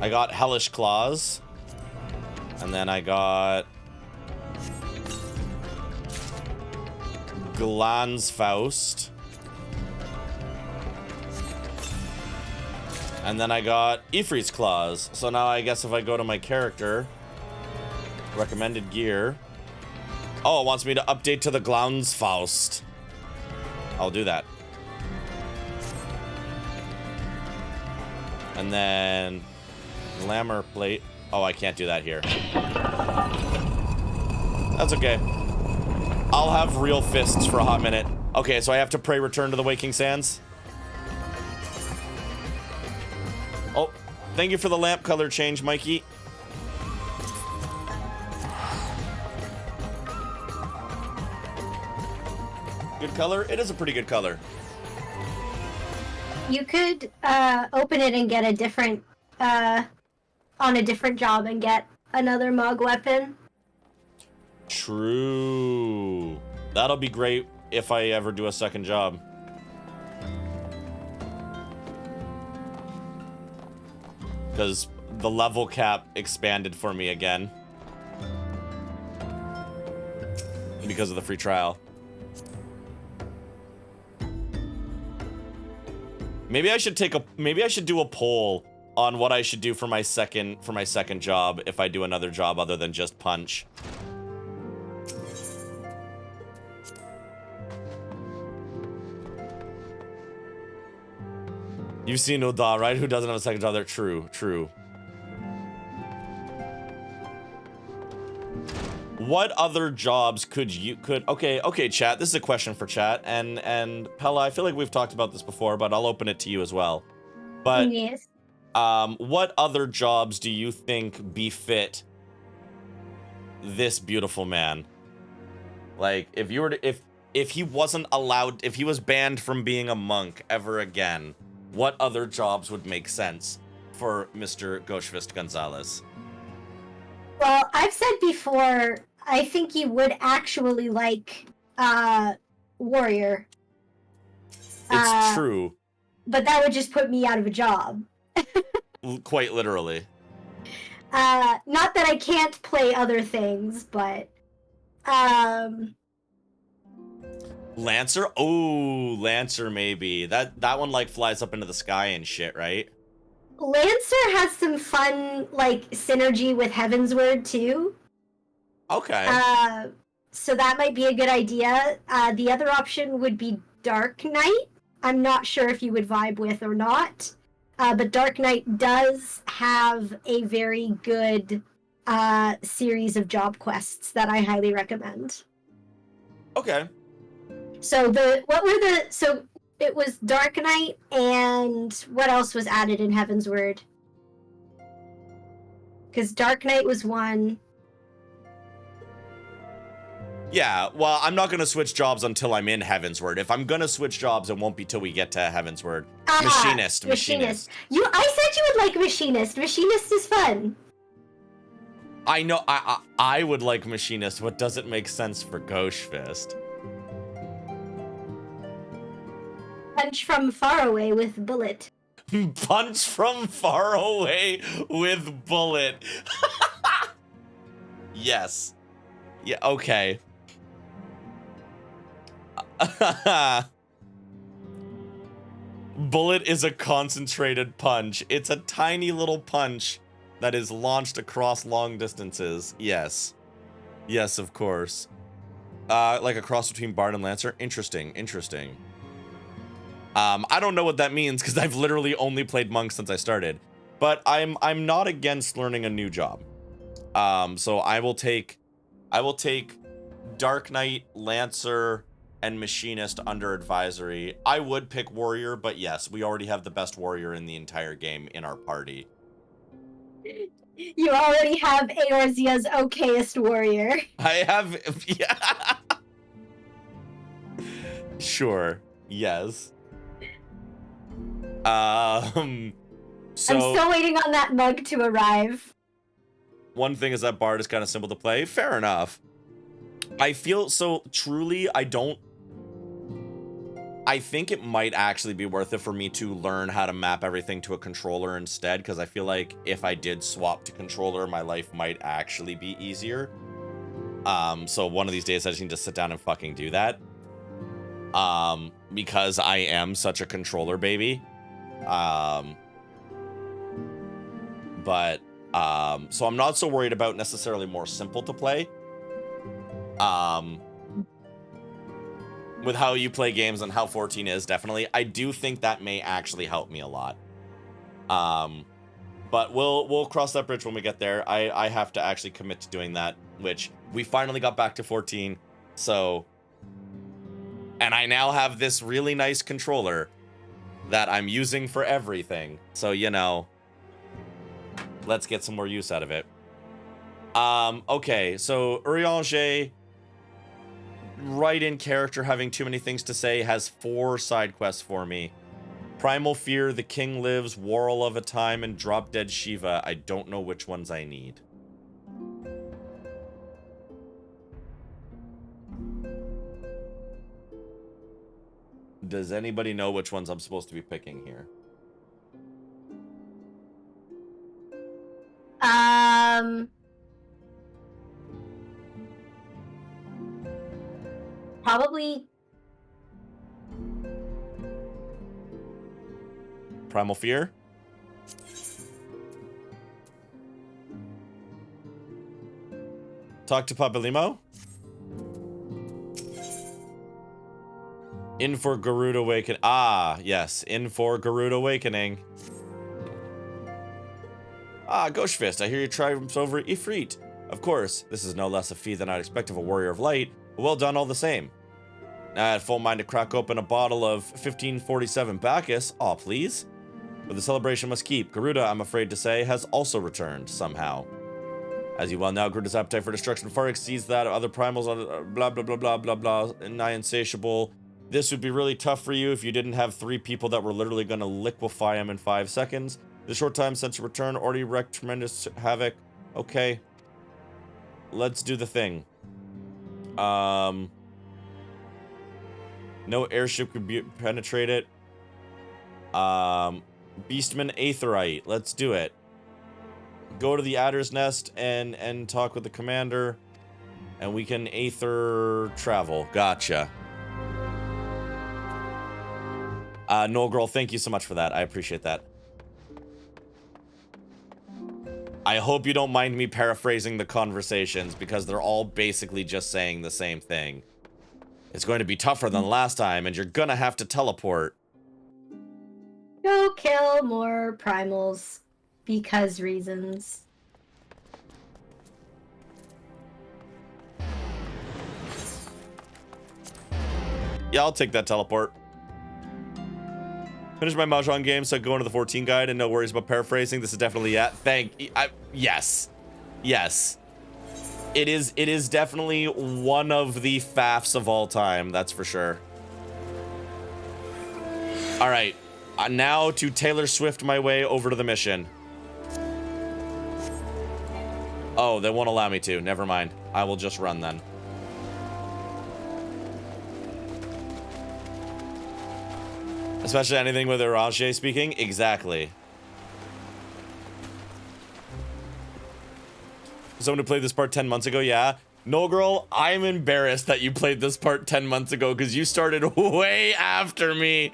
got Hellish Claws, and then I got Glansfaust, and then I got Ifrit's Claws. So now I guess if I go to my character, recommended gear. Oh, it wants me to update to the Glansfaust. I'll do that. And then glamour plate. Oh, I can't do that here. That's okay. I'll have real fists for a hot minute. Okay, so I have to pray return to the Waking Sands. Oh, thank you for the lamp color change, Mikey. Good color? It is a pretty good color.
You could open it and get a different, on a different job and get another Mog weapon.
True. That'll be great if I ever do a second job. Because the level cap expanded for me again. Because of the free trial. Maybe I should do a poll on what I should do for my second job if I do another job other than just punch. You've seen Uda, right? Who doesn't have a second job there? True, true. What other jobs okay, chat, this is a question for chat, and Pella, I feel like we've talked about this before, but I'll open it to you as well. But
yes.
What other jobs do you think befit this beautiful man? Like, if you were to, if he wasn't allowed, if he was banned from being a monk ever again, what other jobs would make sense for Mr. Gauchefist Gonzalez?
Well, I've said before, I think you would actually like warrior.
It's true.
But that would just put me out of a job.
Quite literally.
Not that I can't play other things, but
Lancer? Oh, Lancer maybe. That one like flies up into the sky and shit, right?
Lancer has some fun, like, synergy with Heavensward, too.
Okay.
So that might be a good idea. The other option would be Dark Knight. I'm not sure if you would vibe with or not. But Dark Knight does have a very good series of job quests that I highly recommend.
Okay.
So it was Dark Knight, and what else was added in Heaven's Word? Because Dark Knight was one.
Yeah, well, I'm not going to switch jobs until I'm in Heaven's Word. If I'm going to switch jobs, it won't be till we get to Heaven's Word. Machinist.
I said you would like Machinist. Machinist is fun.
I know, I would like Machinist. What doesn't make sense for Gauchefist?
Punch from far away with bullet.
Punch from far away with bullet. Yes. Yeah, okay. Bullet is a concentrated punch. It's a tiny little punch that is launched across long distances. Yes. Yes, of course. Like a cross between Bard and Lancer. Interesting, interesting. I don't know what that means because I've literally only played Monk since I started. But I'm not against learning a new job. So I will take Dark Knight, Lancer, and Machinist under advisory. I would pick Warrior, but yes, we already have the best Warrior in the entire game in our party.
You already have Eorzea's okayest Warrior.
I have, yeah. Sure, yes. So
I'm still waiting on that mug to arrive.
One thing is that Bard is kind of simple to play. Fair enough. I feel so truly, I think it might actually be worth it for me to learn how to map everything to a controller instead, because I feel like if I did swap to controller, my life might actually be easier. So one of these days I just need to sit down and fucking do that. Because I am such a controller baby. So I'm not so worried about necessarily more simple to play. With how you play games and how 14 is, definitely. I do think that may actually help me a lot. But we'll cross that bridge when we get there. I have to actually commit to doing that, which we finally got back to 14. So, and I now have this really nice controller that I'm using for everything. So, you know, let's get some more use out of it. Okay, so Urianger, right in character, having too many things to say, has 4 side quests for me. Primal Fear, The King Lives, Warrel of a Time, and Drop Dead Shiva. I don't know which ones I need. Does anybody know which ones I'm supposed to be picking here?
Probably
Primal Fear? Talk to Papalimo? In for Garuda Awakening. Ah, yes. In for Garuda Awakening. Ah, Gauchefist, I hear you triumphs over Ifrit. Of course, this is no less a feat than I'd expect of a warrior of light, but well done all the same. I had full mind to crack open a bottle of 1547 Bacchus. Aw, please. But the celebration must keep. Garuda, I'm afraid to say, has also returned, somehow. As you well know, Garuda's appetite for destruction far exceeds that of other primals, blah, blah, blah, blah, blah, blah, nigh insatiable. This would be really tough for you if you didn't have 3 people that were literally going to liquefy him in 5 seconds. The short time since your return already wreaked tremendous havoc. Okay. Let's do the thing. No airship could penetrate it. Beastman Aetherite. Let's do it. Go to the Adder's Nest and talk with the commander. And we can Aether travel. Gotcha. Noel Girl, thank you so much for that. I appreciate that. I hope you don't mind me paraphrasing the conversations because they're all basically just saying the same thing. It's going to be tougher than last time, and you're gonna have to teleport.
Go kill more primals because reasons.
Yeah, I'll take that teleport. Finish my Mahjong game so I can go into the 14 guide and no worries about paraphrasing. This is definitely yes. Yes. It is definitely one of the faffs of all time, that's for sure. All right, now to Taylor Swift my way over to the mission. Oh, they won't allow me to. Never mind. I will just run then. Especially anything with Arache speaking. Exactly. Someone who played this part 10 months ago, yeah. No, girl, I'm embarrassed that you played this part 10 months ago because you started way after me.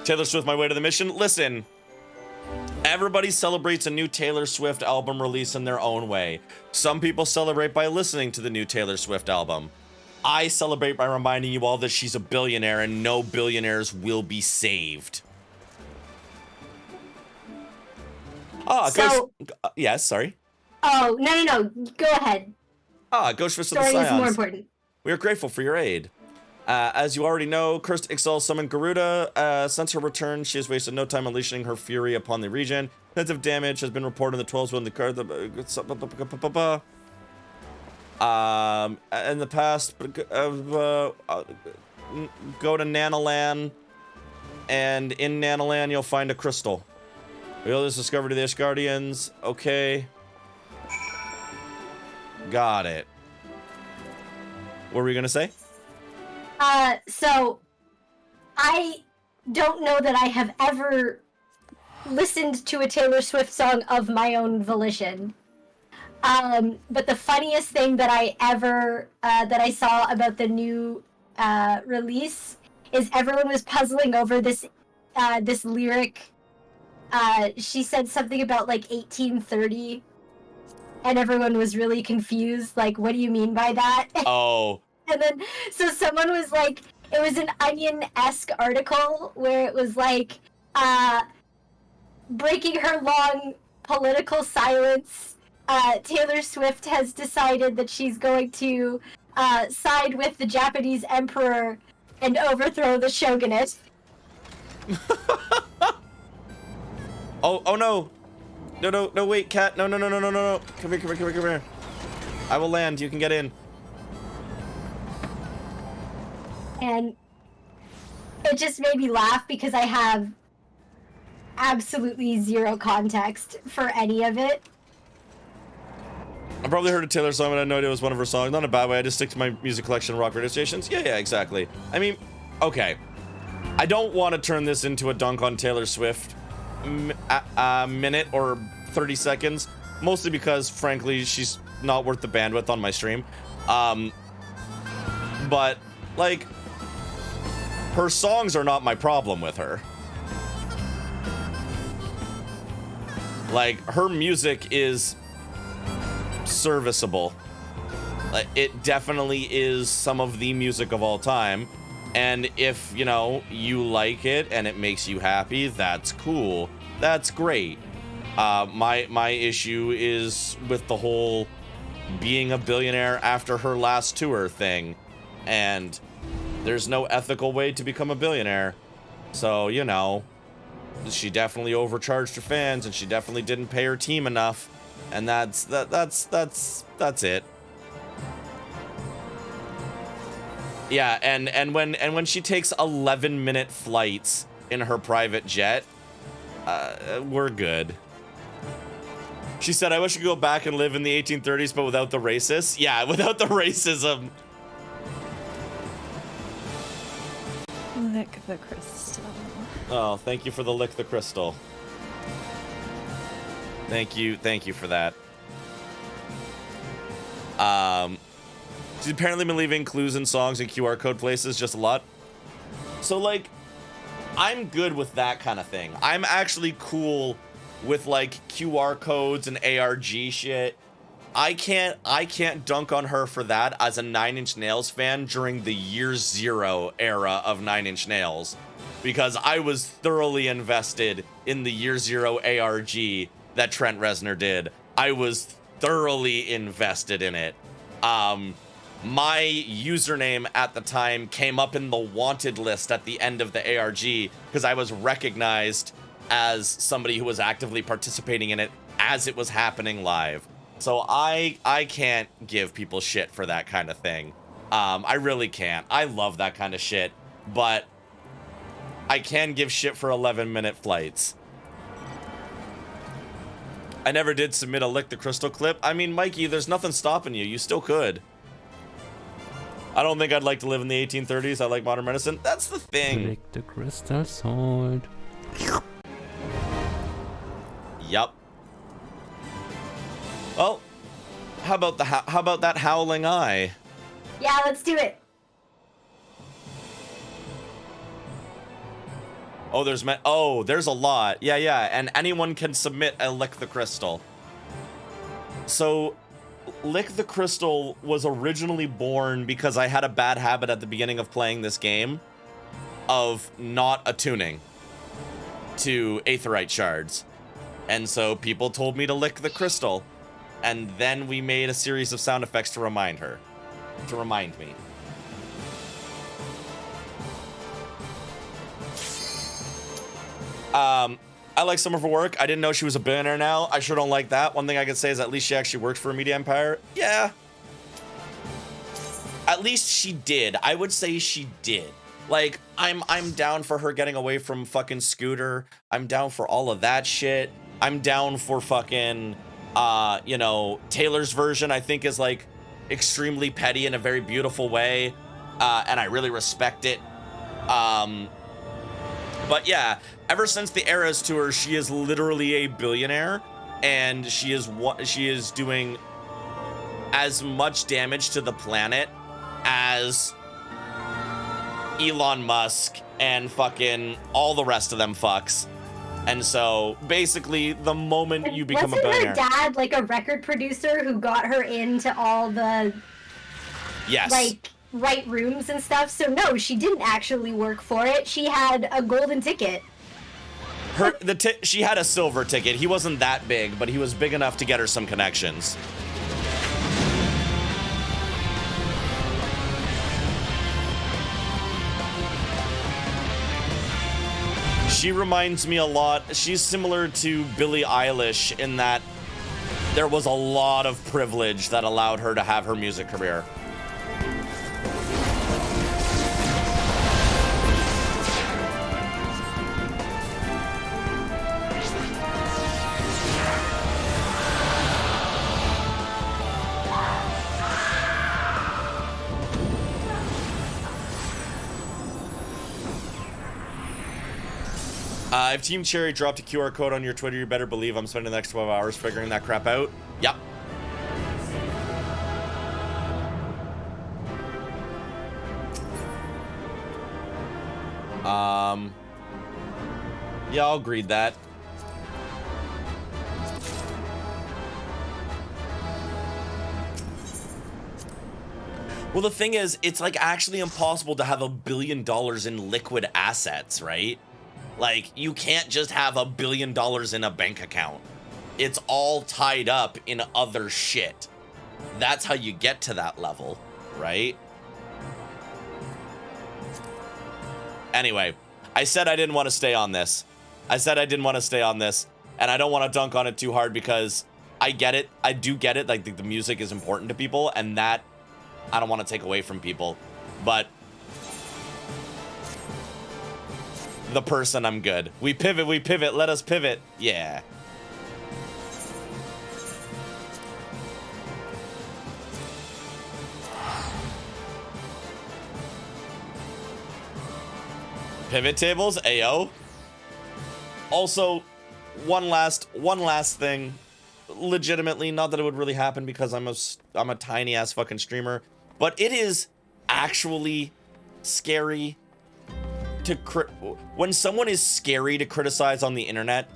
Taylor Swift, my way to the mission. Listen, everybody celebrates a new Taylor Swift album release in their own way. Some people celebrate by listening to the new Taylor Swift album. I celebrate by reminding you all that she's a billionaire and no billionaires will be saved. Yes, sorry.
Oh, no. Go ahead.
Gauchefist of the
Story
Scions.
is more important.
We are grateful for your aid. As you already know, Cursed Ixal summoned Garuda. Since her return, she has wasted no time unleashing her fury upon the region. Extensive damage has been reported in the 12s when the card. In the past, go to Nanolan, and in Nanolan you'll find a crystal. We owe this discovery to the Ashgardians. Okay. Got it. What were you gonna say?
So I don't know that I have ever listened to a Taylor Swift song of my own volition. But the funniest thing that I ever that I saw about the new release is everyone was puzzling over this this lyric. She said something about like 1830, and everyone was really confused. Like, what do you mean by that?
Oh.
And then, so someone was like, it was an Onion-esque article where it was like, breaking her long political silence, Taylor Swift has decided that she's going to side with the Japanese emperor and overthrow the shogunate.
Oh no. No, wait, cat. No. Come here. I will land. You can get in.
And it just made me laugh because I have absolutely zero context for any of it.
I probably heard a Taylor song, but I had no idea it was one of her songs. Not in a bad way. I just stick to my music collection, rock radio stations. Yeah, exactly. I mean, okay. I don't want to turn this into a dunk on Taylor Swift minute or 30 seconds, mostly because, frankly, she's not worth the bandwidth on my stream. But, like, her songs are not my problem with her. Like, her music is serviceable. Like, it definitely is some of the music of all time. And if, you know, you like it and it makes you happy, that's cool. That's great. My issue is with the whole being a billionaire after her last tour thing. And there's no ethical way to become a billionaire. So, you know, she definitely overcharged her fans and she definitely didn't pay her team enough. And that's it. Yeah, and when she takes 11-minute flights in her private jet, we're good. She said, I wish I could go back and live in the 1830s, but without the racists. Yeah, without the racism.
Lick the crystal.
Oh, thank you for the lick the crystal. Thank you for that. She's apparently been leaving clues in songs and QR code places just a lot. So, like, I'm good with that kind of thing. I'm actually cool with, like, QR codes and ARG shit. I can't dunk on her for that as a 9 Inch Nails fan during the year 0 era of 9 Inch Nails, because I was thoroughly invested in the year 0 ARG that Trent Reznor did. I was thoroughly invested in it. my username at the time came up in the wanted list at the end of the ARG because I was recognized as somebody who was actively participating in it as it was happening live. So I can't give people shit for that kind of thing. I really can't. I love that kind of shit, but I can give shit for 11-minute flights. I never did submit a Lick the Crystal clip. I mean, Mikey, there's nothing stopping you. You still could. I don't think I'd like to live in the 1830s. I like modern medicine. That's the thing.
Lick the crystal sword.
Yup. Well, how about that howling eye?
Yeah, let's do it.
Oh, there's a lot. Yeah, and anyone can submit a Lick the Crystal. So, Lick the Crystal was originally born because I had a bad habit at the beginning of playing this game of not attuning to aetheryte shards. And so people told me to lick the crystal, and then we made a series of sound effects to remind me. I like Summer for work. I didn't know she was a billionaire now. I sure don't like that. One thing I can say is at least she actually worked for a media empire. Yeah. At least she did. I would say she did. Like, I'm down for her getting away from fucking Scooter. I'm down for all of that shit. I'm down for fucking, Taylor's version, I think, is like extremely petty in a very beautiful way. And I really respect it. But yeah, ever since the Eras tour, she is literally a billionaire, and she is doing as much damage to the planet as Elon Musk and fucking all the rest of them fucks. And so basically, the moment you become a billionaire,
wasn't her dad like a record producer who got her into all the right rooms and stuff? So no, she didn't actually work for it. She had a golden ticket.
She had a silver ticket. He wasn't that big, but he was big enough to get her some connections. She reminds me a lot. She's similar to Billie Eilish in that there was a lot of privilege that allowed her to have her music career. If Team Cherry dropped a QR code on your Twitter, you better believe I'm spending the next 12 hours figuring that crap out. Yep. Yeah, I'll agree that. Well, the thing is, it's like actually impossible to have $1 billion in liquid assets, right? Like, you can't just have $1 billion in a bank account. It's all tied up in other shit. That's how you get to that level, right? Anyway, I said I didn't want to stay on this. And I don't want to dunk on it too hard because I get it. I do get it. Like, the music is important to people, and that I don't want to take away from people. But the person, I'm good. We pivot, let us pivot. Yeah. Pivot tables, AO. Also, one last thing. Legitimately, not that it would really happen because I'm a tiny ass fucking streamer, but it is actually scary to when someone is scary to criticize on the internet.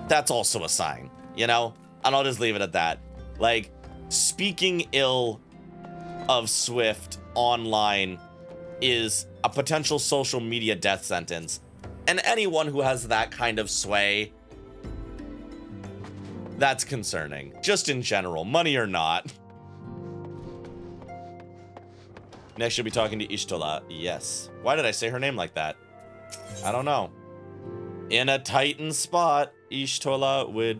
That's also a sign, you know? And I'll just leave it at that. Like, speaking ill of Swift online is a potential social media death sentence. And anyone who has that kind of sway, that's concerning. Just in general, money or not. Next, you'll be talking to Ishtola. Yes. Why did I say her name like that? I don't know. In a Titan spot, Ishtola would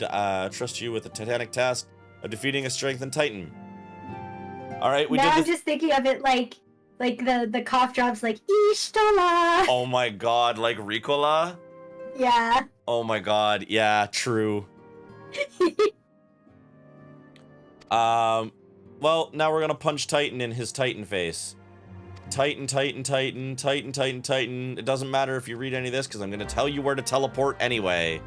trust you with the titanic task of defeating a strengthened Titan. All right,
now I'm just thinking of it like the cough drops, like Ishtola.
Oh my god, like Ricola?
Yeah.
Oh my god, yeah, true. Well, now we're gonna punch Titan in his Titan face. Titan, Titan, Titan, Titan, Titan, Titan. It doesn't matter if you read any of this, because I'm gonna tell you where to teleport anyway.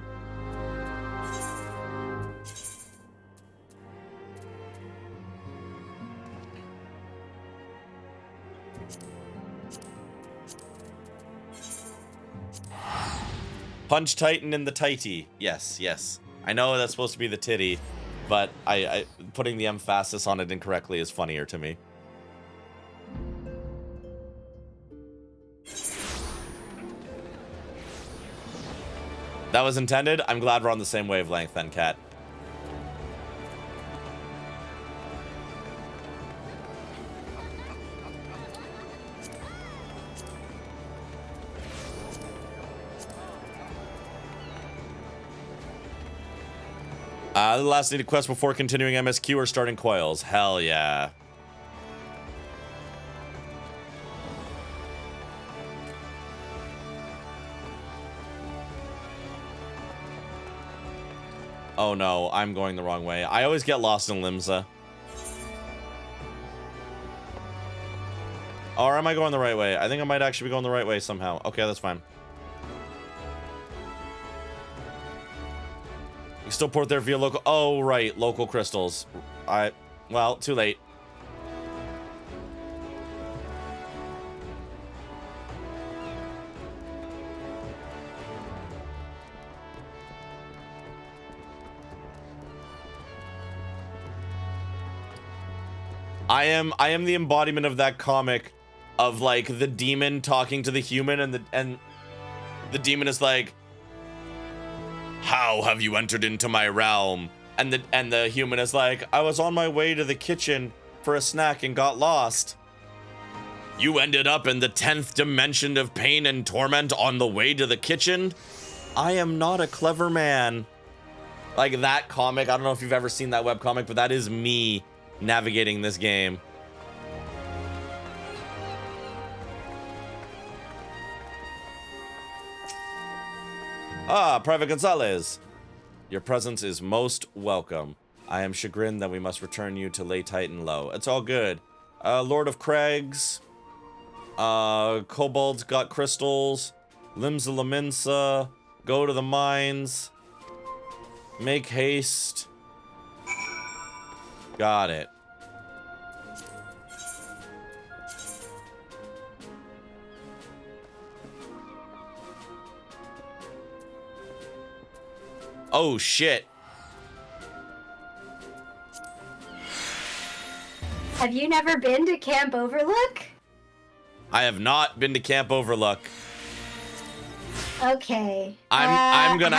Punch Titan in the tighty. Yes, yes. I know that's supposed to be the titty, but I putting the emphasis on it incorrectly is funnier to me. That was intended. I'm glad we're on the same wavelength then, Kat. The last needed quest before continuing MSQ or starting coils. Hell yeah. Oh no, I'm going the wrong way. I always get lost in Limsa. Or am I going the right way? I think I might actually be going the right way somehow. Okay, that's fine. You still port there via local... Oh, right. Local crystals. Well, too late. I am the embodiment of that comic of like the demon talking to the human, and the demon is like, "How have you entered into my realm?" And the human is like, "I was on my way to the kitchen for a snack and got lost." "You ended up in the 10th dimension of pain and torment on the way to the kitchen?" I am not a clever man. Like that comic, I don't know if you've ever seen that webcomic, but that is me navigating this game. Ah, Private Gonzalez. Your presence is most welcome. I am chagrined that we must return you to lay Titan low. It's all good. Lord of Crags. Kobolds got crystals. Limsa Laminsa. Go to the mines. Make haste. Got it. Oh, shit.
Have you never been to Camp Overlook?
I have not been to Camp Overlook.
Okay.
I'm gonna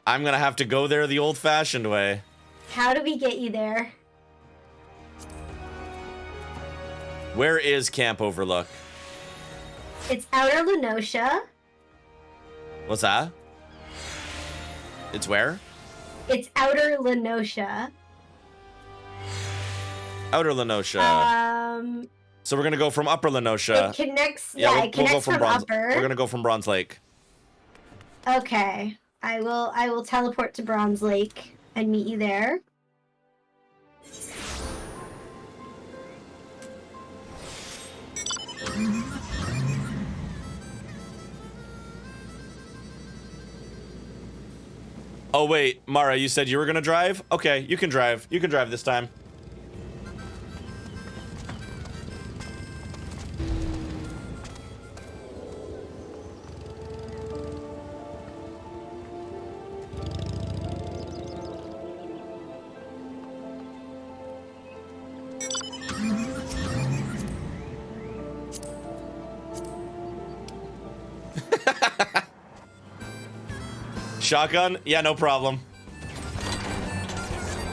I'm
gonna have to go there the old-fashioned way.
How do we get you there?
Where is Camp Overlook?
It's Outer Lenosha.
What's that? It's where?
It's Outer Lenosha.
Outer Lenosha. So we're gonna go from Upper Lenosha.
It connects. Yeah, it connects from Upper.
We're gonna go from Bronze Lake.
Okay, I will teleport to Bronze Lake and meet you there.
Oh wait, Mara, you said you were gonna drive? Okay, you can drive. You can drive this time. Shotgun? Yeah, no problem.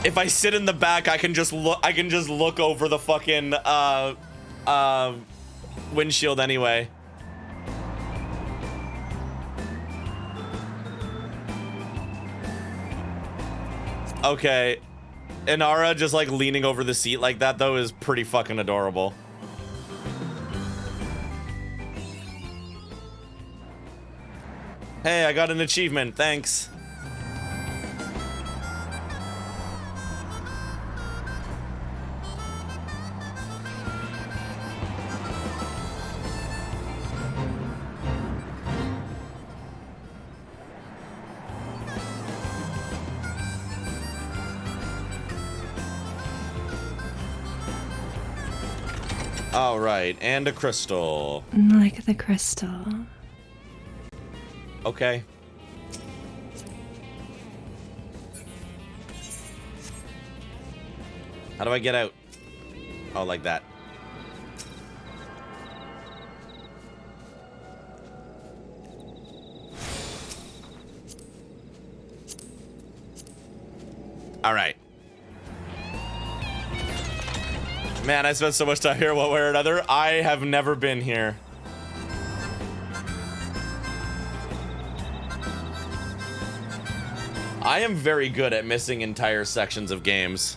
If I sit in the back, I can just look over the fucking windshield anyway. Okay. Inara just like leaning over the seat like that though is pretty fucking adorable. Hey, I got an achievement, thanks. All right, and a crystal.
Like the crystal.
Okay. How do I get out? Oh, like that. All right. Man, I spent so much time here one way or another. I have never been here. I am very good at missing entire sections of games.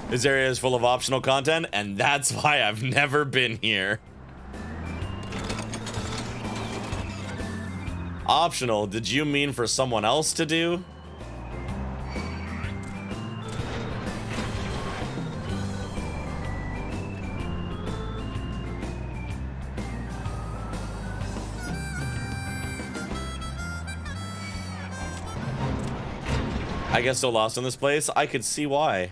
This area is full of optional content, and that's why I've never been here. Optional? Did you mean for someone else to do? I get so lost in this place, I could see why.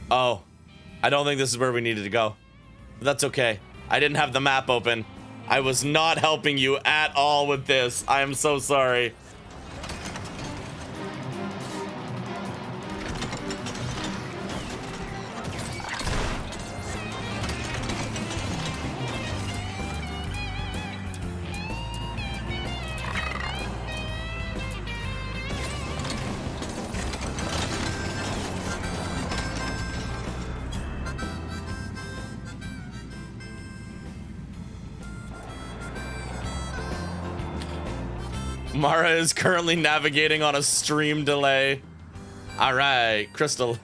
Oh, I don't think this is where we needed to go. But that's okay. I didn't have the map open. I was not helping you at all with this. I am so sorry. Mara is currently navigating on a stream delay. All right, Crystal.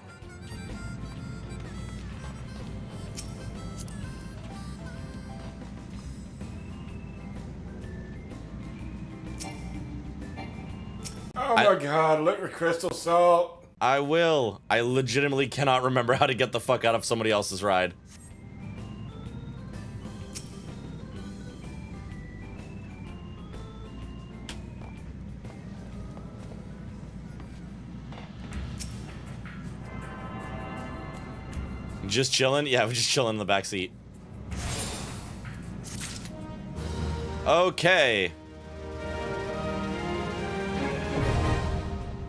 Oh my god, liquid crystal salt.
I will. I legitimately cannot remember how to get the fuck out of somebody else's ride. Just chilling? Yeah, we're just chilling in the back seat. Okay.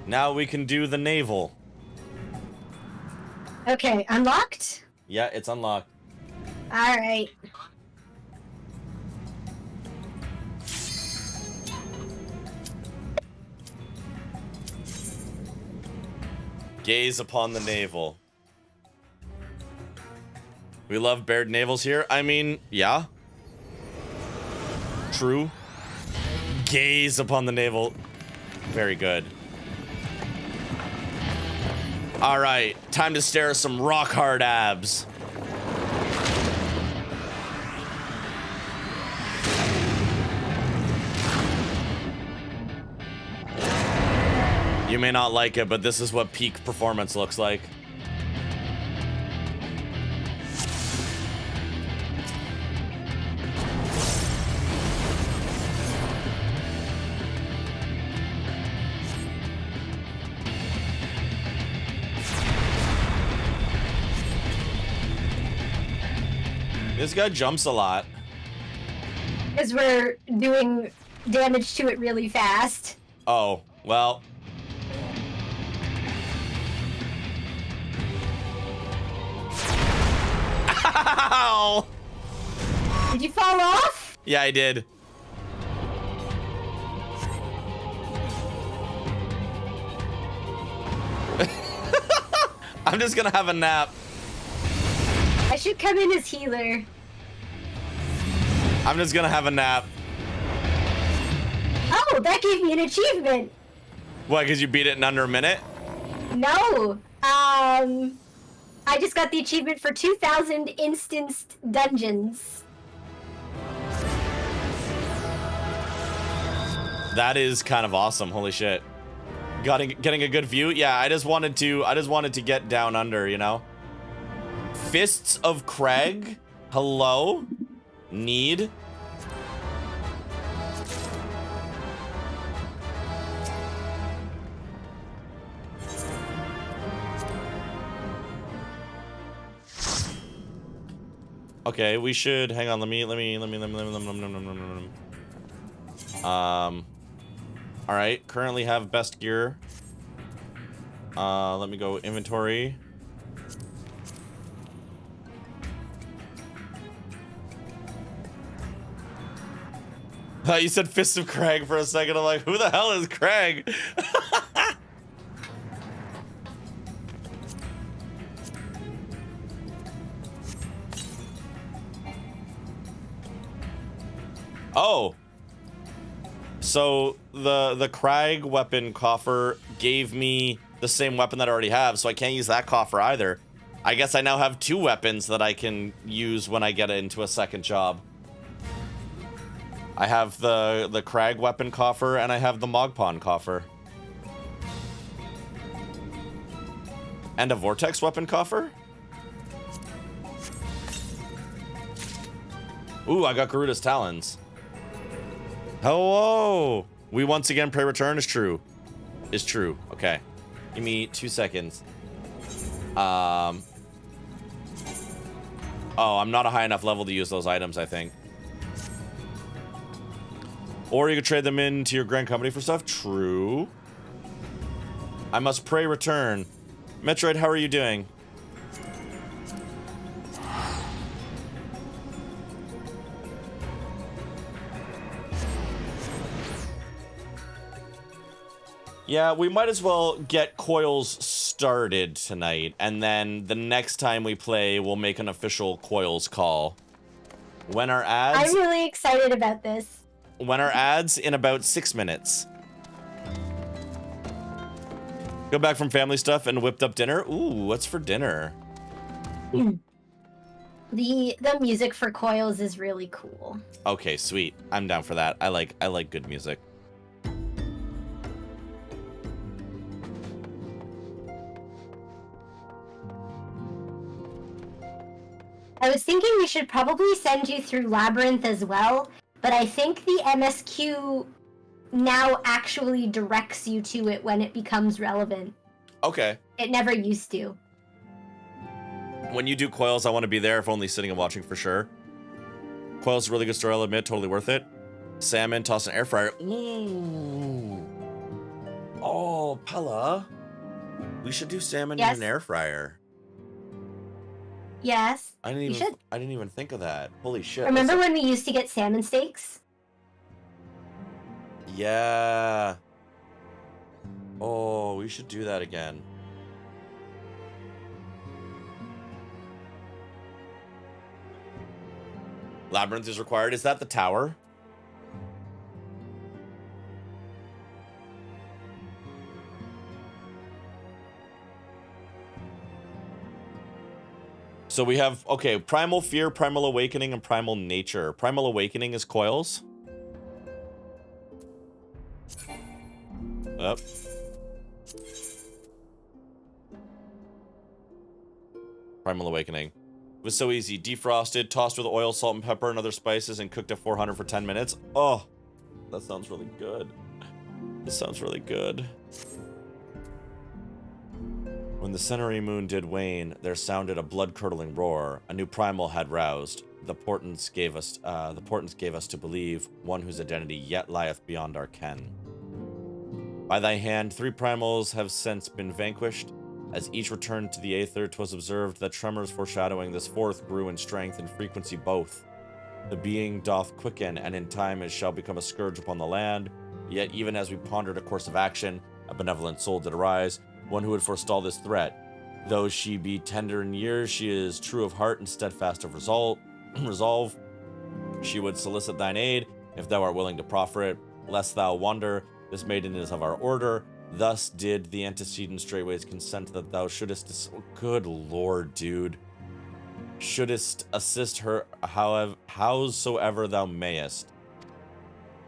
Now we can do the naval.
Okay, unlocked?
Yeah, it's unlocked.
All right.
Gaze upon the navel. We love bared navels here. I mean, yeah. True. Gaze upon the navel. Very good. All right, time to stare at some rock hard abs. You may not like it, but this is what peak performance looks like. This guy jumps a lot.
Because we're doing damage to it really fast.
Oh, well. Ow!
Did you fall off?
Yeah, I did. I'm just gonna have a nap.
I should come in as healer.
I'm just gonna have a nap.
Oh, that gave me an achievement.
What, because you beat it in under a minute?
No. I just got the achievement for 2,000 instanced dungeons.
That is kind of awesome. Holy shit. Getting a good view? Yeah, I just wanted to get down under, you know? Fists of Craig? Hello? Need? Okay, we should hang on. Let me. All right. Currently have best gear. Let me go inventory. You said Fist of Craig for a second. I'm like, who the hell is Craig? Oh, so the Krag weapon coffer gave me the same weapon that I already have, so I can't use that coffer either. I guess I now have 2 weapons that I can use when I get into a second job. I have the Krag weapon coffer and I have the Mogpon coffer. And a Vortex weapon coffer? Ooh, I got Garuda's Talons. Hello! We once again pray return is true. Is true. Okay. Give me 2 seconds. Oh, I'm not a high enough level to use those items, I think. Or you could trade them into your Grand Company for stuff. True. I must pray return. Metroid, how are you doing? Yeah, we might as well get Coils started tonight, and then the next time we play, we'll make an official Coils call. When are ads?
I'm really excited about this.
When are ads? In about 6 minutes. Go back from family stuff and whipped up dinner. Ooh, what's for dinner?
The music for Coils is really cool.
Okay, sweet. I'm down for that. I like good music.
I was thinking we should probably send you through Labyrinth as well, but I think the MSQ now actually directs you to it when it becomes relevant.
Okay.
It never used to.
When you do Coils, I want to be there, if only sitting and watching for sure. Coils is a really good story, I'll admit, totally worth it. Salmon, toss an air fryer. Ooh. Oh, Pella. We should do salmon in an air fryer.
Yes.
I didn't even think of that. Holy shit.
Remember when we used to get salmon steaks?
Yeah. Oh, we should do that again. Labyrinth is required. Is that the tower? So we have, okay, Primal Fear, Primal Awakening, and Primal Nature. Primal Awakening is Coils. Up. Primal Awakening. It was so easy. Defrosted, tossed with oil, salt, and pepper, and other spices, and cooked at 400 for 10 minutes. Oh, that sounds really good. This sounds really good. When the centenary moon did wane, there sounded a blood-curdling roar. A new primal had roused. the portents gave us to believe, one whose identity yet lieth beyond our ken. By thy hand, 3 primals have since been vanquished. As each returned to the aether, 'twas observed that tremors foreshadowing this fourth grew in strength and frequency both. The being doth quicken, and in time it shall become a scourge upon the land. Yet even as we pondered a course of action, a benevolent soul did arise, one who would forestall this threat. Though she be tender in years, she is true of heart and steadfast of resolve. She would solicit thine aid, if thou art willing to proffer it. Lest thou wander, this maiden is of our order. Thus did the antecedent straightways consent that thou shouldest... Good lord, dude. Shouldest assist her howsoever thou mayest.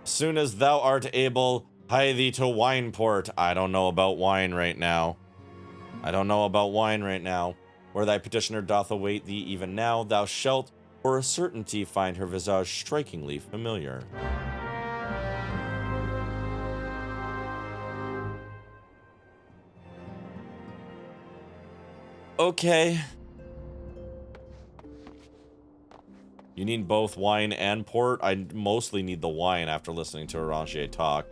Soon as thou art able, hie thee to Wineport. I don't know about wine right now. Where thy petitioner doth await thee even now, thou shalt for a certainty find her visage strikingly familiar. Okay. You need both wine and port? I mostly need the wine after listening to Arrangier talk.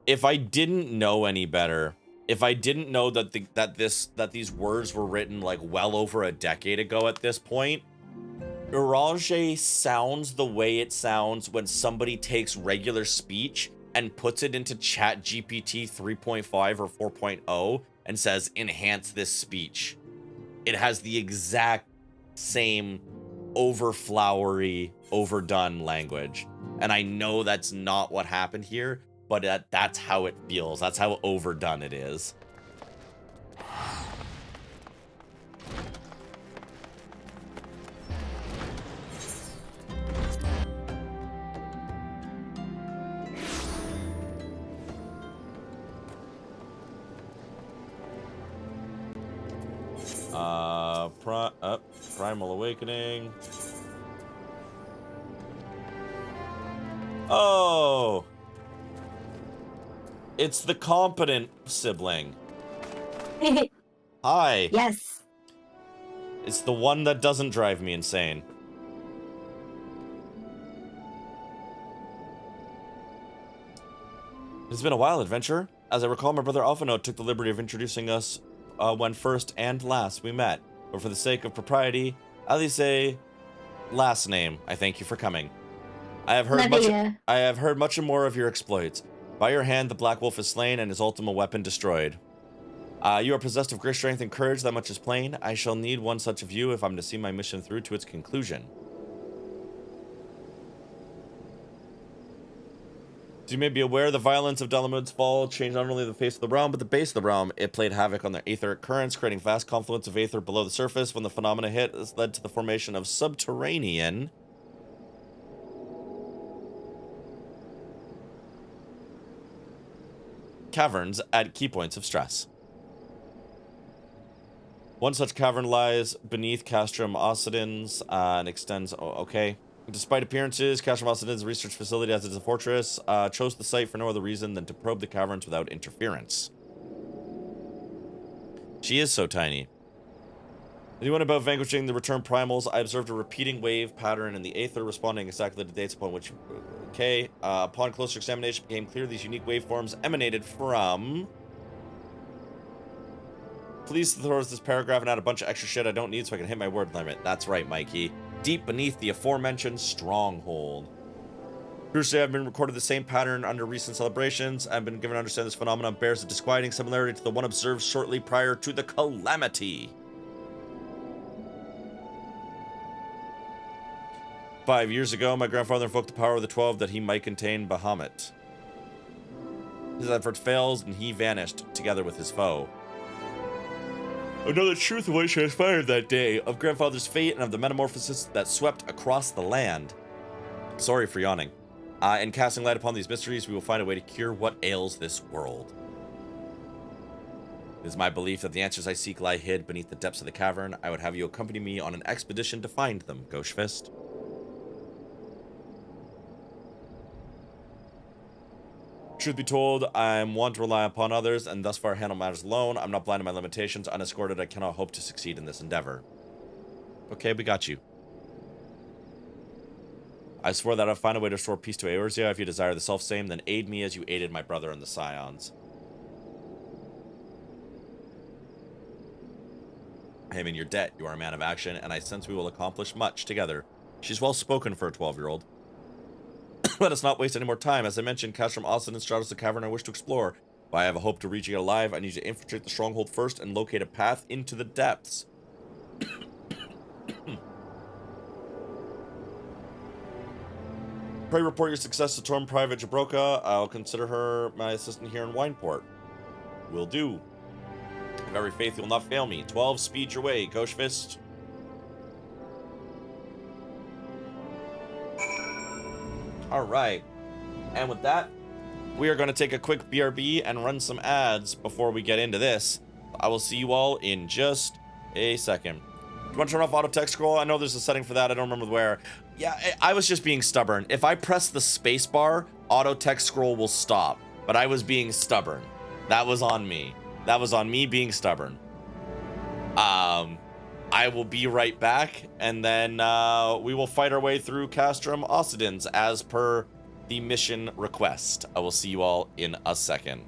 If I didn't know any better, if I didn't know that these words were written like well over a decade ago at this point, Arrangier sounds the way it sounds when somebody takes regular speech and puts it into ChatGPT 3.5 or 4.0 and says, enhance this speech. It has the exact same over-flowery, overdone language. And I know that's not what happened here, but that's how it feels. That's how overdone it is. Primal Awakening. Oh! It's the competent sibling. Hi.
Yes.
It's the one that doesn't drive me insane. It's been a while, adventurer. As I recall, my brother Alphanote took the liberty of introducing us when first and last we met. But for the sake of propriety, I'll at least say last name. I thank you for coming. I have heard much more of your exploits. By your hand, the Black Wolf is slain and his ultimate weapon destroyed. You are possessed of great strength and courage, that much is plain. I shall need one such of you if I'm to see my mission through to its conclusion. As you may be aware, the violence of Dalamud's fall changed not only the face of the realm, but the base of the realm. It played havoc on the aetheric currents, creating vast confluence of aether below the surface. When the phenomena hit, this led to the formation of subterranean caverns at key points of stress. One such cavern lies beneath Castrum Occidens and extends... okay. Despite appearances, Castrum Occidens research facility as it is a fortress, chose the site for no other reason than to probe the caverns without interference. She is so tiny. Anyone about vanquishing the returned primals? I observed a repeating wave pattern in the aether, responding exactly to dates upon which... okay. Upon closer examination, it became clear these unique waveforms emanated from... Please throw us this paragraph and add a bunch of extra shit I don't need so I can hit my word limit. That's right, Mikey. Deep beneath the aforementioned stronghold. Crucially, I've been recorded the same pattern under recent celebrations. I've been given to understand this phenomenon bears a disquieting similarity to the one observed shortly prior to the calamity. 5 years ago, my grandfather invoked the power of the 12 that he might contain Bahamut. His effort fails, and he vanished together with his foe. I know the truth of what transpired that day, of grandfather's fate and of the metamorphosis that swept across the land. Sorry for yawning. In casting light upon these mysteries, we will find a way to cure what ails this world. It is my belief that the answers I seek lie hid beneath the depths of the cavern. I would have you accompany me on an expedition to find them, Gauchefist. Truth be told, I'm one to rely upon others, and thus far handle matters alone. I'm not blind to my limitations. Unescorted, I cannot hope to succeed in this endeavor. Okay, we got you. I swore that I'd find a way to restore peace to Eorzea. If you desire the self-same, then aid me as you aided my brother and the Scions. I am in your debt. You are a man of action, and I sense we will accomplish much together. She's well spoken for a 12-year-old. Let us not waste any more time. As I mentioned, Castrum Austin and straddles the cavern I wish to explore. If I have a hope to reach it alive, I need to infiltrate the stronghold first and locate a path into the depths. Pray report your success to Torm Private Jabroka. I'll consider her my assistant here in Wineport. Will do. If every faith will not fail me. 12, speed your way, Gauchefist. Alright. And with that, we are going to take a quick BRB and run some ads before we get into this. I will see you all in just a second. Do you want to turn off auto text scroll? I know there's a setting for that. I don't remember where. Yeah, I was just being stubborn. If I press the space bar, auto text scroll will stop. But I was being stubborn. That was on me. That was on me being stubborn. I will be right back, and then we will fight our way through Castrum Occidens as per the mission request. I will see you all in a second.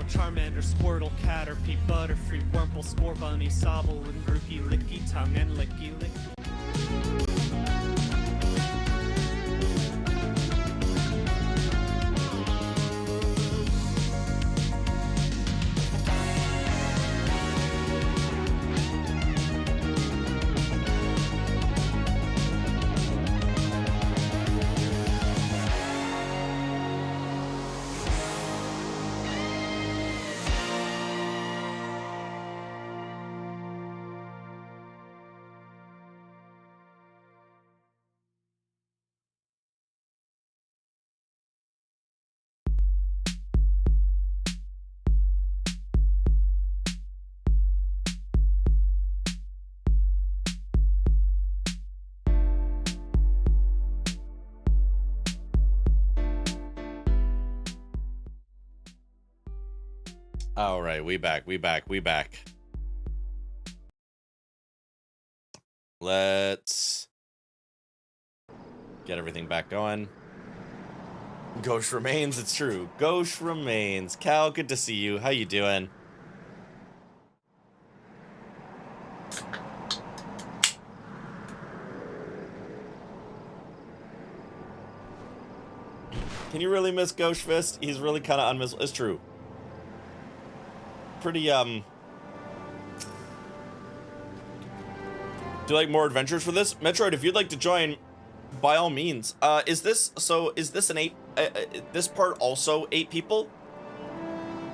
Charmander, Squirtle, Caterpie, Butterfree, Wurmple, Scorbunny, Sobble, and Groupie, Licky Tongue, and Licky Lick.
All right, we back. Let's get everything back going. Gauche remains, it's true. Gauche remains. Cal, good to see you. How you doing? Can you really miss Gauchefist? He's really kind of unmissable. It's true. Pretty, Do you like more adventures for this? Metroid, if you'd like to join, by all means. Is this an 8, this part also 8 people?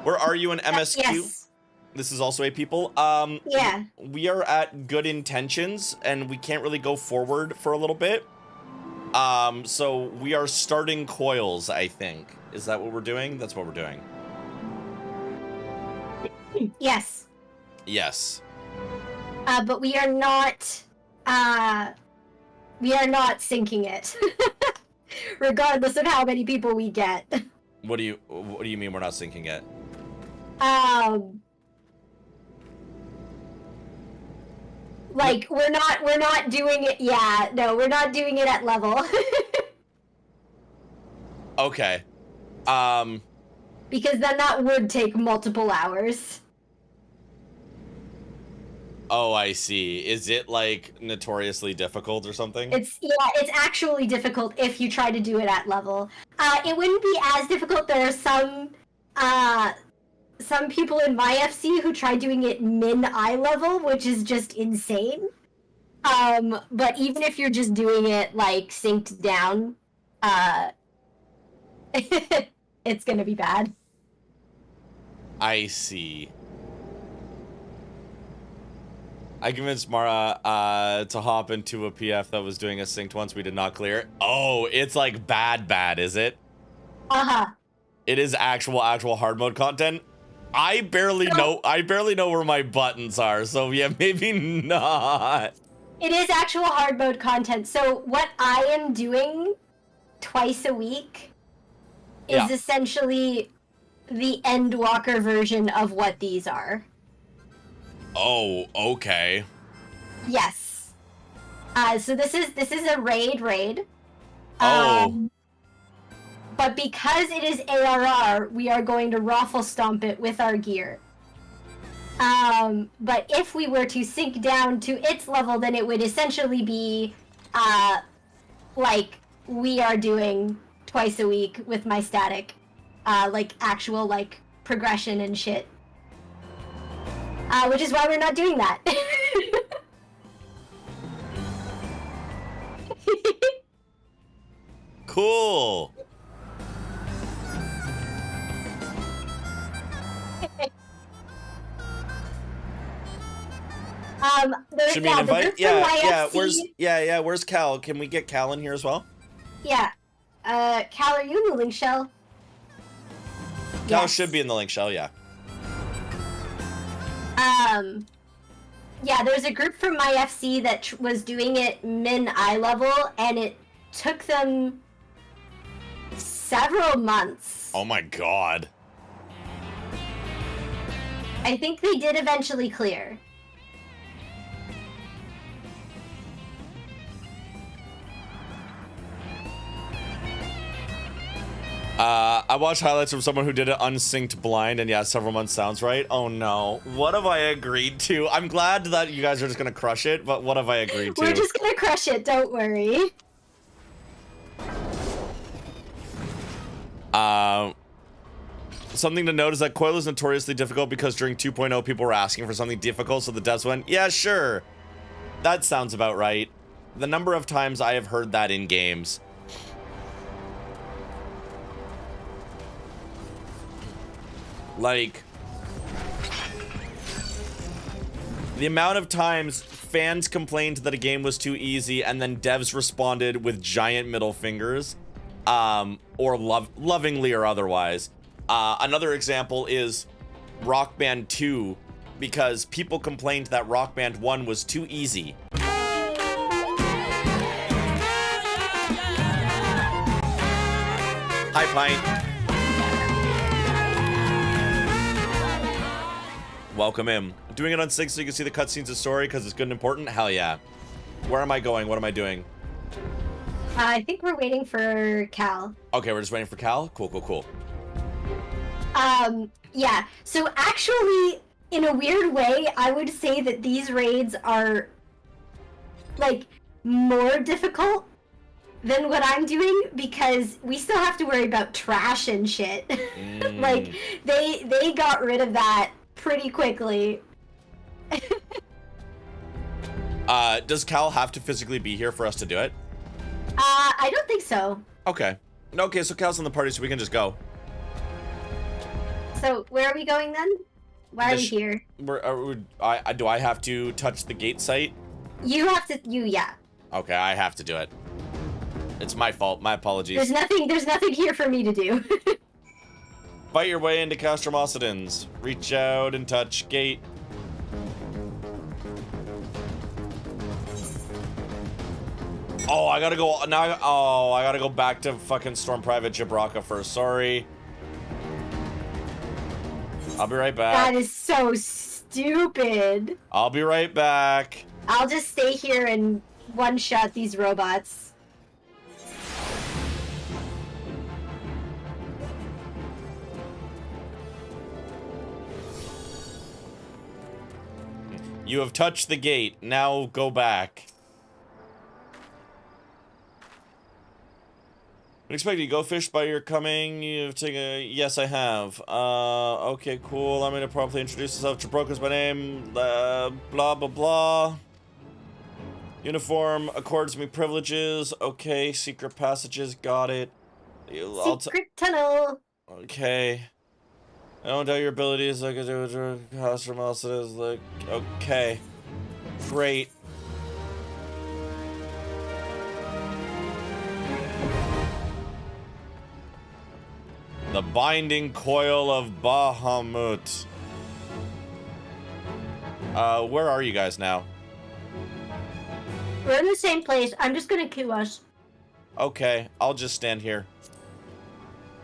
Where are you in MSQ?
Yes.
This is also 8 people.
Yeah.
We are at good intentions, and we can't really go forward for a little bit. So we are starting coils, I think. Is that what we're doing? That's what we're doing.
Yes.
Yes.
But we are not sinking it. Regardless of how many people we get.
What do you mean we're not sinking it?
Like we're not doing it. Yeah, no, we're not doing it at level.
Okay.
Because then that would take multiple hours.
Oh, I see. Is it like notoriously difficult or something?
It's actually difficult if you try to do it at level. It wouldn't be as difficult. There are some people in my FC who try doing it min eye level, which is just insane. But even if you're just doing it like synced down, it's gonna be bad.
I see. I convinced Mara to hop into a PF that was doing a synced once. We did not clear it. Oh, it's like bad, is it?
Uh-huh.
It is actual hard mode content. I barely know where my buttons are, so yeah, maybe not.
It is actual hard mode content. So what I am doing twice a week is essentially the Endwalker version of what these are.
Oh, okay.
Yes. So this is a raid.
Oh.
But because it is ARR, we are going to raffle stomp it with our gear. But if we were to sync down to its level, then it would essentially be, like we are doing twice a week with my static, like actual like progression and shit. Which is why we're not doing that.
Cool. Should we invite? Yeah. Where's Cal? Can we get Cal in here as well?
Yeah. Cal, are you in the link shell?
Cal should be in the link shell. Yeah.
Yeah, there's a group from my FC that was doing it min eye level, and it took them several months.
Oh my god.
I think they did eventually clear.
I watched highlights from someone who did it unsynced blind, and yeah, several months sounds right. Oh no, what have I agreed to? I'm glad that you guys are just gonna crush it, but what have I agreed to?
We're just gonna crush it, don't worry.
Something to note is that Coil is notoriously difficult because during 2.0 people were asking for something difficult, so the devs went, yeah, sure. That sounds about right. The number of times I have heard that in games. Like, the amount of times fans complained that a game was too easy and then devs responded with giant middle fingers, or lovingly or otherwise. Another example is Rock Band 2, because people complained that Rock Band 1 was too easy. Hi, Pint. Welcome in. I'm doing it on 6 so you can see the cutscenes of story because it's good and important. Hell yeah. Where am I going? What am I doing?
I think we're waiting for Cal.
Okay, we're just waiting for Cal? Cool, cool, cool.
Yeah. So actually, in a weird way, I would say that these raids are, like, more difficult than what I'm doing because we still have to worry about trash and shit. Like, they got rid of that pretty quickly.
Does Cal have to physically be here for us to do it?
I don't think so.
Okay. Okay, so Cal's in the party, so we can just go.
So where are we going then? Why are we here?
Do I have to touch the gate site?
You have to. Yeah.
Okay, I have to do it. It's my fault. My apologies.
There's nothing here for me to do.
Fight your way into Castromossidins. Reach out and touch gate. Oh, I gotta go now. I gotta go back to fucking Storm Private Jabraka first. Sorry. I'll be right back.
That is so stupid.
I'll be right back.
I'll just stay here and one-shot these robots.
You have touched the gate. Now go back. Unexpected, you go fish by your coming. You've taken a... Yes, I have. Okay, cool. I'm gonna properly introduce myself. Jabroka's my name. Blah, blah, blah. Uniform accords me privileges. Okay, secret passages. Got it.
Secret tunnel.
Okay. I don't doubt your abilities. Like I do with like, okay. Great. The Binding Coil of Bahamut. Where are you guys now?
We're in the same place. I'm just gonna queue us.
Okay, I'll just stand here.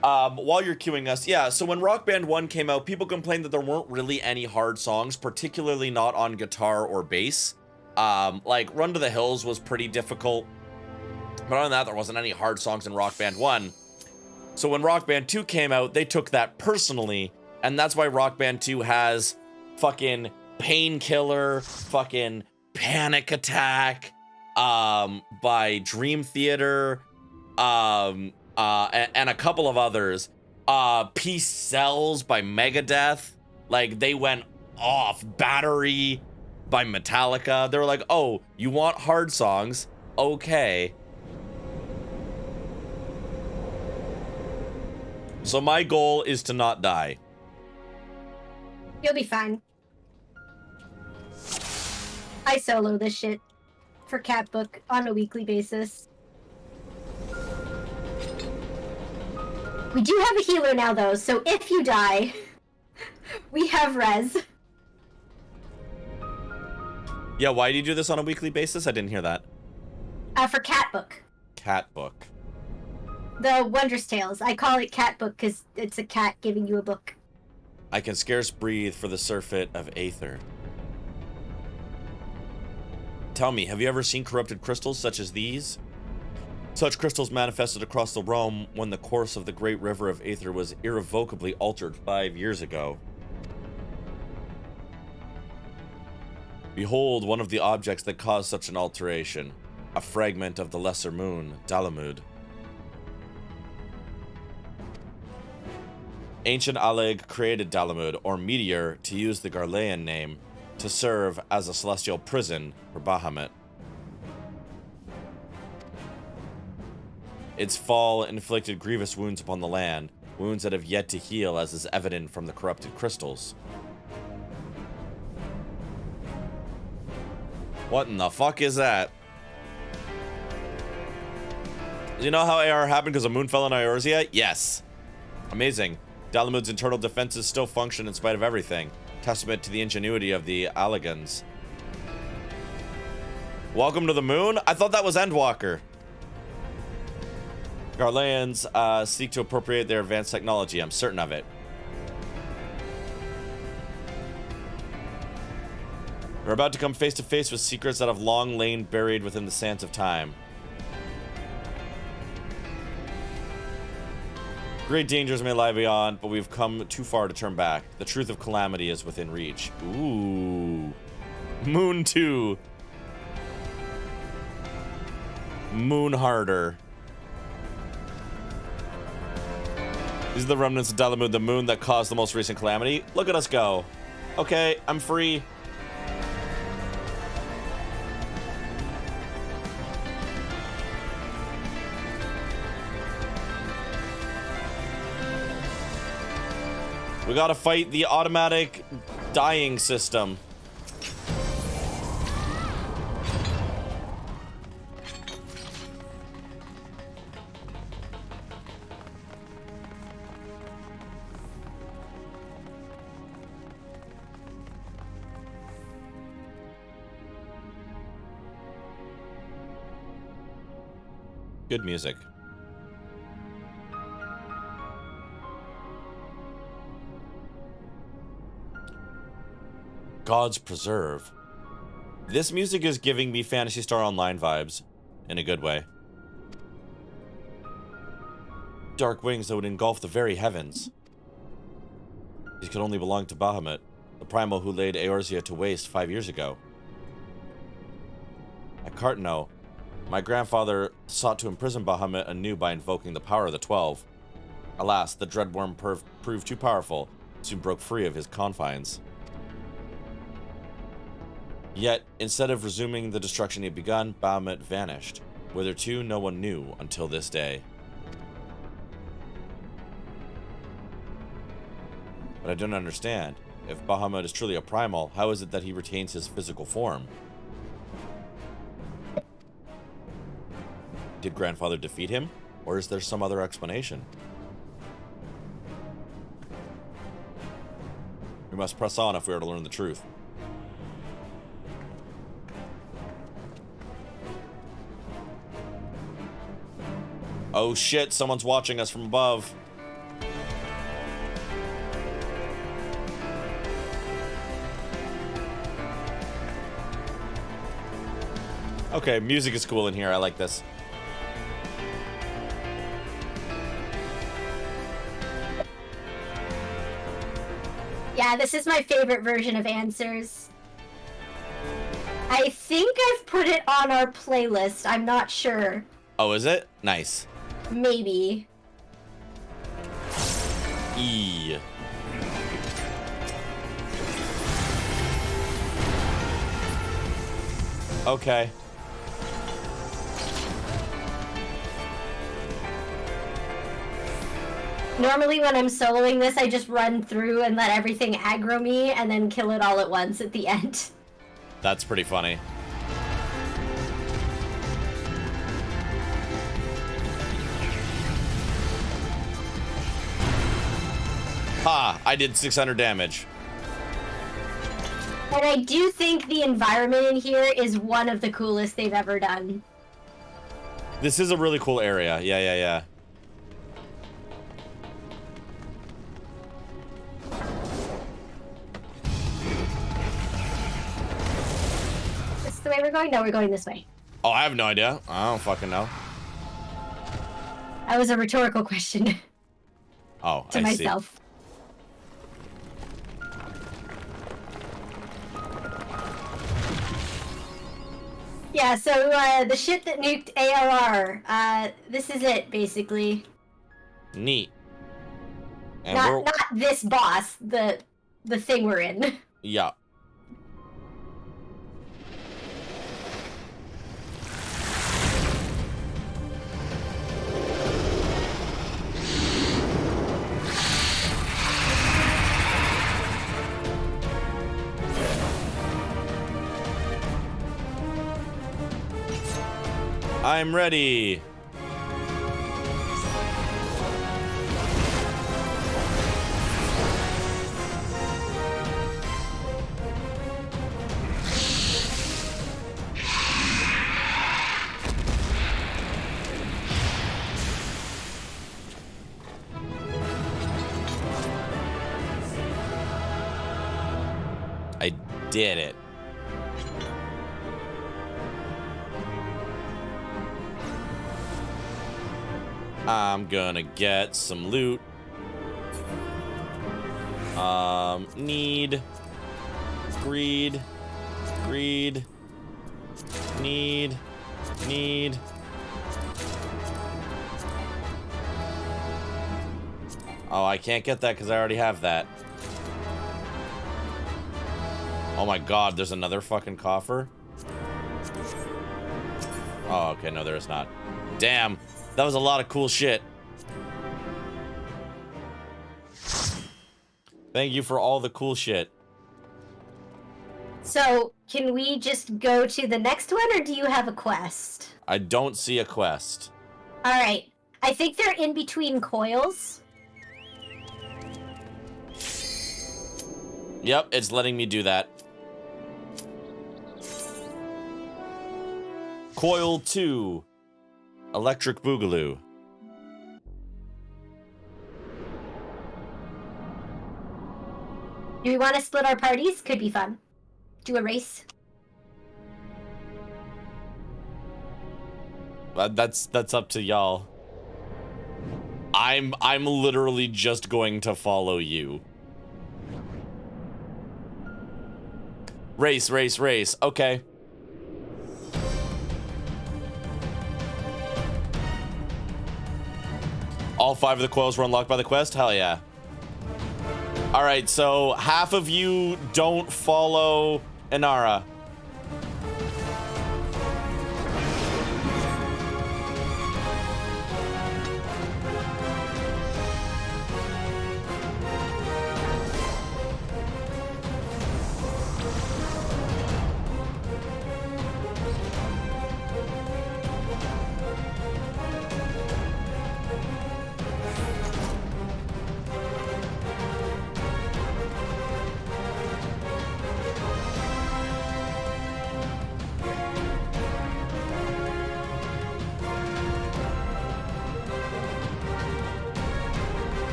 While you're queuing us, yeah, so when Rock Band 1 came out, people complained that there weren't really any hard songs, particularly not on guitar or bass. Like, Run to the Hills was pretty difficult, but other than that, there wasn't any hard songs in Rock Band 1. So when Rock Band 2 came out, they took that personally, and that's why Rock Band 2 has fucking Painkiller, fucking Panic Attack, by Dream Theater, and a couple of others. Peace Sells by Megadeth. Like, they went off. Battery by Metallica. They were like, oh, you want hard songs? Okay. So my goal is to not die.
You'll be fine. I solo this shit for Cat Book on a weekly basis. We do have a healer now, though, so if you die, we have res.
Yeah, why do you do this on a weekly basis? I didn't hear that.
For Cat Book.
Cat Book.
The Wondrous Tales. I call it Cat Book because it's a cat giving you a book.
I can scarce breathe for the surfeit of Aether. Tell me, have you ever seen corrupted crystals such as these? Such crystals manifested across the realm when the course of the great river of Aether was irrevocably altered 5 years ago. Behold one of the objects that caused such an alteration, a fragment of the lesser moon, Dalamud. Ancient Aleg created Dalamud, or meteor, to use the Garlean name, to serve as a celestial prison for Bahamut. Its fall inflicted grievous wounds upon the land, wounds that have yet to heal, as is evident from the corrupted crystals. What in the fuck is that? You know how ARR happened because a moon fell on Eorzea? Yes. Amazing. Dalamud's internal defenses still function in spite of everything. Testament to the ingenuity of the Allegans. Welcome to the moon? I thought that was Endwalker. Garleans seek to appropriate their advanced technology. I'm certain of it. We're about to come face to face with secrets that have long lain buried within the sands of time. Great dangers may lie beyond, but we've come too far to turn back. The truth of calamity is within reach. Ooh. Moon 2. Moon harder. These are the remnants of Dalamud, the moon that caused the most recent calamity. Look at us go. Okay, I'm free. We gotta fight the automatic dying system. Good music. God's Preserve. This music is giving me Phantasy Star Online vibes, in a good way. Dark wings that would engulf the very heavens. These could only belong to Bahamut, the primal who laid Eorzea to waste 5 years ago. At Cartno, my grandfather sought to imprison Bahamut anew by invoking the power of the 12. Alas, the dreadworm proved too powerful, soon broke free of his confines. Yet, instead of resuming the destruction he had begun, Bahamut vanished. Whither to, no one knew until this day. But I don't understand. If Bahamut is truly a primal, how is it that he retains his physical form? Did Grandfather defeat him? Or is there some other explanation? We must press on if we are to learn the truth. Oh shit, someone's watching us from above. Okay, music is cool in here. I like this.
Yeah, this is my favorite version of Answers. I think I've put it on our playlist. I'm not sure.
Oh, is it? Nice.
Maybe.
E. Okay.
Normally when I'm soloing this, I just run through and let everything aggro me and then kill it all at once at the end.
That's pretty funny. Ha! I did 600 damage.
And I do think the environment in here is one of the coolest they've ever done.
This is a really cool area. Yeah.
This is the way we're going? No, we're going this way.
Oh, I have no idea. I don't fucking know.
That was a rhetorical question.
Oh,
to
I
myself.
See.
Yeah, so the shit that nuked ARR, this is it, basically.
Neat. And
not this boss, the thing we're in.
Yeah. I'm ready. I did it. I'm gonna get some loot. Need. Greed. Greed. Need. Need. Oh, I can't get that because I already have that. Oh my god, there's another fucking coffer? Oh, okay, no, there is not. Damn, that was a lot of cool shit. Thank you for all the cool shit.
So, can we just go to the next one, or do you have a quest?
I don't see a quest.
Alright, I think they're in between coils.
Yep, it's letting me do that. Coil 2. Electric Boogaloo.
Do we want to split our parties? Could be fun. Do a race.
That's up to y'all. I'm literally just going to follow you. Race, race, race. Okay. All 5 of the coils were unlocked by the quest? Hell yeah. Alright, so half of you don't follow Inara.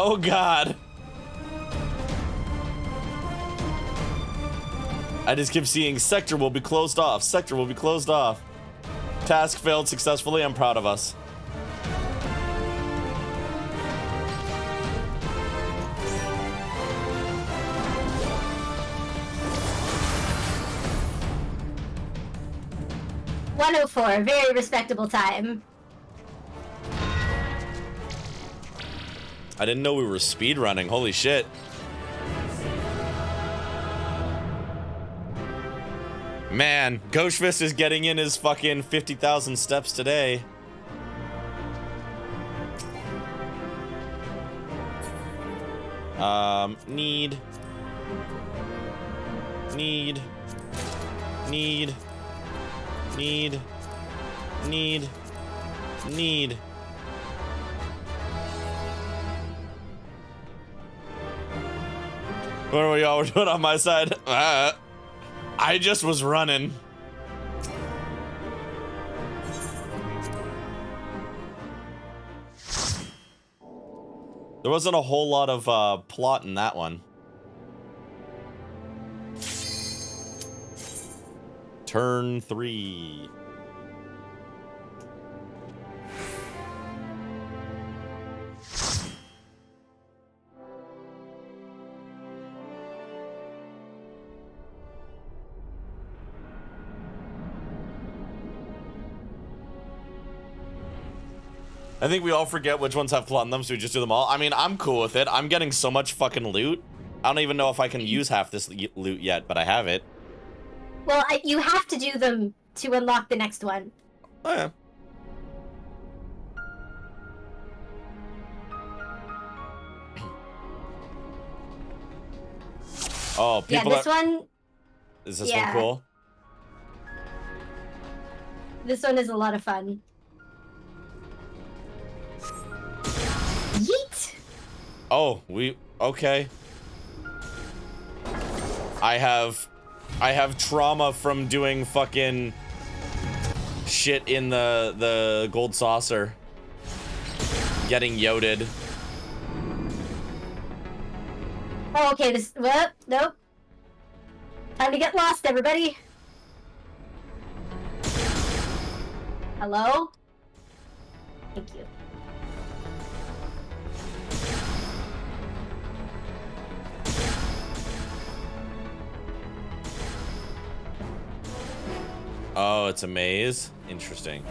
Oh god. I just keep seeing sector will be closed off. Sector will be closed off. Task failed successfully. I'm proud of us.
$104, very respectable time.
I didn't know we were speedrunning. Holy shit. Man, Gauchefist is getting in his fucking 50,000 steps today. Need. Need. Need. Need. Need. Need. What are y'all doing on my side? I just was running. There wasn't a whole lot of plot in that one. Turn 3. I think we all forget which ones have plot in them, so we just do them all. I mean, I'm cool with it. I'm getting so much fucking loot. I don't even know if I can use half this loot yet, but I have it.
Well, you have to do them to unlock the next one.
Oh, yeah. Oh, people
yeah, this one...
Is this one cool?
This one is a lot of fun. Yeet!
Oh, okay. I have trauma from doing fucking shit in the gold saucer. Getting yoded.
Oh, okay, nope. Time to get lost, everybody. Hello? Thank you.
Oh, it's a maze? Interesting.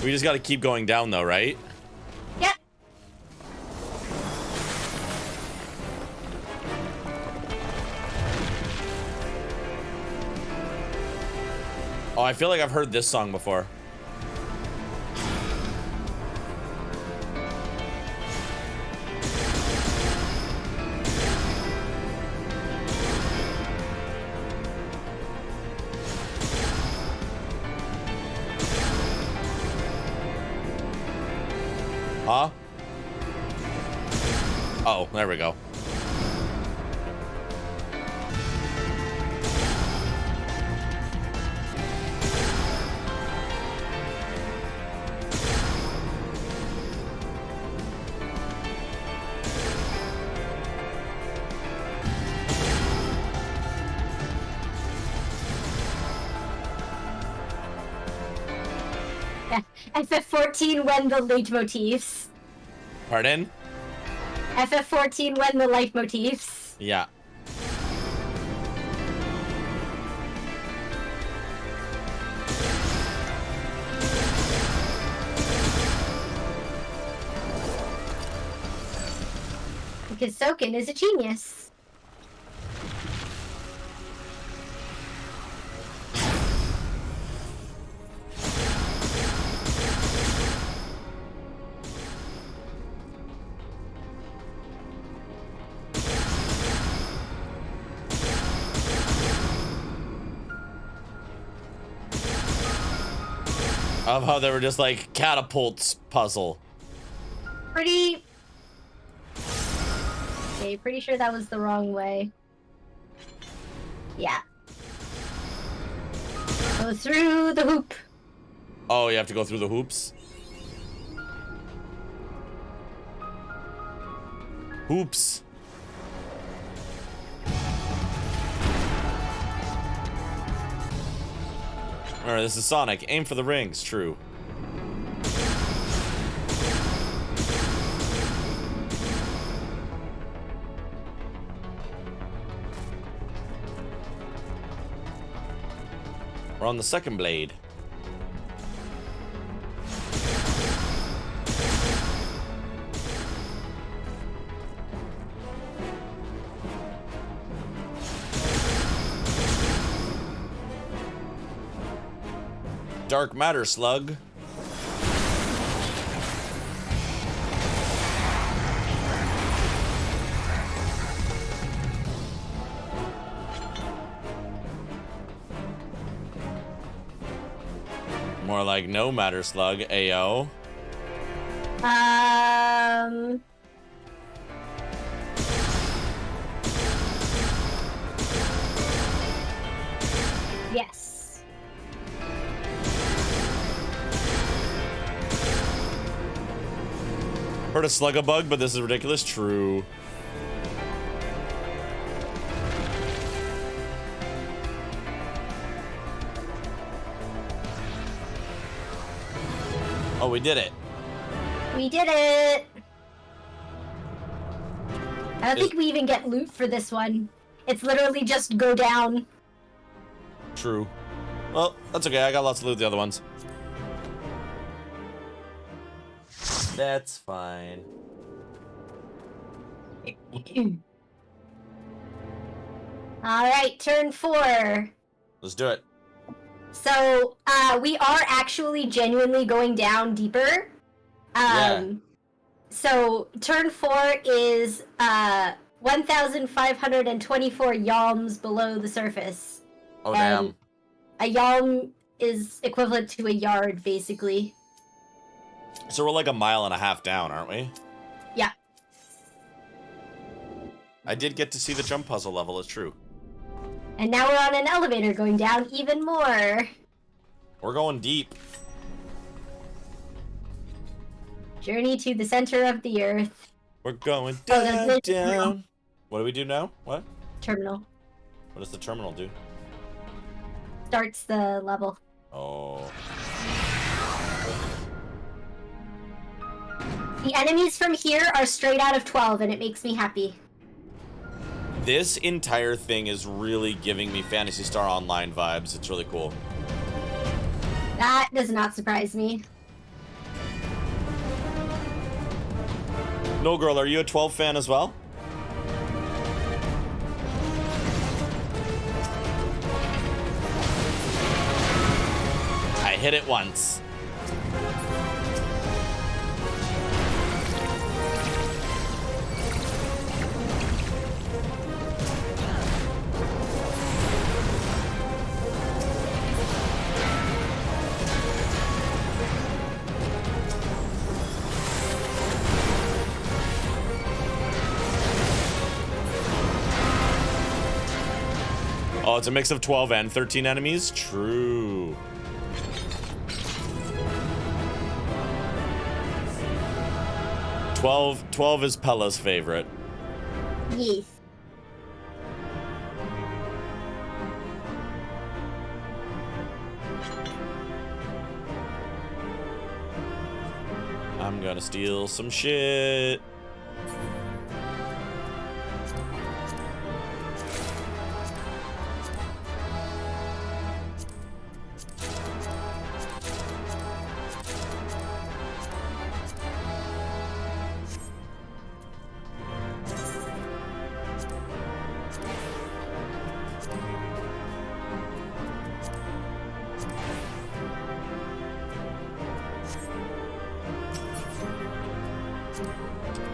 We just gotta keep going down though, right?
Yep.
Oh, I feel like I've heard this song before. Huh? Oh, there we go.
Yeah. FF14 when the leitmotifs.
Pardon?
FF14 when the leitmotifs.
Yeah.
Because Soken is a genius.
Of how they were just like catapults puzzle.
Pretty sure that was the wrong way. Yeah. Go through the hoop.
Oh, you have to go through the hoops? Hoops. Alright, this is Sonic. Aim for the rings. True. We're on the second blade. Dark matter slug. More like no matter slug, AO.
Yes.
Heard a slug-a-bug, but this is ridiculous. True. Oh, we did it.
We did it. I don't think we even get loot for this one. It's literally just go down.
True. Well, that's okay. I got lots of loot the other ones. That's fine.
Alright, turn 4.
Let's do it.
So, we are actually genuinely going down deeper.
Yeah.
So, turn 4 is 1,524 yalms below the surface.
Oh, damn.
A yalm is equivalent to a yard, basically.
So we're like a mile and a half down, aren't we?
Yeah.
I did get to see the jump puzzle level, it's true.
And now we're on an elevator going down even more.
We're going deep.
Journey to the center of the earth.
We're going
Oh,
down, down. What do we do now? What?
Terminal.
What does the terminal do?
Starts the level.
Oh.
The enemies from here are straight out of 12, and it makes me happy.
This entire thing is really giving me Phantasy Star Online vibes. It's really cool.
That does not surprise me.
No Girl, are you a 12 fan as well? I hit it once. Oh, it's a mix of 12 and 13 enemies? True. Twelve is Pella's favorite.
Yes.
I'm gonna steal some shit.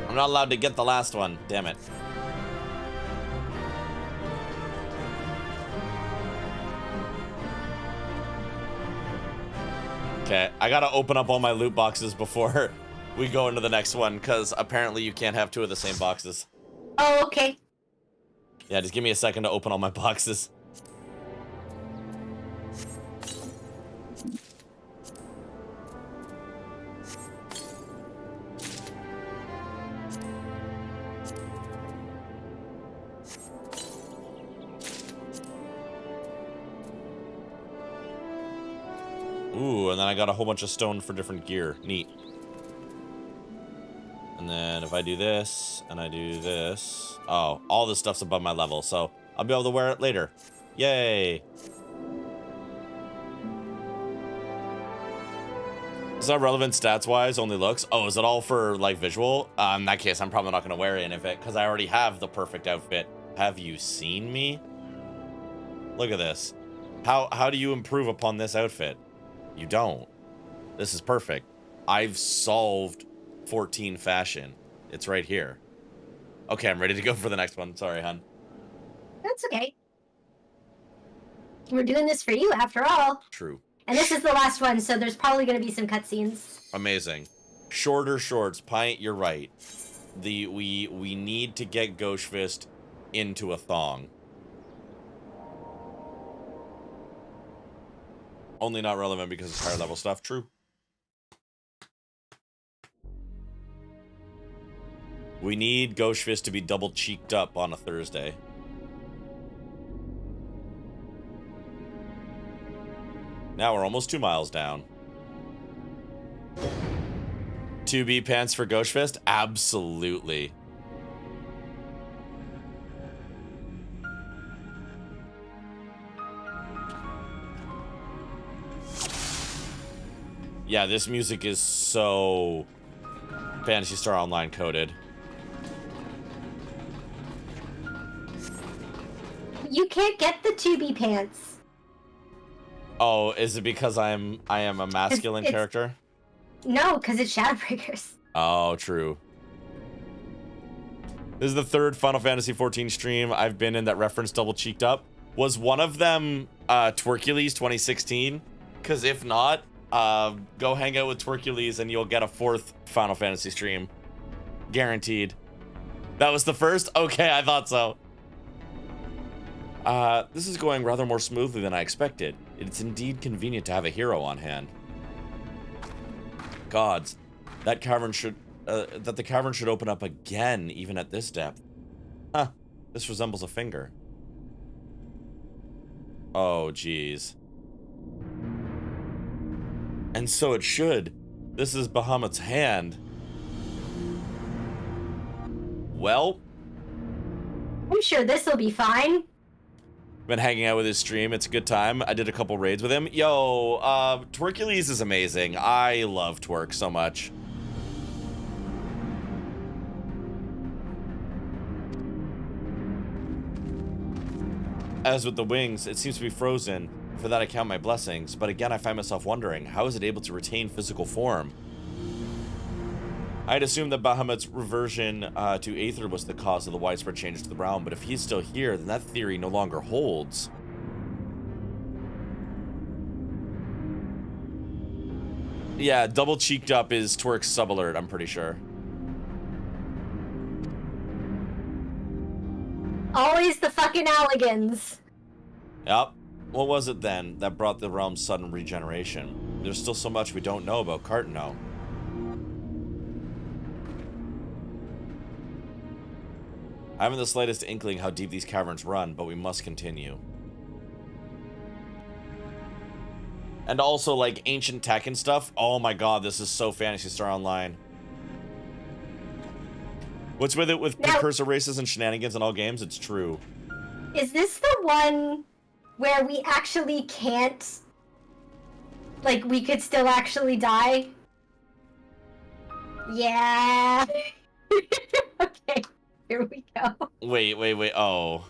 I'm not allowed to get the last one. Damn it. Okay, I gotta open up all my loot boxes before we go into the next one, because apparently you can't have two of the same boxes.
Oh, okay.
Yeah, just give me a second to open all my boxes. Ooh, and then I got a whole bunch of stone for different gear. Neat. And then if I do this, and I do this... Oh, all this stuff's above my level, so I'll be able to wear it later. Yay! Is that relevant stats-wise, only looks? Oh, is it all for, like, visual? In that case, I'm probably not going to wear any of it, because I already have the perfect outfit. Have you seen me? Look at this. How do you improve upon this outfit? You don't. This is perfect. I've solved 14 fashion. It's right here. Okay, I'm ready to go for the next one. Sorry, hon.
That's okay. We're doing this for you, after all.
True.
And this is the last one, so there's probably going to be some cutscenes.
Amazing. Shorter shorts. Pint, you're right. We need to get Gauchefist into a thong. Only not relevant because it's higher level stuff. True. We need Gauchefist to be double cheeked up on a Thursday. Now we're almost 2 miles down. 2B pants for Gauchefist? Absolutely. Yeah, this music is so Phantasy Star Online coded.
You can't get the 2B pants.
Oh, is it because I am a masculine character?
No, because it's Shadowbreakers.
Oh, true. This is the third Final Fantasy XIV stream I've been in that referenced Double Cheeked Up. Was one of them Twerkules 2016? Because if not, go hang out with Twerkules and you'll get a 4th Final Fantasy stream. Guaranteed. That was the first? Okay, I thought so. This is going rather more smoothly than I expected. It's indeed convenient to have a hero on hand. Gods, that cavern should, the cavern should open up again, even at this depth. Huh, this resembles a finger. Oh, geez. And so it should. This is Bahamut's hand. Well,
I'm sure this will be fine.
been hanging out with his stream. It's a good time. I did a couple raids with him. Yo, Twerkules is amazing. I love Twerk so much. As with the wings, it seems to be frozen. For that I count my blessings, but again I find myself wondering, how is it able to retain physical form? I'd assumed that Bahamut's reversion to Aether was the cause of the widespread changes to the realm, but if he's still here, then that theory no longer holds. Yeah, Double Cheeked Up is Twerk's sub-alert, I'm pretty sure.
Always the fucking Alligans.
Yep. What was it then that brought the realm's sudden regeneration? There's still so much we don't know about Cartano. I haven't the slightest inkling how deep these caverns run, but we must continue. And also, like, ancient tech and stuff. Oh my god, this is so Phantasy Star Online. What's with it with precursor races and shenanigans in all games? It's true.
Is this the one where we actually can't... Like, we could still actually die? Yeah. Okay, here we go.
Wait, oh.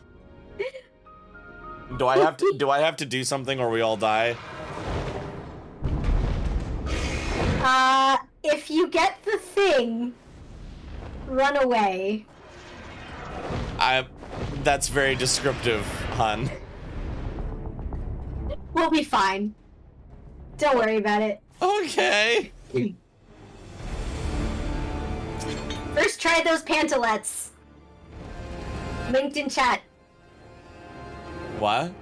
Do I have to do something or we all die?
If you get the thing, run away.
That's very descriptive, hun.
We'll be fine. Don't worry about it.
Okay.
First, try those pantalettes. Linked in chat.
What?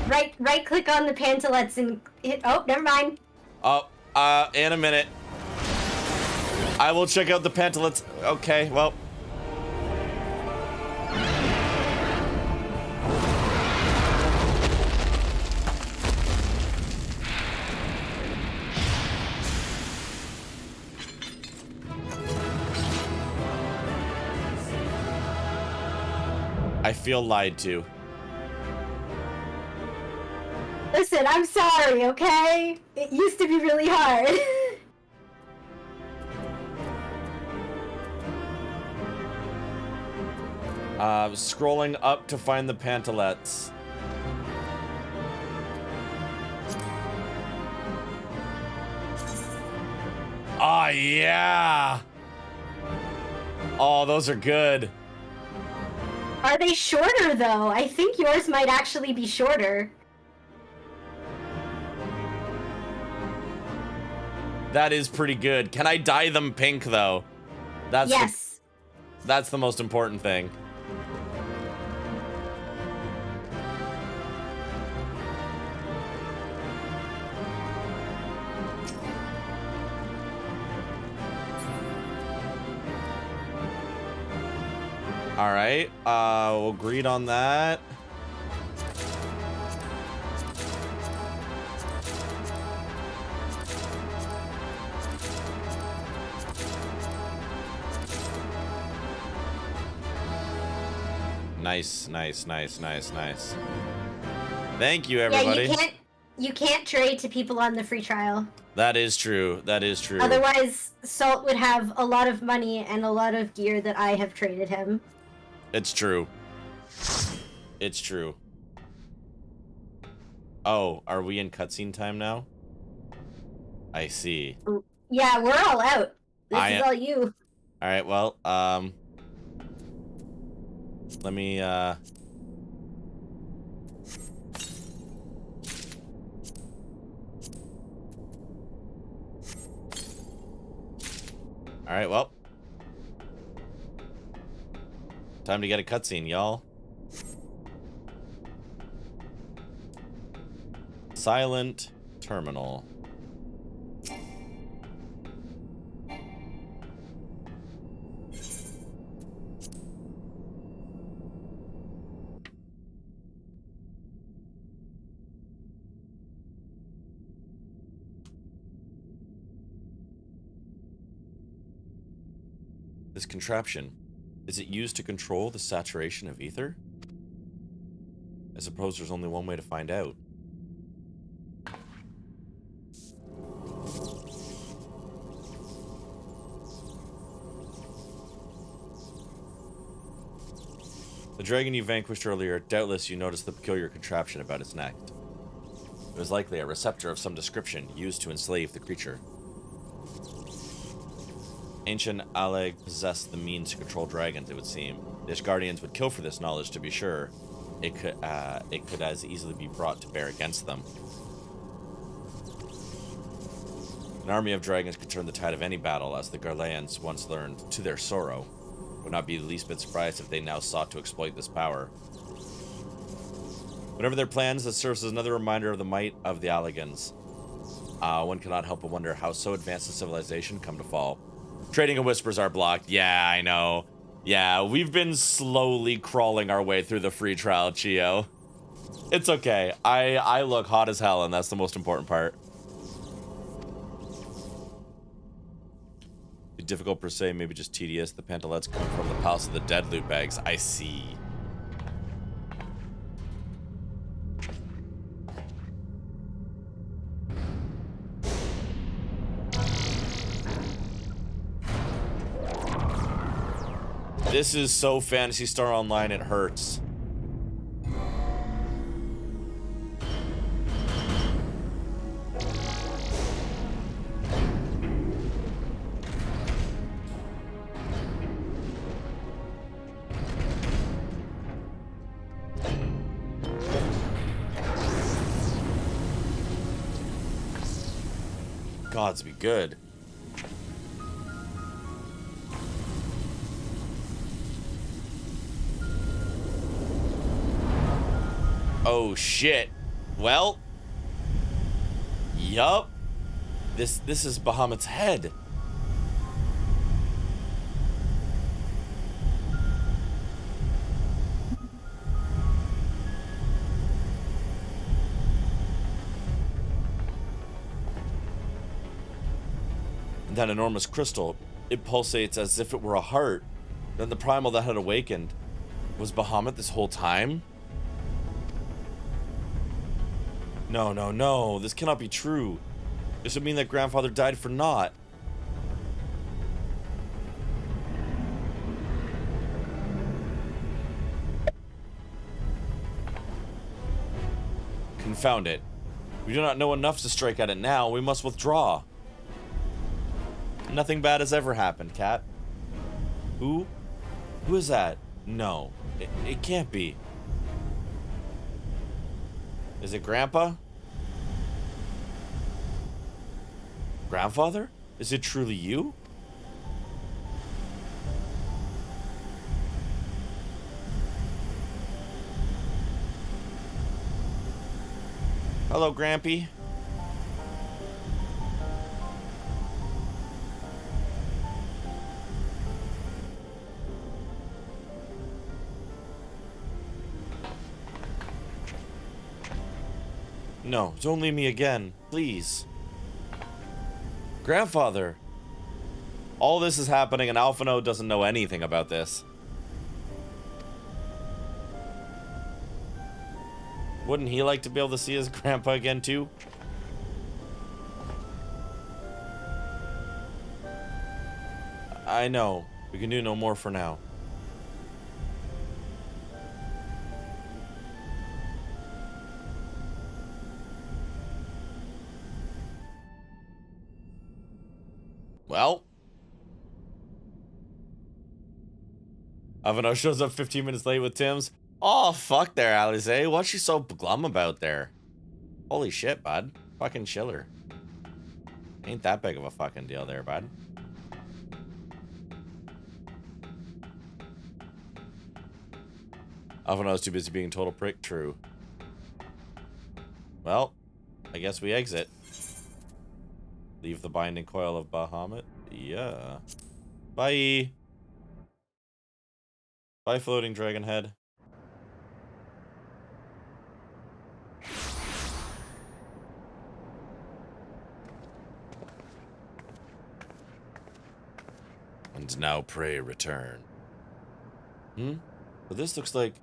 Right click on the pantalettes and hit... Oh, never mind.
Oh, in a minute. I will check out the pantalettes. Okay, well. I feel lied to.
Listen, I'm sorry, okay? It used to be really hard.
Scrolling up to find the pantalettes. Oh, yeah! Oh, those are good.
Are they shorter, though? I think yours might actually be shorter.
That is pretty good. Can I dye them pink, though?
Yes.
That's the most important thing. All right, we'll agreed on that. Nice. Thank you, everybody.
Yeah, you can't trade to people on the free trial.
That is true. That is true.
Otherwise, Salt would have a lot of money and a lot of gear that I have traded him.
It's true. It's true. Oh, are we in cutscene time now? I see.
Yeah, we're all out. This is all you.
All right, well, let me, all right, well, time to get a cutscene, y'all. Silent terminal. This contraption, is it used to control the saturation of ether? I suppose there's only one way to find out. The dragon you vanquished earlier, doubtless you noticed the peculiar contraption about its neck. It was likely a receptor of some description used to enslave the creature. Ancient Aleg possessed the means to control dragons, it would seem. The Ishgardians would kill for this knowledge, to be sure. It could as easily be brought to bear against them. An army of dragons could turn the tide of any battle, as the Garleans once learned, to their sorrow. Would not be the least bit surprised if they now sought to exploit this power. Whatever their plans, this serves as another reminder of the might of the Allegans. One cannot help but wonder how so advanced a civilization come to fall. Trading and whispers are blocked. Yeah, I know. Yeah, we've been slowly crawling our way through the free trial, Chio. It's okay. I look hot as hell, and that's the most important part. Be difficult per se, maybe just tedious. The pantalettes come from the Palace of the Dead loot bags. I see. This is so Phantasy Star Online, it hurts. Gods be good. Oh shit. Well. Yup. This is Bahamut's head. And that enormous crystal, it pulsates as if it were a heart. Then the primal that had awakened. Was Bahamut this whole time? No, no, no. This cannot be true. This would mean that grandfather died for naught. Confound it. We do not know enough to strike at it now. We must withdraw. Nothing bad has ever happened, Cat. Who? Who is that? No. It can't be. Is it Grandpa? Grandfather? Is it truly you? Hello, Grampy. No, don't leave me again, please. Grandfather! All this is happening and Alphino doesn't know anything about this. Wouldn't he like to be able to see his grandpa again too? I know. We can do no more for now. Well. Avano shows up 15 minutes late with Tim's. Oh, fuck there, Alice. What's she so glum about there? Holy shit, bud. Fucking chiller. Ain't that big of a fucking deal there, bud. Avano's too busy being a total prick. True. Well, I guess we exit. Leave the binding coil of Bahamut. Yeah. Bye. Bye, floating dragon head. And now pray return. But this looks like...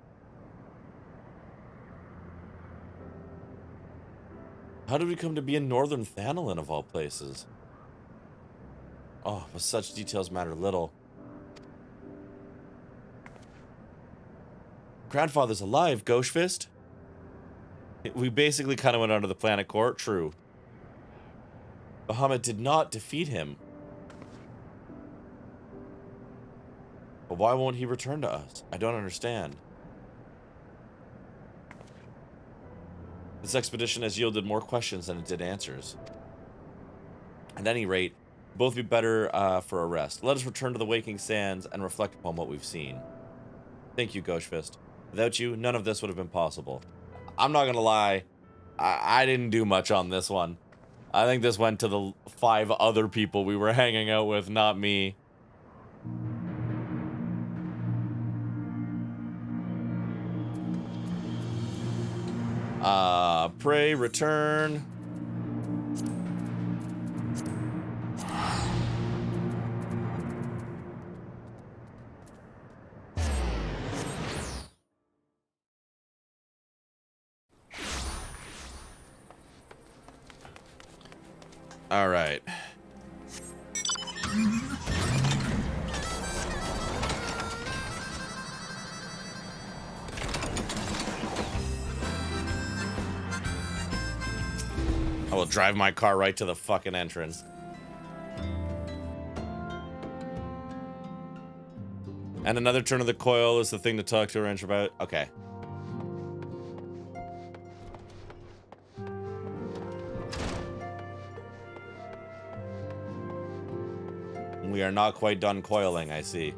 How did we come to be in Northern Thanalin of all places? Oh, but such details matter little. Grandfather's alive, Gauchefist. We basically kind of went under the planet core. True. Bahamut did not defeat him. But why won't he return to us? I don't understand. This expedition has yielded more questions than it did answers. At any rate, both be better for a rest. Let us return to the waking sands and reflect upon what we've seen. Thank you, Gauchefist. Without you, none of this would have been possible. I'm not gonna lie, I didn't do much on this one. I think this went to the 5 other people we were hanging out with, not me. Pray return. All right. I will drive my car right to the fucking entrance. And another turn of the coil is the thing to talk to Wrench about. Okay. We are not quite done coiling, I see.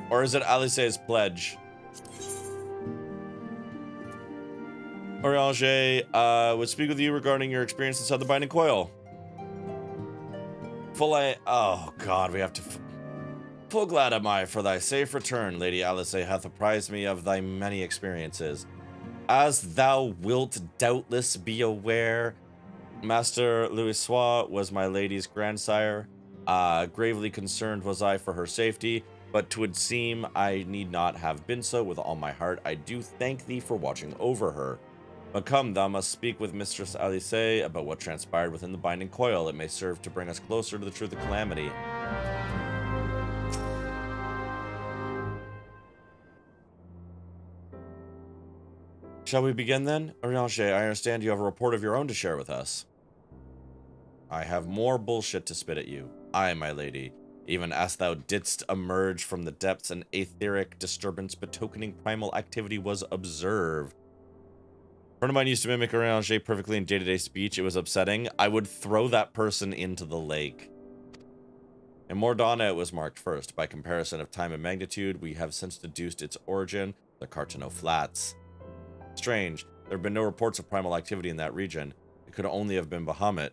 Or is it Alice's pledge? Oriange, would speak with you regarding your experience inside the binding coil. Oh god, we have to... Full glad am I for thy safe return, Lady Alice hath apprised me of thy many experiences. As thou wilt doubtless be aware, Master Louisoix was my lady's grandsire. Gravely concerned was I for her safety, but 'twould seem I need not have been so. With all my heart, I do thank thee for watching over her. But come, thou must speak with Mistress Alice about what transpired within the binding coil. It may serve to bring us closer to the truth of Calamity. Shall we begin then? Oriange, I understand you have a report of your own to share with us. I have more bullshit to spit at you. Aye, my lady. Even as thou didst emerge from the depths, an etheric disturbance betokening primal activity was observed. A friend of mine used to mimic Oriange perfectly in day-to-day speech. It was upsetting. I would throw that person into the lake. In Mordana, it was marked first. By comparison of time and magnitude, we have since deduced its origin, the Cartano Flats. Strange. There have been no reports of primal activity in that region. It could only have been Bahamut.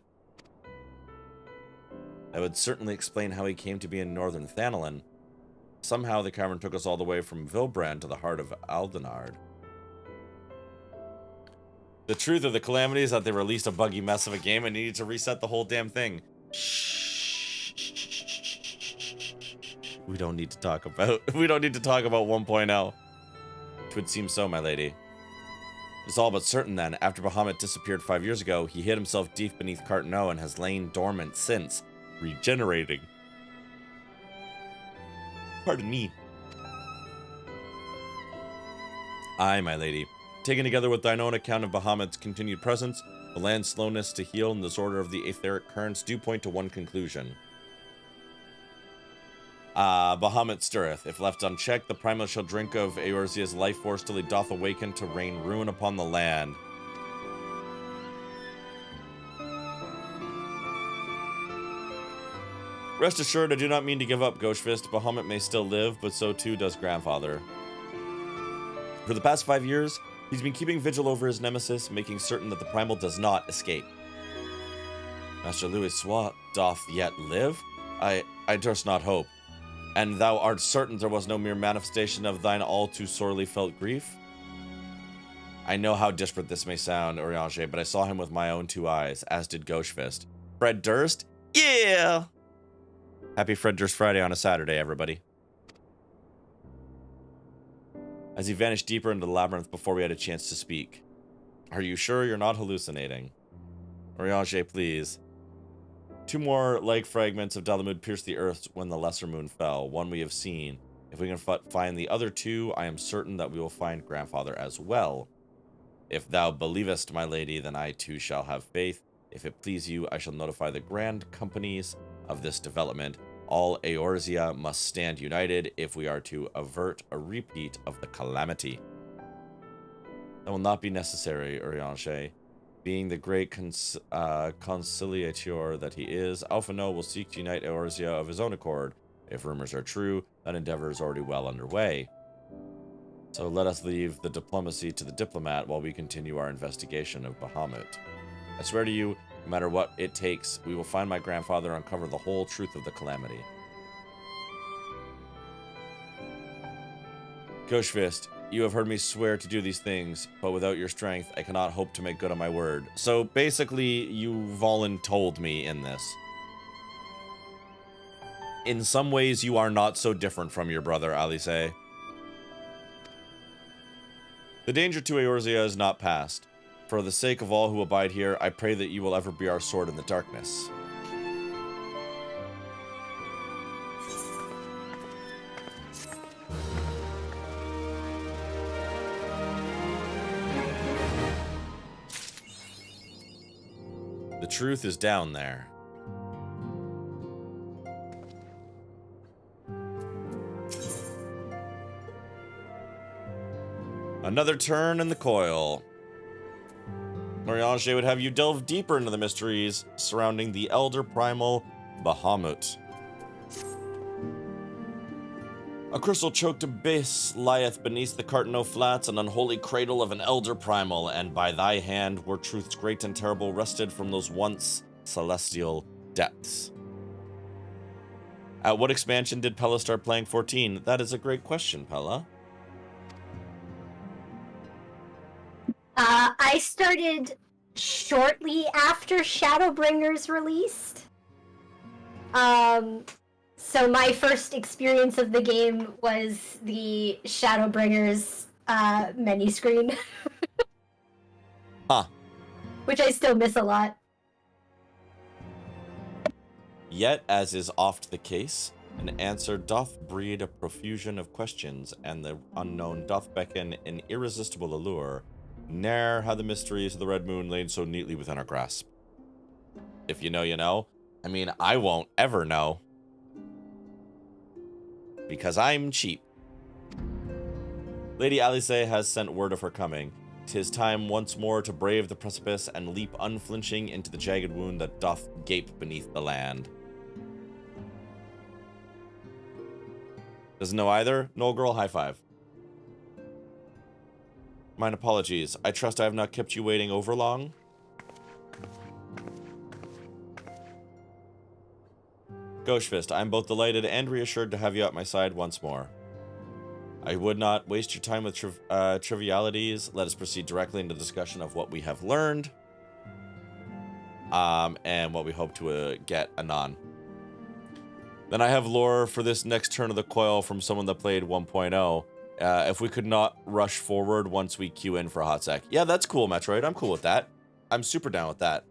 That would certainly explain how he came to be in northern Thanalin. Somehow the cavern took us all the way from Vilbrand to the heart of Aldenard. The truth of the Calamity is that they released a buggy mess of a game and needed to reset the whole damn thing. We don't need to talk about 1.0. 'Twould seem so, my lady. It's all but certain then, after Bahamut disappeared 5 years ago, he hid himself deep beneath Cartano and has lain dormant since, regenerating. Pardon me. Aye, my lady. Taken together with thine own account of Bahamut's continued presence, the land's slowness to heal and the disorder of the etheric currents do point to one conclusion. Bahamut stirreth. If left unchecked, the primal shall drink of Eorzea's life force till he doth awaken to rain ruin upon the land. Rest assured, I do not mean to give up, Gauchefist. Bahamut may still live, but so too does Grandfather. For the past 5 years, he's been keeping vigil over his nemesis, making certain that the primal does not escape. Master Louis Swat doth yet live? I durst not hope. And thou art certain there was no mere manifestation of thine all too sorely felt grief? I know how disparate this may sound, Urianger, but I saw him with my own 2 eyes, as did Gauchefist. Fred Durst? Yeah! Happy Fred Durst Friday on a Saturday, everybody. As he vanished deeper into the labyrinth before we had a chance to speak. Are you sure you're not hallucinating? Urianger, please. 2 more leg fragments of Dalamud pierced the earth when the lesser moon fell, one we have seen. If we can find the other 2, I am certain that we will find Grandfather as well. If thou believest, my lady, then I too shall have faith. If it please you, I shall notify the grand companies of this development. All Eorzea must stand united if we are to avert a repeat of the calamity. That will not be necessary, Urianger. Being the great conciliator that he is, Alphino will seek to unite Eorzea of his own accord. If rumors are true, that endeavor is already well underway. So let us leave the diplomacy to the diplomat while we continue our investigation of Bahamut. I swear to you, no matter what it takes, we will find my grandfather and uncover the whole truth of the calamity. Gauchefist, you have heard me swear to do these things, but without your strength, I cannot hope to make good on my word. So basically, you voluntold me in this. In some ways, you are not so different from your brother, Alice. The danger to Eorzea is not past. For the sake of all who abide here, I pray that you will ever be our sword in the darkness. The truth is down there. Another turn in the coil. Urianger would have you delve deeper into the mysteries surrounding the elder primal Bahamut. A crystal-choked abyss lieth beneath the Cartano Flats, an unholy cradle of an elder primal, and by thy hand were truths great and terrible wrested from those once celestial depths. At what expansion did Pella start playing 14? That is a great question, Pella.
I started shortly after Shadowbringers released. So my first experience of the game was the Shadowbringers menu screen.
Huh.
Which I still miss a lot.
Yet, as is oft the case, an answer doth breed a profusion of questions, and the unknown doth beckon an irresistible allure. Ne'er had the mysteries of the Red Moon lain so neatly within our grasp. If you know, you know. I mean, I won't ever know. Because I'm cheap. Lady Alice has sent word of her coming. 'Tis time once more to brave the precipice and leap unflinching into the jagged wound that doth gape beneath the land. Doesn't know either? Noel Girl, high five. Mine apologies. I trust I have not kept you waiting over long. Gauchefist, I am both delighted and reassured to have you at my side once more. I would not waste your time with trivialities. Let us proceed directly into discussion of what we have learned. And what we hope to get anon. Then I have lore for this next turn of the coil from someone that played 1.0. If we could not rush forward once we queue in for a hot sec. Yeah, that's cool, Metroid. I'm cool with that. I'm super down with that.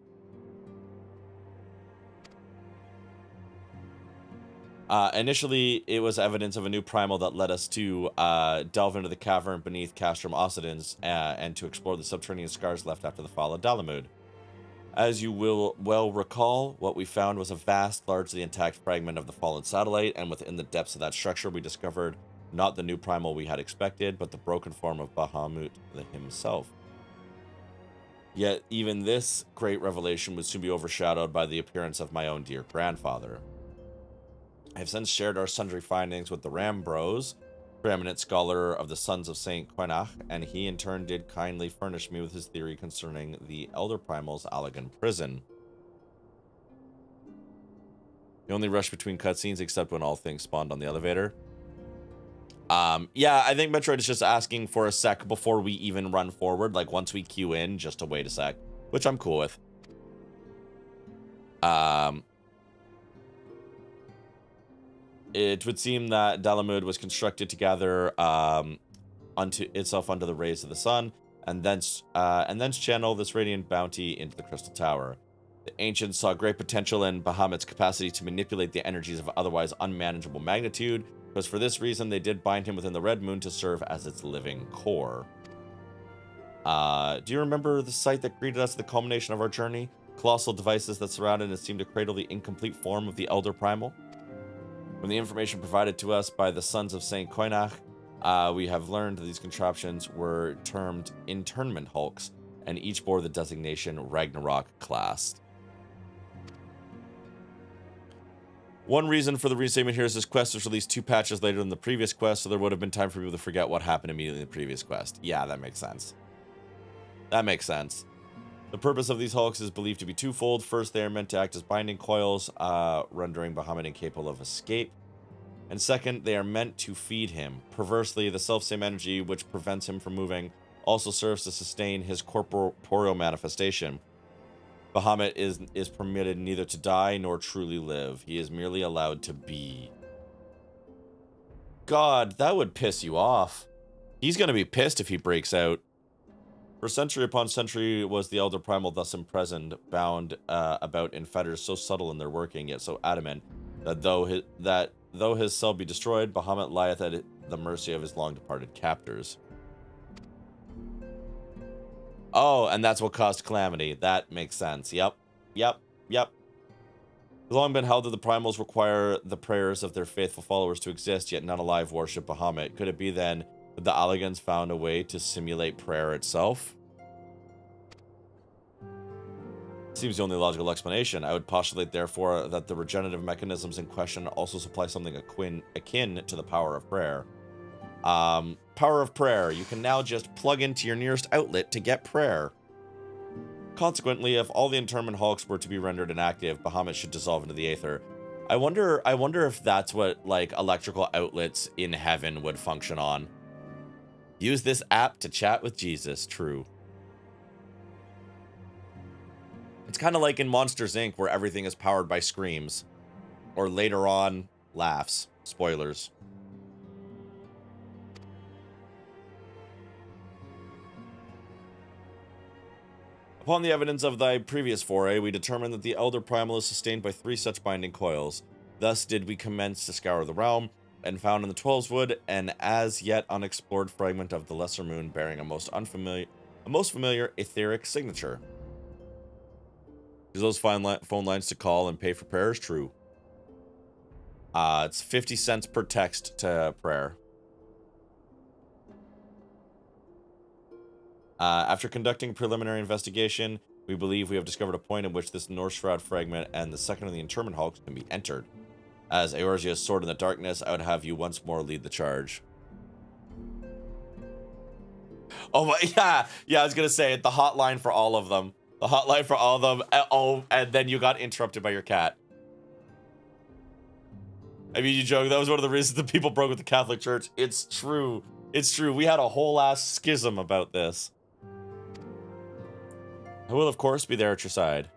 Initially, it was evidence of a new primal that led us to delve into the cavern beneath Castrum Occidens and to explore the subterranean scars left after the fall of Dalamud. As you will well recall, what we found was a vast, largely intact fragment of the fallen satellite, and within the depths of that structure we discovered not the new primal we had expected, but the broken form of Bahamut himself. Yet even this great revelation would soon be overshadowed by the appearance of my own dear grandfather. I have since shared our sundry findings with the Ram Bros, preeminent scholar of the Sons of Saint Quenach, and he in turn did kindly furnish me with his theory concerning the Elder Primal's Allagan prison. You only rush between cutscenes except when all things spawned on the elevator. Yeah, I think Metroid is just asking for a sec before we even run forward, like once we queue in, just to wait a sec, which I'm cool with. It would seem that Dalamud was constructed to gather unto itself under the rays of the sun, and thence channel this radiant bounty into the Crystal Tower. The ancients saw great potential in Bahamut's capacity to manipulate the energies of otherwise unmanageable magnitude, because for this reason they did bind him within the Red Moon to serve as its living core. Do you remember the sight that greeted us at the culmination of our journey? Colossal devices that surrounded and seemed to cradle the incomplete form of the Elder Primal? From the information provided to us by the Sons of Saint Quenach, we have learned that these contraptions were termed internment hulks, and each bore the designation Ragnarok class. One reason for the restatement here is this quest was released 2 patches later than the previous quest, so there would have been time for people to forget what happened immediately in the previous quest. Yeah, that makes sense. That makes sense. The purpose of these hulks is believed to be twofold. First, they are meant to act as binding coils, rendering Bahamut incapable of escape. And second, they are meant to feed him. Perversely, the selfsame energy which prevents him from moving also serves to sustain his corporeal manifestation. Bahamut is permitted neither to die nor truly live. He is merely allowed to be. God, that would piss you off. He's going to be pissed if he breaks out. For century upon century was the Elder Primal thus imprisoned, bound about in fetters so subtle in their working, yet so adamant, that though his cell be destroyed, Bahamut lieth at the mercy of his long-departed captors. Oh, and that's what caused calamity. That makes sense. Yep. It's long been held that the primals require the prayers of their faithful followers to exist, yet none alive worship Bahamut. Could it be then that the Alligans found a way to simulate prayer itself? Seems the only logical explanation. I would postulate, therefore, that the regenerative mechanisms in question also supply something akin to the power of prayer. Power of prayer. You can now just plug into your nearest outlet to get prayer. Consequently, if all the internment hulks were to be rendered inactive, Bahamut should dissolve into the aether. I wonder if that's what, like, electrical outlets in heaven would function on. Use this app to chat with Jesus. True. It's kind of like in Monsters, Inc., where everything is powered by screams. Or later on, laughs. Spoilers. Upon the evidence of thy previous foray, we determined that the Elder Primal is sustained by 3 such binding coils. Thus did we commence to scour the realm, and found in the 12's an as yet unexplored fragment of the Lesser Moon bearing a most familiar etheric signature. Use those phone lines to call and pay for prayers? True. It's 50 cents per text to prayer. After conducting preliminary investigation, we believe we have discovered a point in which this Norse Shroud fragment and the second of the internment hulks can be entered. As Eorzea's sword in the darkness, I would have you once more lead the charge. Oh my, yeah, I was gonna say it, the hotline for all of them. The hotline for all of them. Oh, and then you got interrupted by your cat. I mean, you joke, that was one of the reasons that people broke with the Catholic Church. It's true. It's true. We had a whole ass schism about this. I will, of course, be there at your side.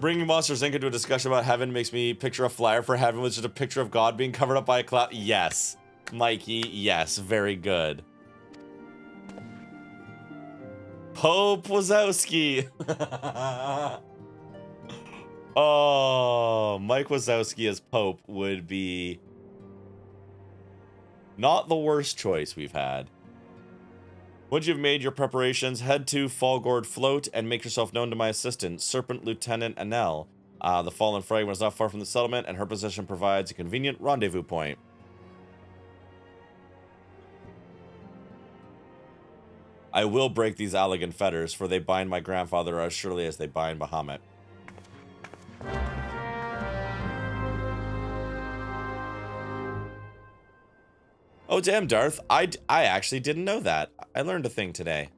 Bringing Monsters Inc. into a discussion about heaven makes me picture a flyer for heaven with just a picture of God being covered up by a cloud. Yes. Mikey, yes. Very good. Pope Wazowski. Oh, Mike Wazowski as Pope would be not the worst choice we've had. Once you've made your preparations, head to Fallgourd Float and make yourself known to my assistant, Serpent Lieutenant Anel. The fallen fragment is not far from the settlement, and her position provides a convenient rendezvous point. I will break these elegant fetters, for they bind my grandfather as surely as they bind Bahamut. Oh, damn, Darth. I actually didn't know that. I learned a thing today.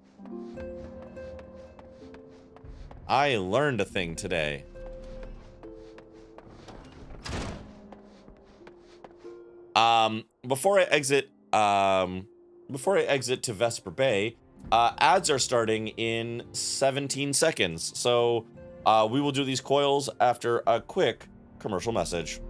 Before I exit to Vesper Bay, ads are starting in 17 seconds. So, we will do these coils after a quick commercial message.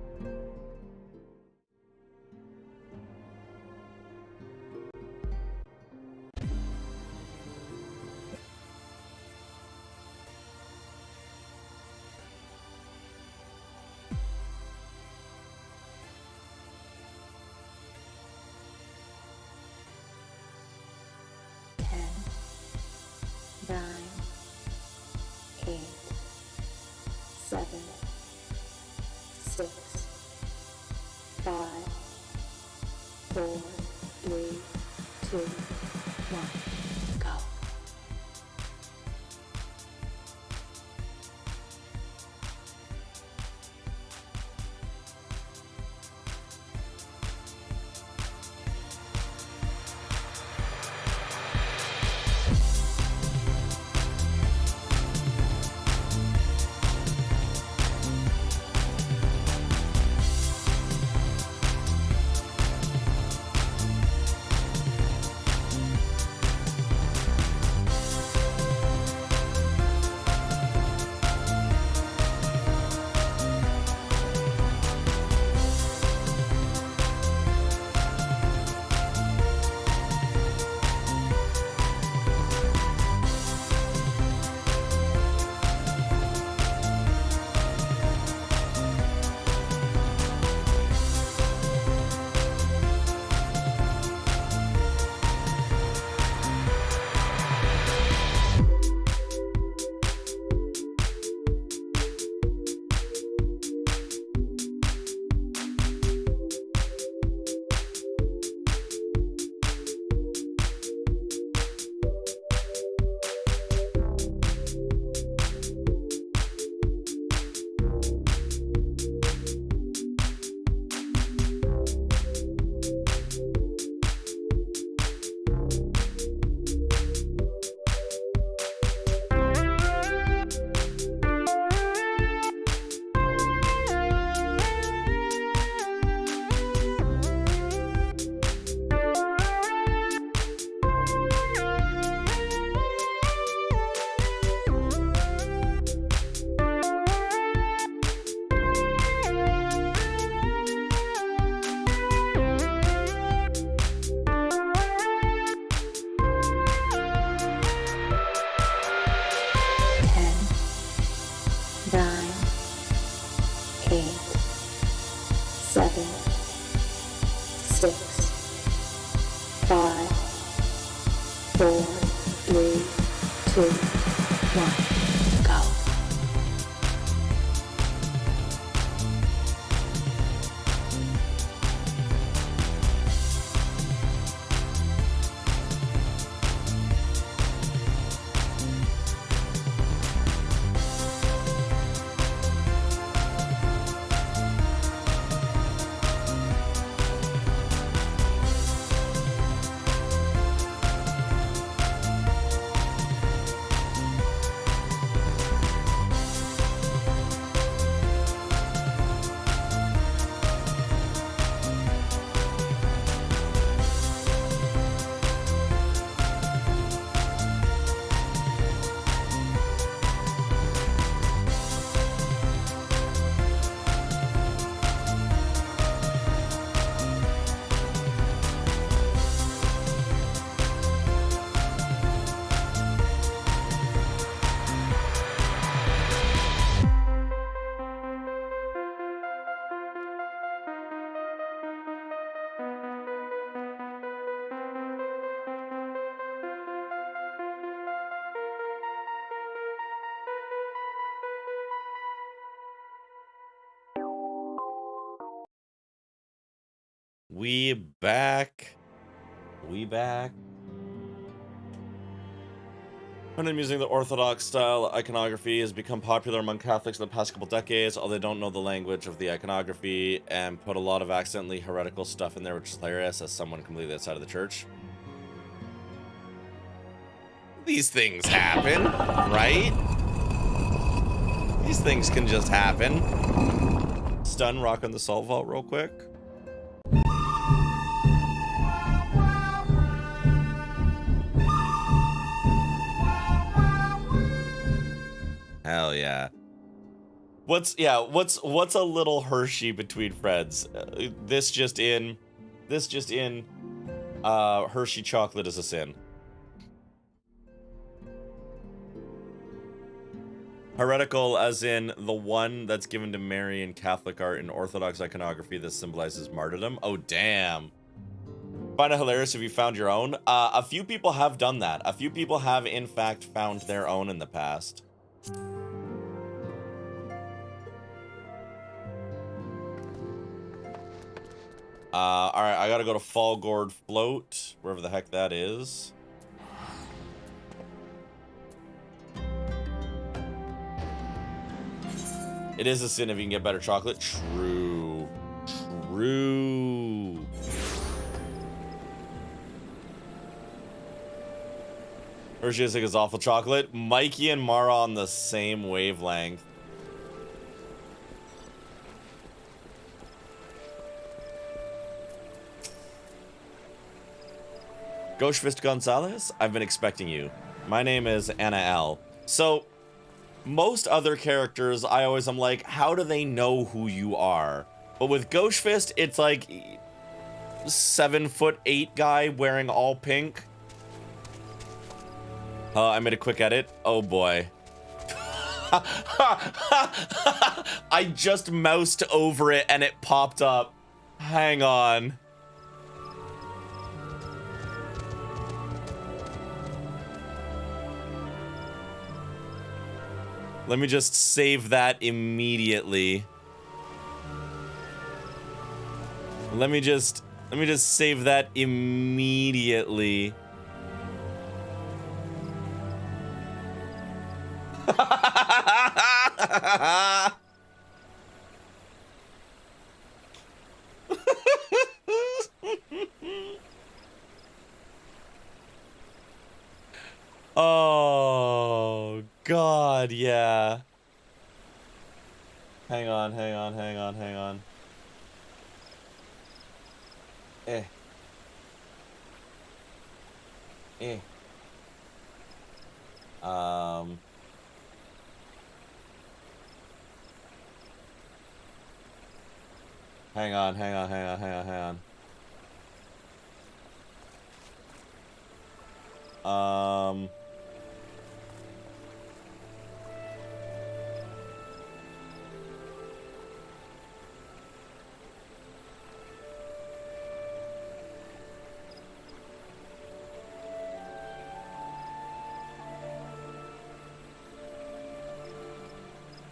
We back. We back. When using the Orthodox style iconography has become popular among Catholics in the past couple decades, although they don't know the language of the iconography and put a lot of accidentally heretical stuff in there, which is hilarious as someone completely outside of the church. These things happen, right? These things can just happen. Stun rocking the salt vault real quick. Hell yeah. What's a little Hershey between friends? This just in Hershey chocolate is a sin. Heretical as in the one that's given to Mary in Catholic art and Orthodox iconography that symbolizes martyrdom. Oh damn. Find it hilarious if you found your own. A few people have done that. A few people have in fact found their own in the past. Alright, I gotta go to Fallgourd Float, wherever the heck that is. It is a sin if you can get better chocolate. True. True. Hershey is like his awful chocolate. Mikey and Mara on the same wavelength. Gauchefist Gonzalez, I've been expecting you. My name is Anna L. So, most other characters, I'm like, how do they know who you are? But with Gauchefist, it's like 7'8" guy wearing all pink. I made a quick edit. Oh boy. I just moused over it and it popped up. Hang on. Let me just save that immediately. Let me just save that immediately. Oh God, yeah. Hang on. Hang on.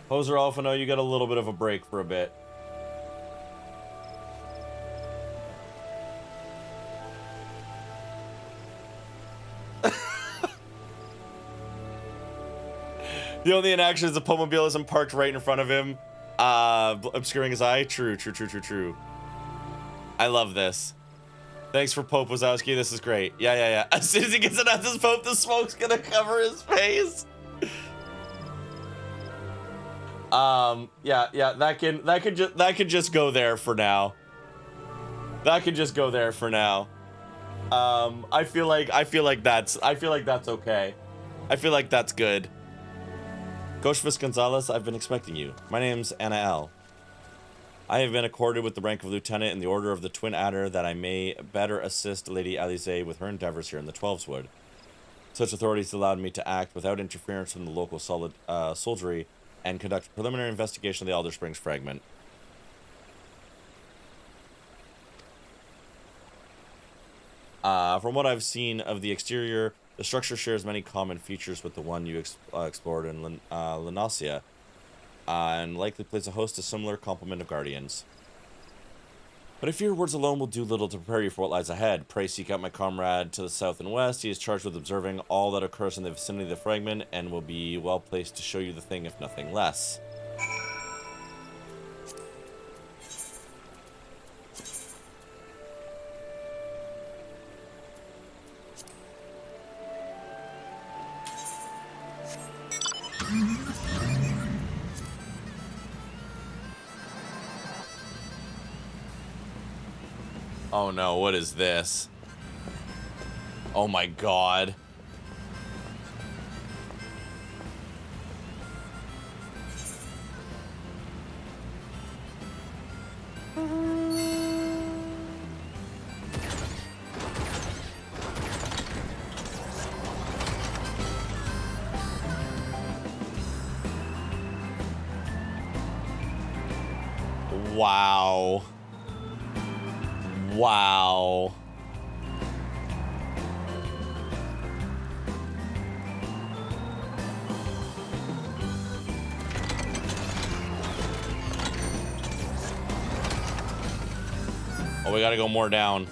Poser Alphano, you got a little bit of a break for a bit. The only inaction is the Pumobile isn't parked right in front of him, obscuring his eye. True. I love this. Thanks for Pope Wazowski. This is great. Yeah. As soon as he gets announced as Pope, the smoke's gonna cover his face. Yeah. That could just go there for now. I feel like that's okay. I feel like that's good. Gauchefist Gonzalez, I've been expecting you. My name's Anna L. I have been accorded with the rank of lieutenant in the Order of the Twin Adder that I may better assist Lady Alize with her endeavors here in the Twelveswood. Such authorities allowed me to act without interference from the local soldiery and conduct a preliminary investigation of the Alder Springs fragment. From what I've seen of the exterior, the structure shares many common features with the one you explored in Linasia, and likely plays a host of similar complement of guardians. But I fear words alone will do little to prepare you for what lies ahead. Pray seek out my comrade to the south and west. He is charged with observing all that occurs in the vicinity of the fragment and will be well placed to show you the thing, if nothing less. Oh no, what is this? Oh my god. Wow. Wow. Oh, we gotta go more down.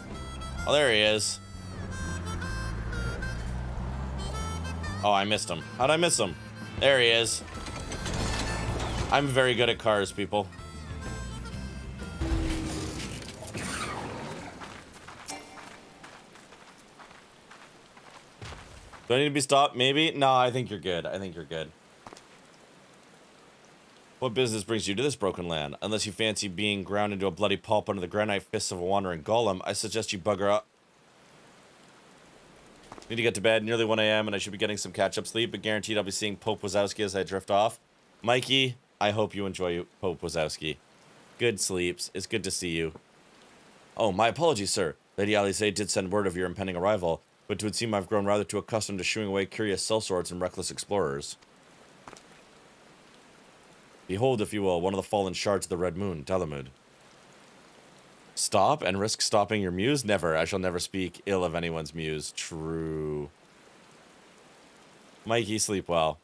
Oh, there he is. Oh, I missed him. How'd I miss him? There he is. I'm very good at cars, people. Do I need to be stopped? Maybe? No, I think you're good. I think you're good. What business brings you to this broken land? Unless you fancy being ground into a bloody pulp under the granite fists of a wandering golem, I suggest you bugger up. Need to get to bed. Nearly 1 a.m. and I should be getting some catch-up sleep, but guaranteed I'll be seeing Pope Wazowski as I drift off. Mikey, I hope you enjoy Pope Wazowski. Good sleeps. It's good to see you. Oh, my apologies, sir. Lady Alice did send word of your impending arrival, but it would seem I've grown rather too accustomed to shooing away curious sellswords and reckless explorers. Behold, if you will, one of the fallen shards of the Red Moon, Dalamud. Stop and risk stopping your muse? Never. I shall never speak ill of anyone's muse. True. Mikey, sleep well.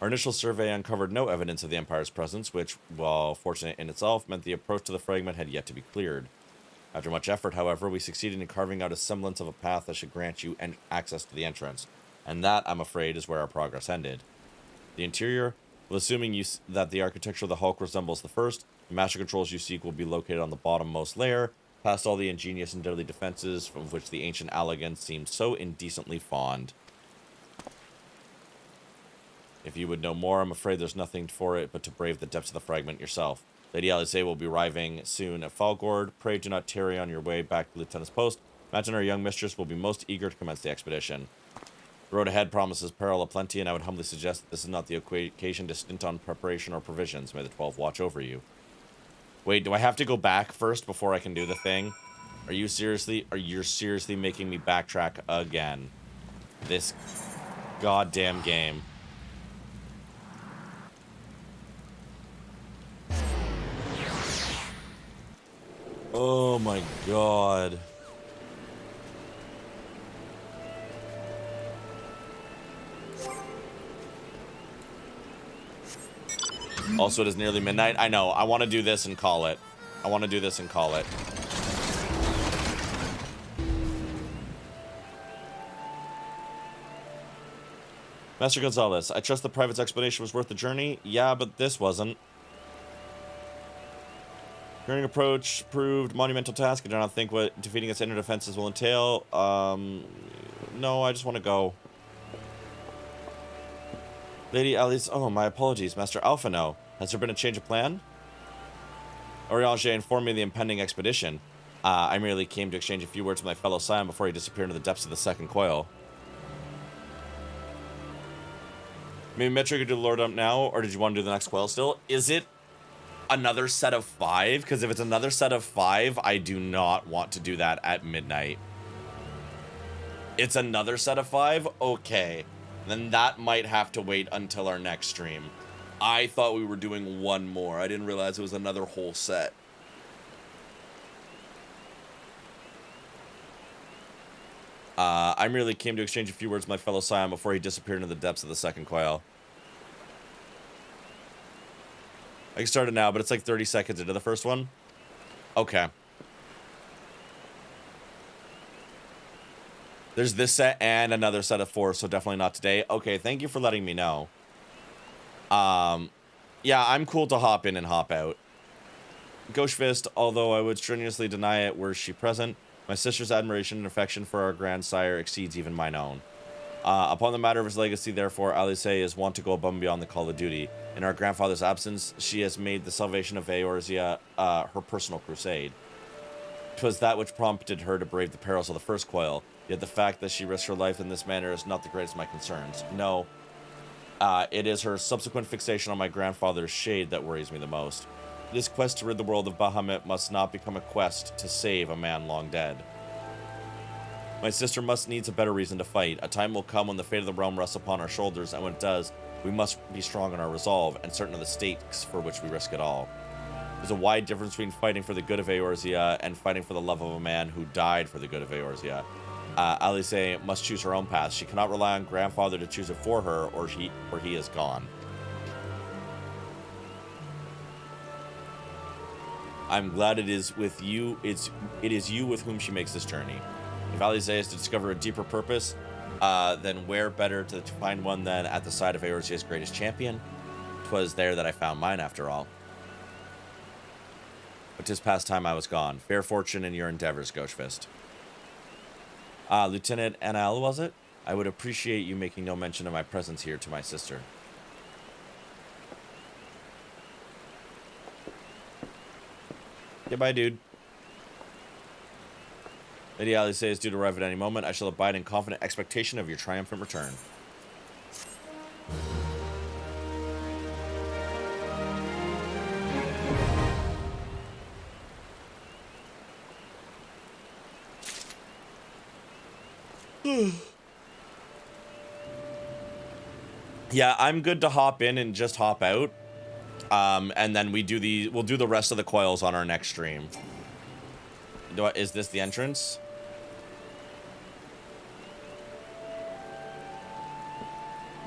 Our initial survey uncovered no evidence of the Empire's presence, which, while fortunate in itself, meant the approach to the fragment had yet to be cleared. After much effort, however, we succeeded in carving out a semblance of a path that should grant you access to the entrance, and that, I'm afraid, is where our progress ended. The interior, well, assuming that the architecture of the Hulk resembles the first, the master controls you seek will be located on the bottommost layer, past all the ingenious and deadly defenses from which the ancient Allegan seemed so indecently fond. If you would know more, I'm afraid there's nothing for it but to brave the depths of the fragment yourself. Lady Alice will be arriving soon at Falgord. Pray do not tarry on your way back to Lieutenant's post. Imagine our young mistress will be most eager to commence the expedition. The road ahead promises peril aplenty, and I would humbly suggest that this is not the occasion to stint on preparation or provisions. May the 12 watch over you. Wait, do I have to go back first before I can do the thing? Are you seriously making me backtrack again? This goddamn game. Oh my god. Also, it is nearly midnight. I know. I want to do this and call it. I want to do this and call it. Master Gonzalez, I trust the private's explanation was worth the journey. Yeah, but this wasn't. Turning approach proved monumental task. I do not think what defeating its inner defenses will entail. No, I just want to go. Lady Alice, oh, my apologies. Master Alphino, has there been a change of plan? Oriange informed me of the impending expedition. I merely came to exchange a few words with my fellow scion before he disappeared into the depths of the second coil. Maybe Metro could do the Lord Dump now, or did you want to do the next coil still? Is it another set of 5? Because if it's another set of 5, I do not want to do that at midnight. It's another set of 5? Okay. Then that might have to wait until our next stream. I thought we were doing one more. I didn't realize it was another whole set. I merely came to exchange a few words with my fellow scion before he disappeared into the depths of the second coil. I can start it now, but it's like 30 seconds into the first one. Okay. There's this set and another set of 4, so definitely not today. Okay, thank you for letting me know. Yeah, I'm cool to hop in and hop out. Gauchefist, although I would strenuously deny it were she present, my sister's admiration and affection for our grandsire exceeds even mine own. Upon the matter of his legacy, therefore, Alice is wont to go above and beyond the call of duty. In our grandfather's absence, she has made the salvation of Eorzea her personal crusade. 'Twas that which prompted her to brave the perils of the first coil, yet the fact that she risked her life in this manner is not the greatest of my concerns. No, it is her subsequent fixation on my grandfather's shade that worries me the most. This quest to rid the world of Bahamut must not become a quest to save a man long dead. My sister must needs a better reason to fight. A time will come when the fate of the realm rests upon our shoulders, and when it does, we must be strong in our resolve, and certain of the stakes for which we risk it all. There's a wide difference between fighting for the good of Eorzea and fighting for the love of a man who died for the good of Eorzea. Alice must choose her own path. She cannot rely on grandfather to choose it for her, or he is gone. I'm glad it is with you. It is you with whom she makes this journey. If Alice is to discover a deeper purpose, then where better to find one than at the side of Eorzea's greatest champion? 'Twas there that I found mine, after all. But 'tis past time I was gone. Fair fortune in your endeavors, Gauchefist. Lieutenant NL, was it? I would appreciate you making no mention of my presence here to my sister. Goodbye, dude. Lady Alice is due to arrive at any moment. I shall abide in confident expectation of your triumphant return. Yeah, I'm good to hop in and just hop out. And then we'll do the rest of the coils on our next stream. Is this the entrance?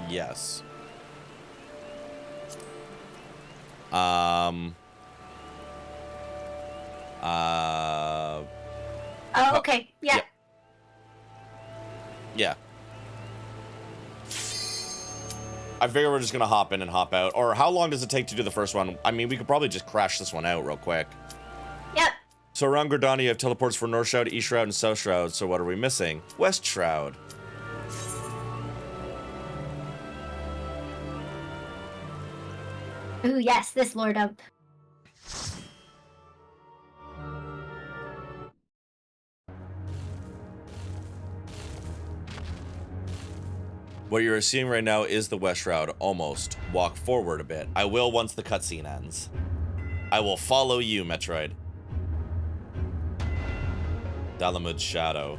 Yes.
Oh, okay. Yeah.
Yeah. I figure we're just gonna hop in and hop out. Or how long does it take to do the first one? I mean, we could probably just crash this one out real quick.
Yep.
So around Gordani, you have teleports for North Shroud, East Shroud, and South Shroud. So what are we missing? West Shroud.
Ooh, yes, this Lord Ump.
What you're seeing right now is the West Shroud. Almost. Walk forward a bit. I will once the cutscene ends. I will follow you, Metroid. Dalamud's shadow.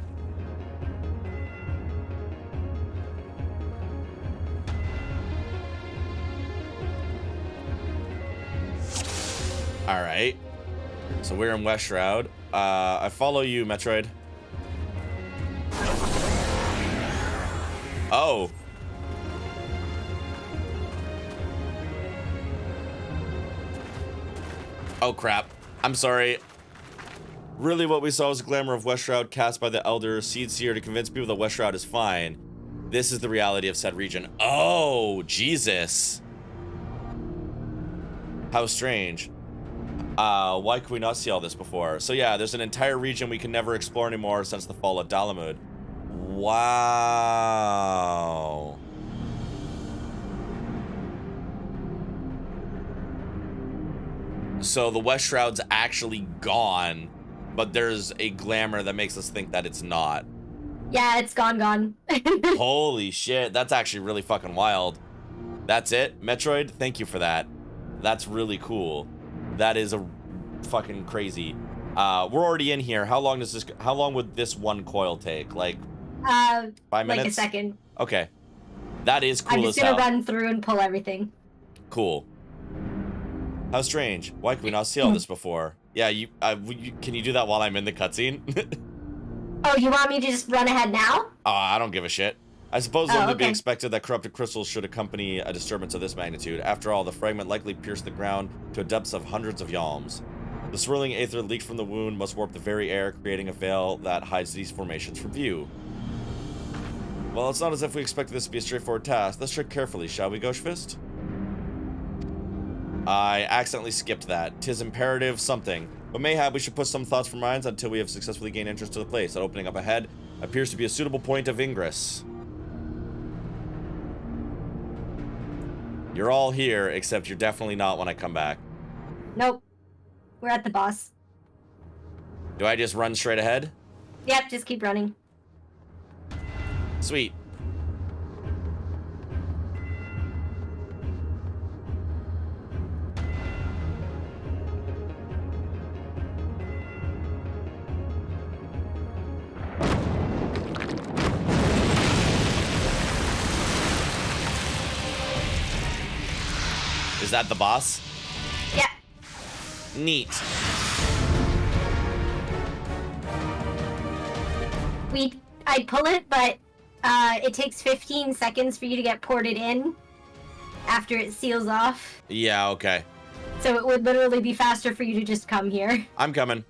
Alright. So we're in West Shroud. I follow you, Metroid. Oh. Oh, crap. I'm sorry. Really, what we saw was a glamour of West Shroud cast by the Elder Seed Seer to convince people that West Shroud is fine. This is the reality of said region. Oh, Jesus. How strange. Why could we not see all this before? So yeah, there's an entire region we can never explore anymore since the fall of Dalamud. Wow. So the West Shroud's actually gone, but there's a glamour that makes us think that it's not.
Yeah, it's gone.
Holy shit, that's actually really fucking wild. That's it, Metroid? Thank you for that. That's really cool. That is a fucking crazy. We're already in here. How long would this one coil take? Like 5 minutes?
Like a second.
Okay. That is cool
I'm
as
just gonna
hell.
run through and pull everything.
Cool. How strange. Why could we not see all this before? Yeah, can you do that while I'm in the cutscene?
Oh, you want me to just run ahead now?
I don't give a shit. I suppose
Oh,
only to be
okay.
expected that corrupted crystals should accompany a disturbance of this magnitude. After all, the fragment likely pierced the ground to a depth of hundreds of yalms. The swirling aether leaked from the wound must warp the very air, creating a veil that hides these formations from view. Well, it's not as if we expected this to be a straightforward task. Let's tread carefully, shall we, Gauchefist? I accidentally skipped that. 'Tis imperative something. But mayhap we should put some thoughts from minds until we have successfully gained entrance to the place. That opening up ahead appears to be a suitable point of ingress. You're all here, except you're definitely not when I come back.
Nope. We're at the boss.
Do I just run straight ahead?
Yep, just keep running.
Sweet. Is that the boss?
Yeah.
Neat.
I pull it, but it takes 15 seconds for you to get ported in after it seals off.
Yeah, okay.
So it would literally be faster for you to just come here.
I'm coming.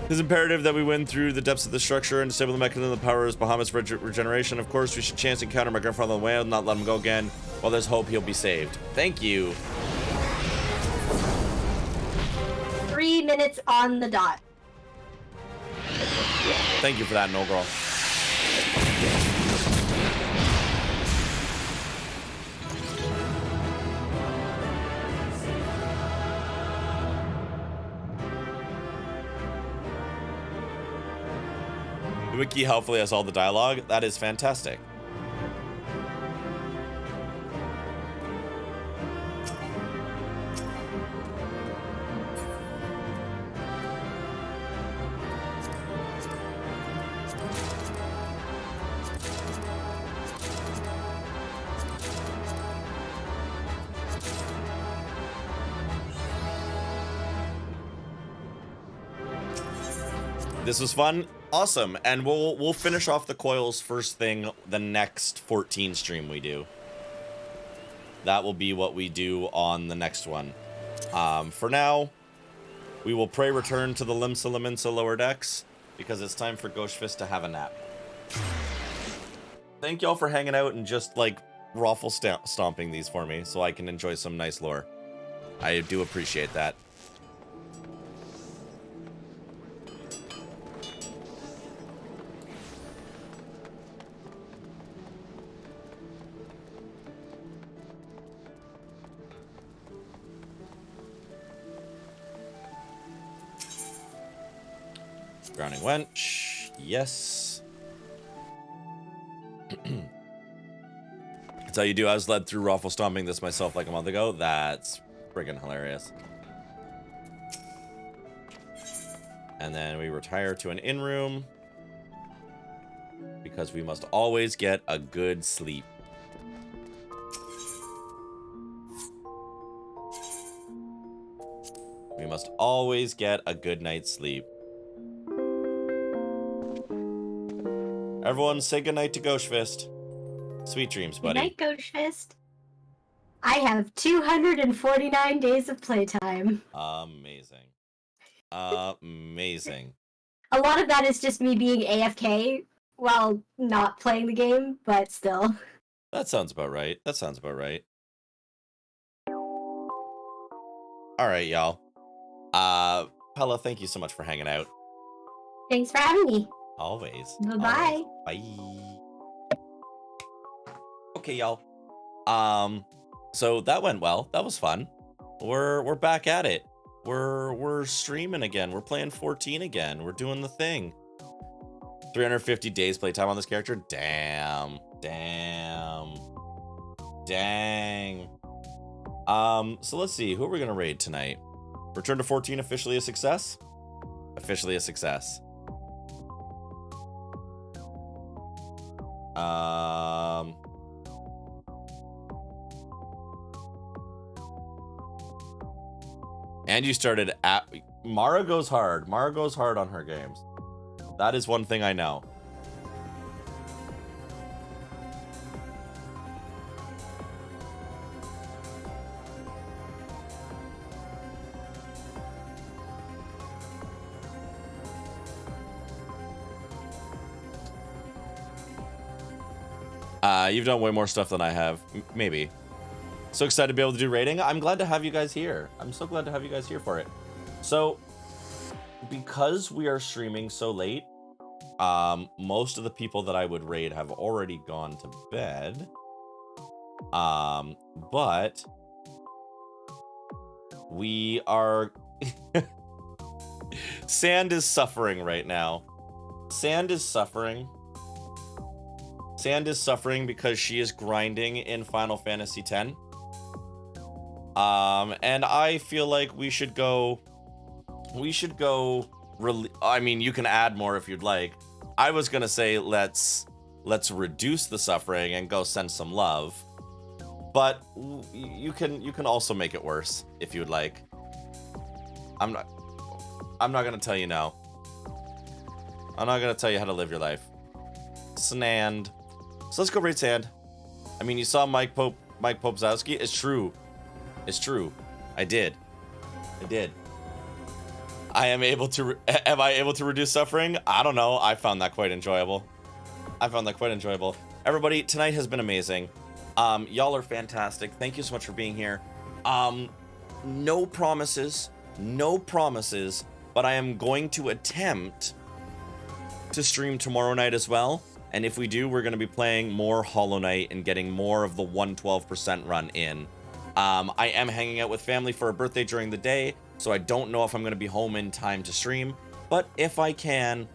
It is imperative that we win through the depths of the structure and disable the mechanism that powers Bahamut's regeneration. Of course, we should chance encounter my grandfather on the way and not let him go again. While there's hope, he'll be saved. Thank you.
3 minutes on the dot.
Thank you for that, no girl. The wiki helpfully has all the dialogue. That is fantastic. This was fun. Awesome. And we'll finish off the coils first thing the next 14 stream we do. That will be what we do on the next one. For now, we will pray return to the Limsa Laminsa lower decks because it's time for Gauchefist to have a nap. Thank y'all for hanging out and just like raffle stomping these for me so I can enjoy some nice lore. I do appreciate that. Grounding wench, yes. That's how you do. I was led through raffle stomping this myself like a month ago. That's friggin' hilarious. And then we retire to an inn room because we must always get a good sleep. We must always get a good night's sleep. Everyone say goodnight to Gauchefist. Sweet dreams, buddy.
Good night, Gauchefist. I have 249 days of playtime.
Amazing. Amazing.
A lot of that is just me being AFK while not playing the game, but still.
That sounds about right. That sounds about right. Alright, y'all. Pella, thank you so much for hanging out.
Thanks for having me.
Always.
Bye-bye.
Bye. Okay, y'all. So that went well. That was fun. We're back at it. We're streaming again. We're playing 14 again. We're doing the thing. 350 days playtime on this character. Damn. Dang. So let's see. Who are we gonna raid tonight? Return to 14 officially a success? Officially a success. And you started at Mara goes hard. Mara goes hard on her games. That is one thing I know. You've done way more stuff than I have. Maybe. So excited to be able to do raiding. I'm glad to have you guys here. I'm so glad to have you guys here for it. So, because we are streaming so late, most of the people that I would raid have already gone to bed. But we are... Sand is suffering right now. Sand is suffering. Sand is suffering because she is grinding in Final Fantasy X. And I feel like we should go... I mean, you can add more if you'd like. I was gonna say let's reduce the suffering and go send some love. But you can also make it worse if you'd like. I'm not gonna tell you no. I'm not gonna tell you how to live your life. Snand. So let's go raid Sand. I mean, you saw Mike Popzowski. It's true. It's true. I did. Am I able to reduce suffering? I don't know. I found that quite enjoyable. Everybody, tonight has been amazing. Y'all are fantastic. Thank you so much for being here. No promises, but I am going to attempt to stream tomorrow night as well. And if we do, we're going to be playing more Hollow Knight and getting more of the 112% run in. I am hanging out with family for a birthday during the day, so I don't know if I'm going to be home in time to stream. But if I can,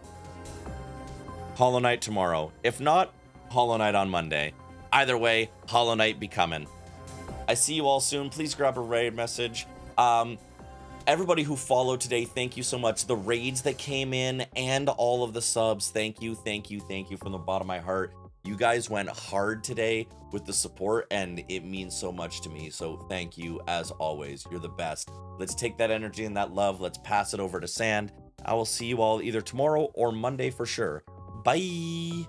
Hollow Knight tomorrow. If not, Hollow Knight on Monday. Either way, Hollow Knight be coming. I see you all soon. Please grab a raid message. Everybody who followed today, thank you so much. The raids that came in and all of the subs, thank you from the bottom of my heart. You guys went hard today with the support, and it means so much to me. So thank you, as always. You're the best. Let's take that energy and that love. Let's pass it over to Sand. I will see you all either tomorrow or Monday for sure. Bye.